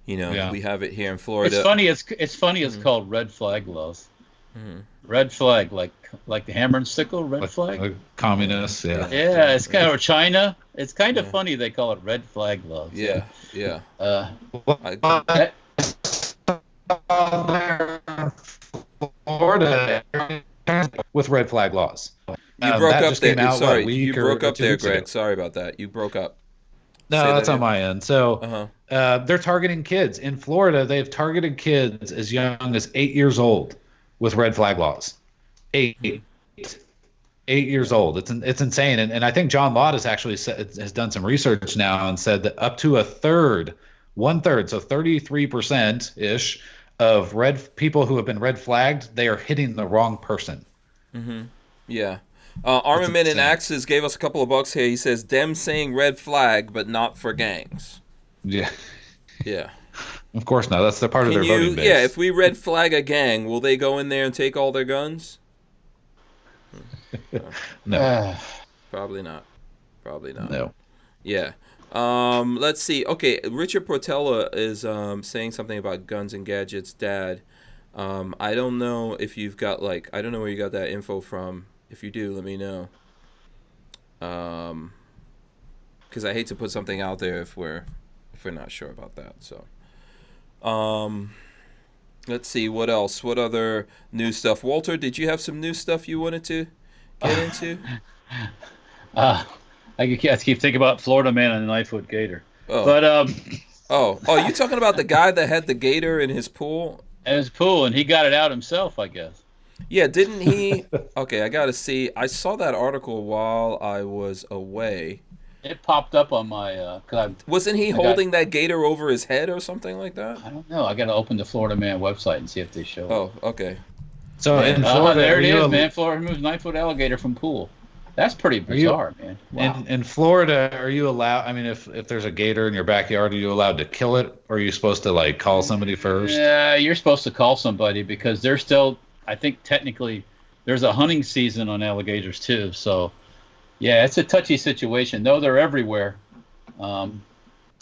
We have it here in Florida. It's funny. It's called red flag laws. Red flag, like the hammer and sickle, red flag. Like communists, yeah. Yeah, it's kind of China. It's kind of funny they call it red flag laws. Yeah. Florida with red flag laws. You broke up there. Sorry, you broke up there, Greg. Sorry about that. You broke up. No, that's on my end. So they're targeting kids. In Florida, they've targeted kids as young as 8 years old with red flag laws. 8 years old. It's insane. And I think John Lott has done some research now and said that up to one third, so 33%-ish of people who have been red flagged, they are hitting the wrong person. Yeah. Armament and Axes gave us a couple of bucks here. He says, "Dem saying red flag, but not for gangs." Yeah. Yeah. Of course not. That's the part of their voting base. Yeah, if we red flag a gang, will they go in there and take all their guns? No. Probably not. No. Yeah. Let's see. Okay, Richard Portella is saying something about guns and gadgets, Dad. I don't know if you've got I don't know where you got that info from. If you do, let me know. Because I hate to put something out there if we're not sure about that. So, let's see what else. What other new stuff? Walter, did you have some new stuff you wanted to get into? I keep thinking about Florida man and the 9-foot gator. Oh. But you talking about the guy that had the gator in his pool? In his pool, and he got it out himself, I guess. Yeah, didn't he? Okay, I gotta see. I saw that article while I was away. It popped up on my. Wasn't he holding that gator over his head or something like that? I don't know. I got to open the Florida Man website and see if they show. Oh, okay. So in Florida, there it is, man. Florida removes 9-foot alligator from pool. That's pretty bizarre, man. Wow. In Florida, are you allowed? I mean, if there's a gator in your backyard, are you allowed to kill it, or are you supposed to like call somebody first? Yeah, you're supposed to call somebody because they're still. I think technically, there's a hunting season on alligators too. So, yeah, it's a touchy situation. Though they're everywhere. Yeah,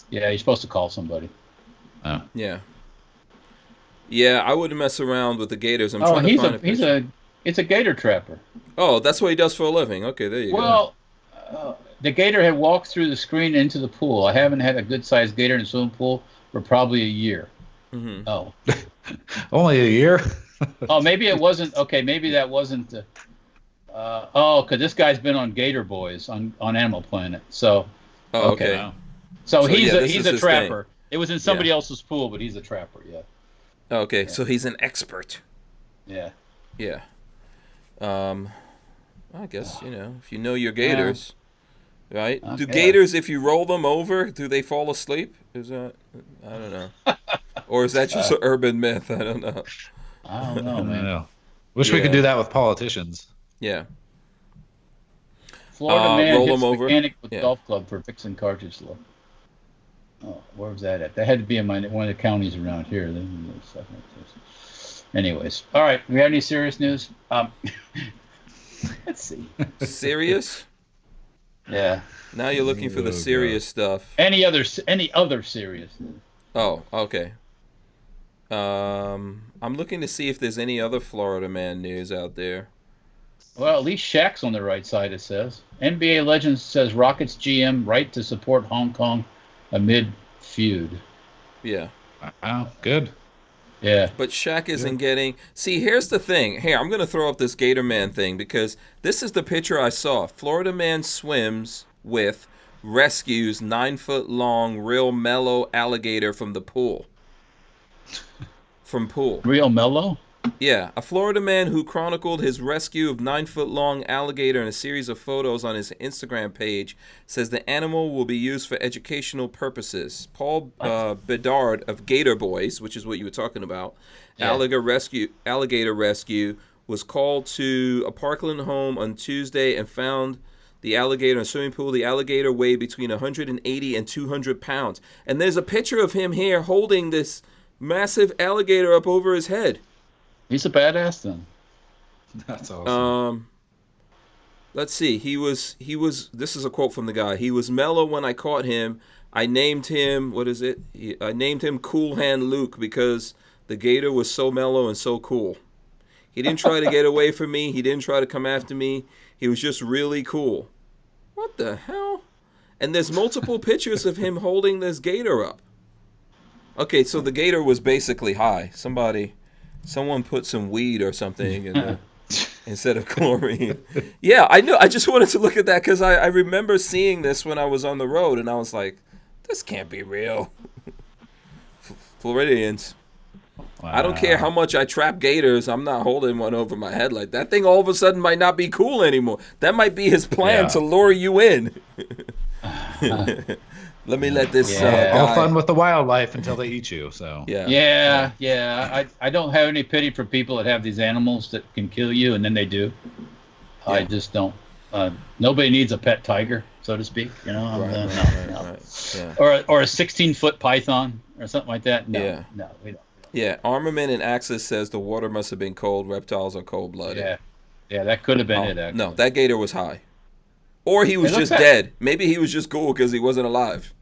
you're supposed to call somebody. Oh. Yeah. Yeah, I wouldn't mess around with the gators. I'm trying to find a picture. It's a gator trapper. Oh, that's what he does for a living. Okay, there you go. Well, the gator had walked through the screen into the pool. I haven't had a good-sized gator in a swimming pool for probably a year. Mm-hmm. Oh. Only a year? Oh, maybe it wasn't. Okay, maybe that wasn't. Because this guy's been on Gator Boys on Animal Planet. So. Oh, okay. Wow. So he's a trapper. Thing. It was in somebody else's pool, but he's a trapper. Yeah. Okay, yeah. So he's an expert. Yeah. Yeah. I guess, if you know your gators, right? Okay. Do gators, if you roll them over, do they fall asleep? Is that, I don't know. Or is that just an urban myth? I don't know. I don't know, man. Wish we could do that with politicians. Yeah. Florida man roll hits them over. mechanic with golf club for fixing cartridge low. Oh, where was that at? That had to be in one of the counties around here. Anyways, all right. We have any serious news? Let's see. Serious? Yeah. Now you're looking for the serious stuff. Any other serious news? Oh, okay. I'm looking to see if there's any other Florida man news out there. Well, at least Shaq's on the right side, it says. NBA legend says Rockets GM right to support Hong Kong amid feud. Yeah. Wow, good. Yeah. But Shaq isn't getting... See, here's the thing. Here, I'm going to throw up this Gator Man thing because this is the picture I saw. Florida man swims with, rescues 9-foot-long, real mellow alligator from the pool. From pool. Real mellow? Yeah. A Florida man who chronicled his rescue of 9-foot-long alligator in a series of photos on his Instagram page says the animal will be used for educational purposes. Paul Bedard of Gator Boys, which is what you were talking about, alligator rescue, was called to a Parkland home on Tuesday and found the alligator in a swimming pool. The alligator weighed between 180 and 200 pounds. And there's a picture of him here holding this massive alligator up over his head. He's a badass then. That's awesome. Let's see. He was this is a quote from the guy. He was mellow when I caught him. I named him, I named him Cool Hand Luke because the gator was so mellow and so cool. He didn't try to get away from me. He didn't try to come after me. He was just really cool. What the hell? And there's multiple pictures of him holding this gator up. Okay, so the gator was basically high. Someone put some weed or something in the, instead of chlorine. Yeah, I know. I just wanted to look at that because I remember seeing this when I was on the road, and I was like, this can't be real. Floridians. Wow. I don't care how much I trap gators. I'm not holding one over my head like that. Thing all of a sudden might not be cool anymore. That might be his plan to lure you in. Let me let this all fun with the wildlife until they eat you. So yeah. I don't have any pity for people that have these animals that can kill you, and then they do. Yeah. I just don't. Nobody needs a pet tiger, so to speak. No. Yeah. Or a 16-foot python or something like that. No, we don't. Yeah, Armament and Axis says the water must have been cold. Reptiles are cold-blooded. Yeah, that could have been it. Actually. No, that gator was high. Or he was just dead. Maybe he was just cool because he wasn't alive.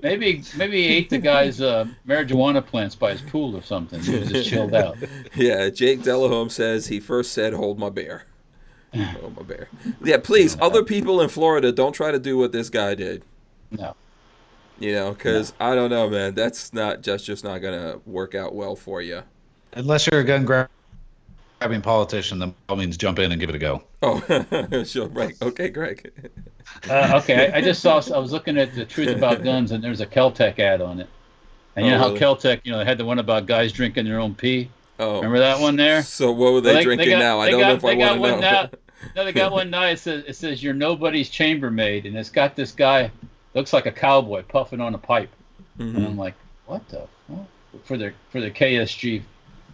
Maybe he ate the guy's marijuana plants by his pool or something. He was just chilled out. Yeah, Jake Delahome says he first said, hold my bear. Hold my bear. Yeah, please, other people in Florida, don't try to do what this guy did. No. Because I don't know, man. That's just not going to work out well for you. Unless you're a gun grabbing politician, then by all means jump in and give it a go. Oh, sure. Right. Okay, Greg. Okay, I was looking at the Truth About Guns, and there's a Keltec ad on it. And you know how Keltec, they had the one about guys drinking their own pee? Oh. Remember that one there? So what were they drinking now? I don't know if I want to know. No, they got one now. It says you're nobody's chambermaid, and it's got this guy looks like a cowboy puffing on a pipe. And I'm like, what the? Well, for the KSG,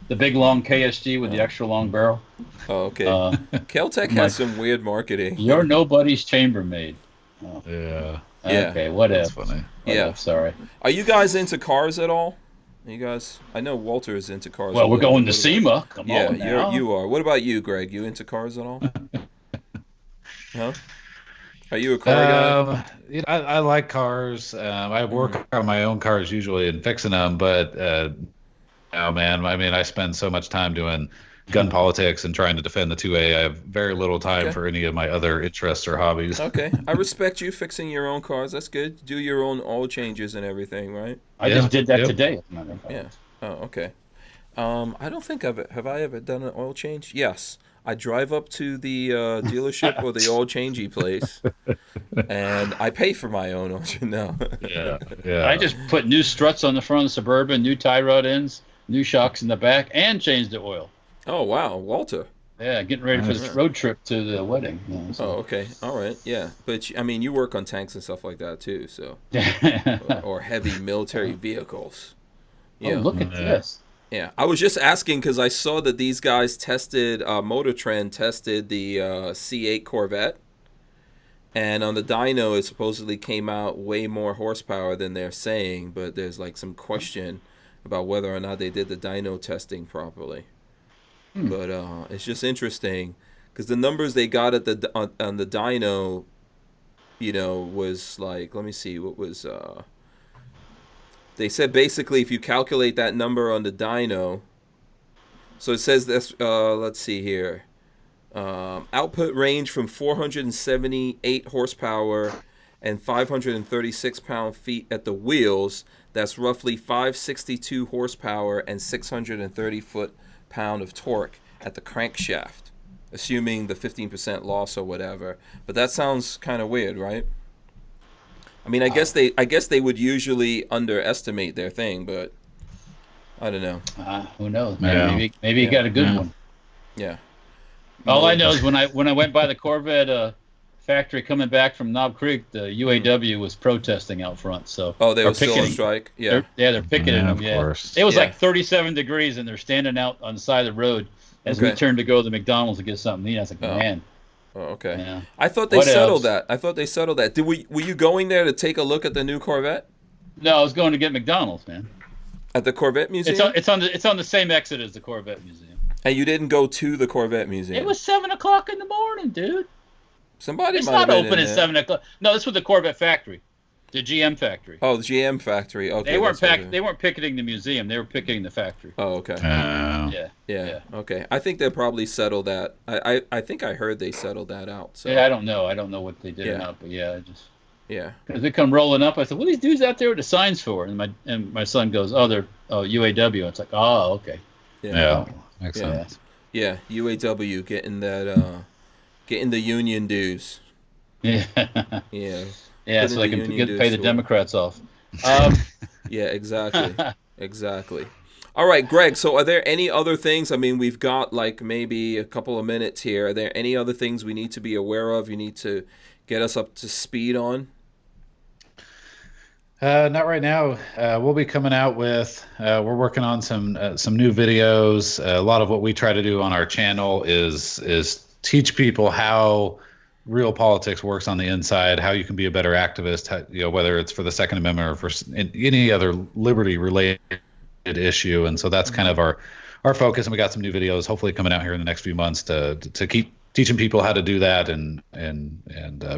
the big long KSG with the extra long barrel. Oh, okay. Kel-Tec has some weird marketing. You're nobody's chambermaid. Oh. Yeah. Okay, what That's if? funny. Sorry. Are you guys into cars at all? You guys? I know Walter is into cars. Well, we're going to SEMA. Come on now. You are. What about you, Greg? You into cars at all? Huh? Are you a car guy? I like cars. I work on my own cars usually and fixing them, but oh man, I mean, I spend so much time doing gun politics and trying to defend the 2A. I have very little time for any of my other interests or hobbies. Okay, I respect you fixing your own cars. That's good. Do your own oil changes and everything, right? I just did that today, as a matter of fact. Yeah. Oh, okay. I don't think have I ever done an oil change? Yes. I drive up to the dealership or the oil changey place, and I pay for my own oil change. No. Yeah. I just put new struts on the front of the Suburban, new tie rod ends, new shocks in the back, and changed the oil. Oh, wow. Walter. Yeah, getting ready for this road trip to the wedding. Oh, okay. All right. Yeah. But, I mean, you work on tanks and stuff like that, too, so. or heavy military vehicles. Yeah. Oh, look at this. Yeah. I was just asking because I saw that these guys tested, Motor Trend tested the C8 Corvette. And on the dyno, it supposedly came out way more horsepower than they're saying, but there's, like, some question about whether or not they did the dyno testing properly. But it's just interesting because the numbers they got at on the dyno, was like, let me see, what was they said basically if you calculate that number on the dyno, so it says this, let's see here, output range from 478 horsepower and 536 pound-feet at the wheels. That's roughly 562 horsepower and 630 foot-pound of torque at the crankshaft, assuming the 15% loss or whatever. But that sounds kind of weird, right? I mean, I guess they would usually underestimate their thing, but I don't know. Who knows? Maybe you got a good one. Yeah. All I know is when I went by the Corvette factory coming back from Knob Creek, the UAW was protesting out front. So they were still on strike. Yeah, they're picketing them. Yeah, course. It was like 37 degrees, and they're standing out on the side of the road as we turned to go to the McDonald's to get something to eat. I was like, man. Oh, okay. Yeah. I thought they settled that. Were you going there to take a look at the new Corvette? No, I was going to get McDonald's, man. At the Corvette Museum? It's on the same exit as the Corvette Museum. And you didn't go to the Corvette Museum? It was 7:00 in the morning, dude. Somebody it's might have not been open in at there. 7:00. No, this was the Corvette factory, the GM factory. Oh, the GM factory. Okay. They weren't picketing the museum. They were picketing the factory. Oh, okay. Yeah. Okay. I think they probably settled that. I think I heard they settled that out. So. Yeah, I don't know. I don't know what they did or not, but yeah. Because they come rolling up. I said, "What are these dudes out there with the signs for?" And my son goes, "Oh, they're UAW." It's like, "Oh, okay." Yeah. Makes sense. Yeah, UAW getting the union dues. Yeah. Yeah. Yeah, so they can pay the Democrats off. Yeah, exactly. Exactly. All right, Greg, so are there any other things? I mean, we've got like maybe a couple of minutes here. Are there any other things we need to be aware of? You need to get us up to speed on? Not right now. We'll be coming out with. We're working on some new videos. A lot of what we try to do on our channel is teach people how real politics works on the inside, how you can be a better activist. Whether it's for the Second Amendment or for any other liberty-related issue. And so that's kind of our focus. And we got some new videos hopefully coming out here in the next few months to keep teaching people how to do that and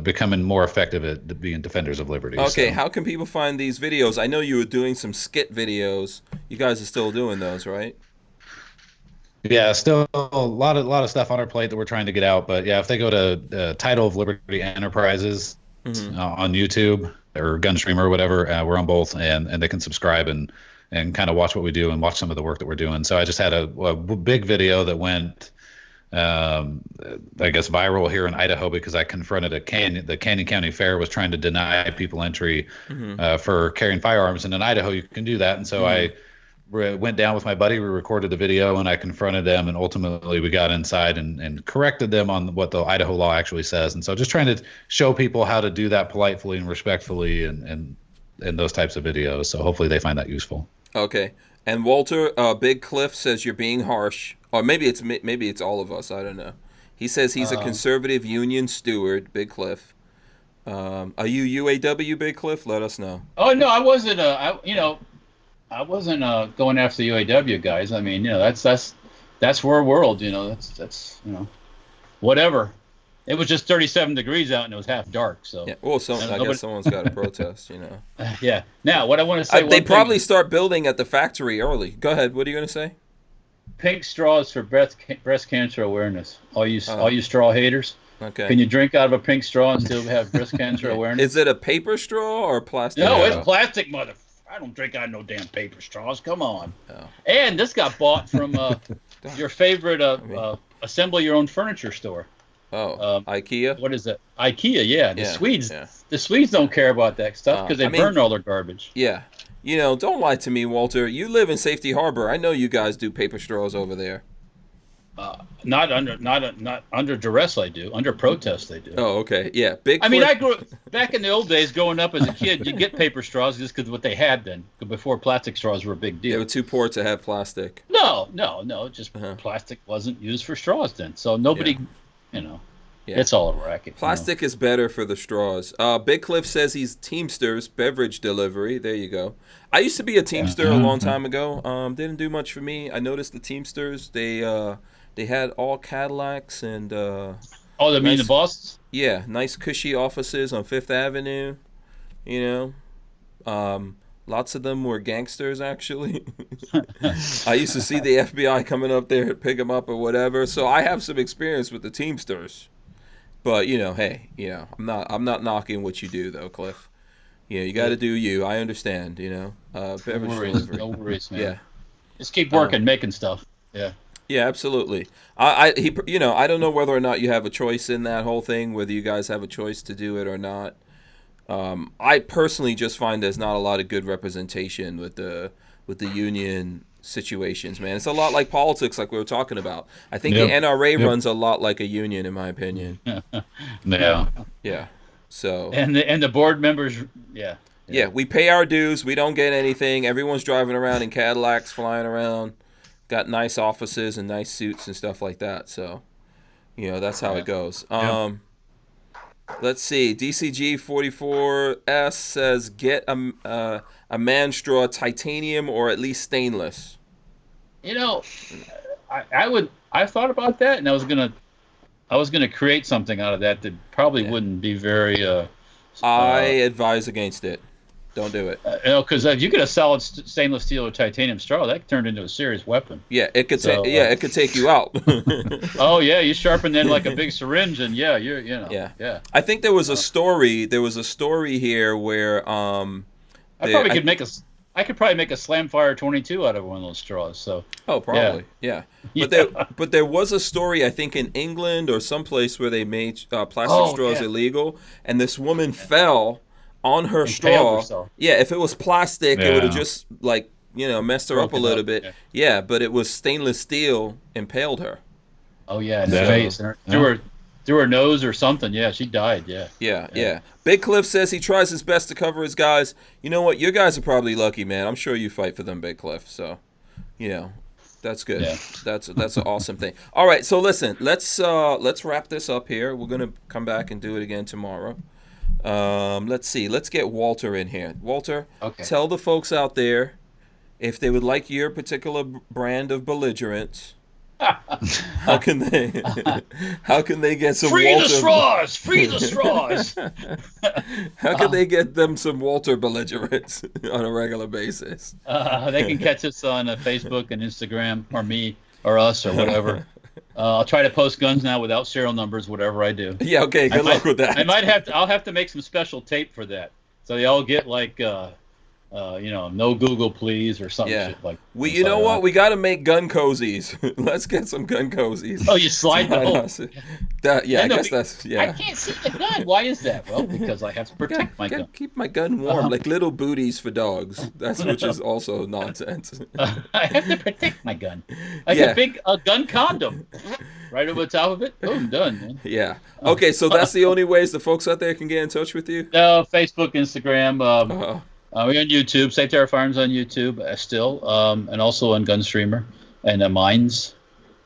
becoming more effective at being defenders of liberty. Okay, so how can people find these videos? I know you were doing some skit videos. You guys are still doing those, right? Yeah, still a lot of stuff on our plate that we're trying to get out. But yeah, if they go to Title of Liberty Enterprises on YouTube or Gunstream or whatever, we're on both, and they can subscribe and kind of watch what we do and watch some of the work that we're doing. So I just had a big video that went I guess viral here in Idaho because I confronted the Canyon County Fair was trying to deny people entry for carrying firearms, and in Idaho you can do that. And so I went down with my buddy. We recorded the video, and I confronted them, and ultimately we got inside and corrected them on what the Idaho law actually says. And so just trying to show people how to do that politely and respectfully and those types of videos. So hopefully they find that useful. Okay. And Walter, Big Cliff says you're being harsh. Or maybe it's all of us. I don't know. He says he's a conservative union steward, Big Cliff. Are you UAW, Big Cliff? Let us know. Oh no, I wasn't. I wasn't going after the UAW guys. I mean, that's our world. That's whatever. It was just 37 degrees out and it was half dark. So yeah. Well, I guess someone's got to protest. Yeah. Now, what I want to say. They probably start building at the factory early. Go ahead. What are you going to say? Pink straws for breast cancer awareness. All you straw haters. Okay. Can you drink out of a pink straw and still have breast cancer awareness? Is it a paper straw or plastic? No, it's plastic, mother. I don't drink out of no damn paper straws. Come on. Oh. And this got bought from your favorite assemble your own furniture store. Oh, IKEA. What is it? IKEA. Yeah. The Swedes. Yeah. The Swedes don't care about that stuff because they burn all their garbage. Yeah. Don't lie to me, Walter. You live in Safety Harbor. I know you guys do paper straws over there. Not under duress. I do. Under protest, I do. Oh, okay. Yeah. I mean, I grew up back in the old days. Growing up as a kid, you get paper straws just because what they had then. Before plastic straws were a big deal. They were too poor to have plastic. No. Just plastic wasn't used for straws then. So nobody, Yeah. It's all a racket. Plastic is better for the straws. Big Cliff says he's Teamsters beverage delivery. There you go. I used to be a Teamster a long time ago. Didn't do much for me. I noticed the Teamsters. They had all Cadillacs and they mean the bosses? Yeah, nice cushy offices on Fifth Avenue. Lots of them were gangsters, actually. I used to see the FBI coming up there to pick them up or whatever. So I have some experience with the Teamsters. But hey, I'm not knocking what you do though, Cliff. You got to do you. I understand. Beverage no worries, man. Yeah, just keep working, making stuff. Yeah. Yeah, absolutely. I don't know whether or not you have a choice in that whole thing, whether you guys have a choice to do it or not. I personally just find there's not a lot of good representation with the union situations, man. It's a lot like politics, like we were talking about. I think the NRA runs a lot like a union, in my opinion. Yeah. Yeah. So. And the board members, yeah. Yeah, we pay our dues. We don't get anything. Everyone's driving around in Cadillacs, flying around, got nice offices and nice suits and stuff like that. So, that's how it goes. Let's see. DCG 44S says get a man straw titanium or at least stainless. I thought about that, and I was gonna create something out of that probably wouldn't be very. I advise against it. Don't do it. Because if you get a solid stainless steel or titanium straw, that turned into a serious weapon. Yeah, it could it could take you out. Oh yeah, you sharpen that like a big syringe, and yeah. I think there was a story. There was a story here where I could probably make a Slamfire 22 out of one of those straws. So. Oh, probably. Yeah. But there was a story, I think, in England or someplace where they made plastic straws illegal, and this woman fell on her straw. Yeah, if it was plastic, it would have just messed her up a little bit. Yeah, but it was stainless steel impaled her. Oh yeah, in the face, through her nose or something. Yeah, she died. Yeah. Big Cliff says he tries his best to cover his guys. You know what? Your guys are probably lucky, man. I'm sure you fight for them, Big Cliff. So, that's good. Yeah. That's an awesome thing. All right, so listen, let's wrap this up here. We're gonna come back and do it again tomorrow. Let's see. Let's get Walter in here. Walter, tell the folks out there if they would like your particular brand of belligerents. How can they get some Free Walter? Free the straws! How can they get them some Walter belligerents on a regular basis? They can catch us on Facebook and Instagram, or me, or us, or whatever. I'll try to post guns now without serial numbers, whatever I do. Yeah, okay, good luck with that. I'll have to make some special tape for that, so they all get like no Google please or something Yeah. shit like. You know what? We got to make gun cozies. Let's get some gun cozies. Oh, you slide the whole. I guess that's I can't see the gun. Why is that? Well, because I have to protect my gun. Keep my gun warm, like little booties for dogs. That's which is also nonsense. I have to protect my gun. Like a big gun condom, right over the top of it. Boom, done, man. Yeah. Okay, so that's the only ways the folks out there can get in touch with you. No, Facebook, Instagram. We're on YouTube. Safe Terror Firearms on YouTube still, and also on Gunstreamer and Mines.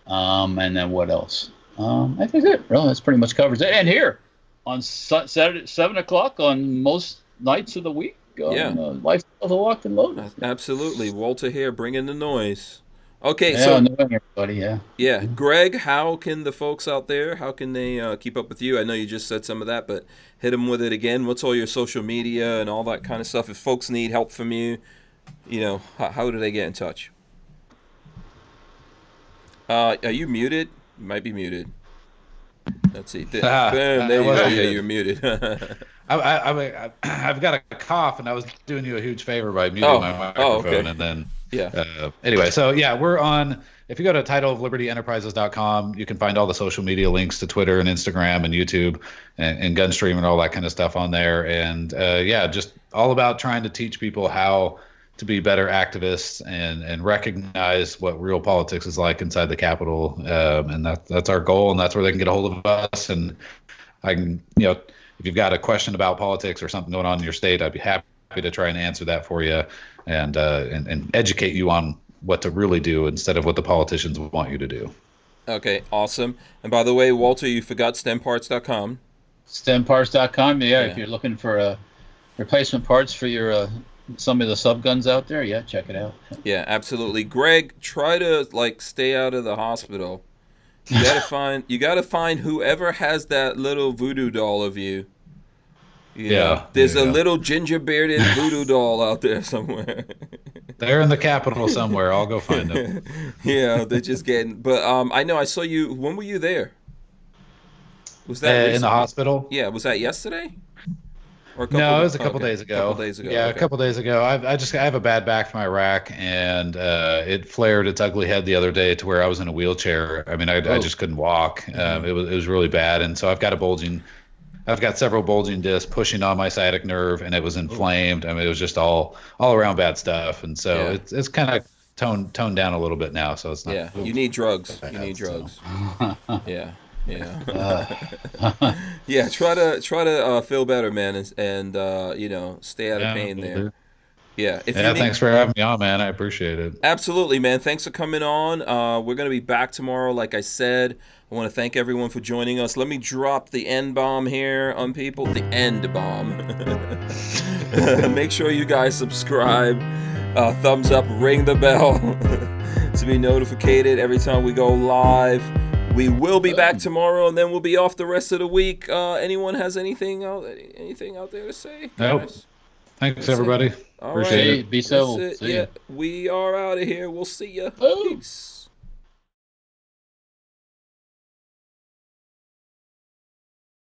And then what else? I think that's it. Well, that's pretty much covers it. And here on Saturday, 7:00 on most nights of the week. Life of the Locked and Loaded. Absolutely, Walter here, bringing the noise. Okay, everybody, yeah. Greg, how can the folks out there? How can they keep up with you? I know you just said some of that, but hit them with it again. What's all your social media and all that kind of stuff? If folks need help from you, how do they get in touch? Are you muted? You might be muted. Let's see. Boom, there you go. Yeah, you're muted. I've got a cough, and I was doing you a huge favor by muting my microphone, okay. and then yeah. Anyway, so we're on. If you go to titleoflibertyenterprises.com, you can find all the social media links to Twitter and Instagram and YouTube and Gunstream and all that kind of stuff on there. And just all about trying to teach people how to be better activists and recognize what real politics is like inside the Capitol. And that's our goal, and that's where they can get a hold of us. And I can, if you've got a question about politics or something going on in your state, I'd be happy to try and answer that for you and educate you on what to really do instead of what the politicians want you to do. Okay, awesome. And by the way, Walter, you forgot stemparts.com. Stemparts.com, if you're looking for replacement parts for your some of the subguns out there, check it out. Yeah, absolutely. Greg, try to stay out of the hospital. You gotta find whoever has that little voodoo doll of you. There's a little ginger bearded voodoo doll out there somewhere. They're in the Capitol somewhere. I'll go find them. They're just getting. But I know I saw you. When were you there? Was that in the hospital? Yeah. Was that yesterday? No, it was a couple days ago. Yeah, a couple days ago. I have a bad back from Iraq, and it flared its ugly head the other day to where I was in a wheelchair. I mean, I just couldn't walk. It was really bad, and so I've got several bulging discs pushing on my sciatic nerve, and it was inflamed. I mean, it was just all around bad stuff, and so it's kind of toned down a little bit now. So it's not. Yeah, you need drugs. Yeah. Yeah. Try to feel better, man, and stay out of pain there. Yeah. Thanks for having me on, man. I appreciate it. Absolutely, man. Thanks for coming on. We're gonna be back tomorrow, like I said. I want to thank everyone for joining us. Let me drop the N-bomb here on people. The end bomb. Make sure you guys subscribe, thumbs up, ring the bell to be notified every time we go live. We will be back tomorrow, and then we'll be off the rest of the week. Anyone has anything out there to say? Nope. Thanks, everybody. All Appreciate right. it. Be civil. We are out of here. We'll see ya. Boom. Peace.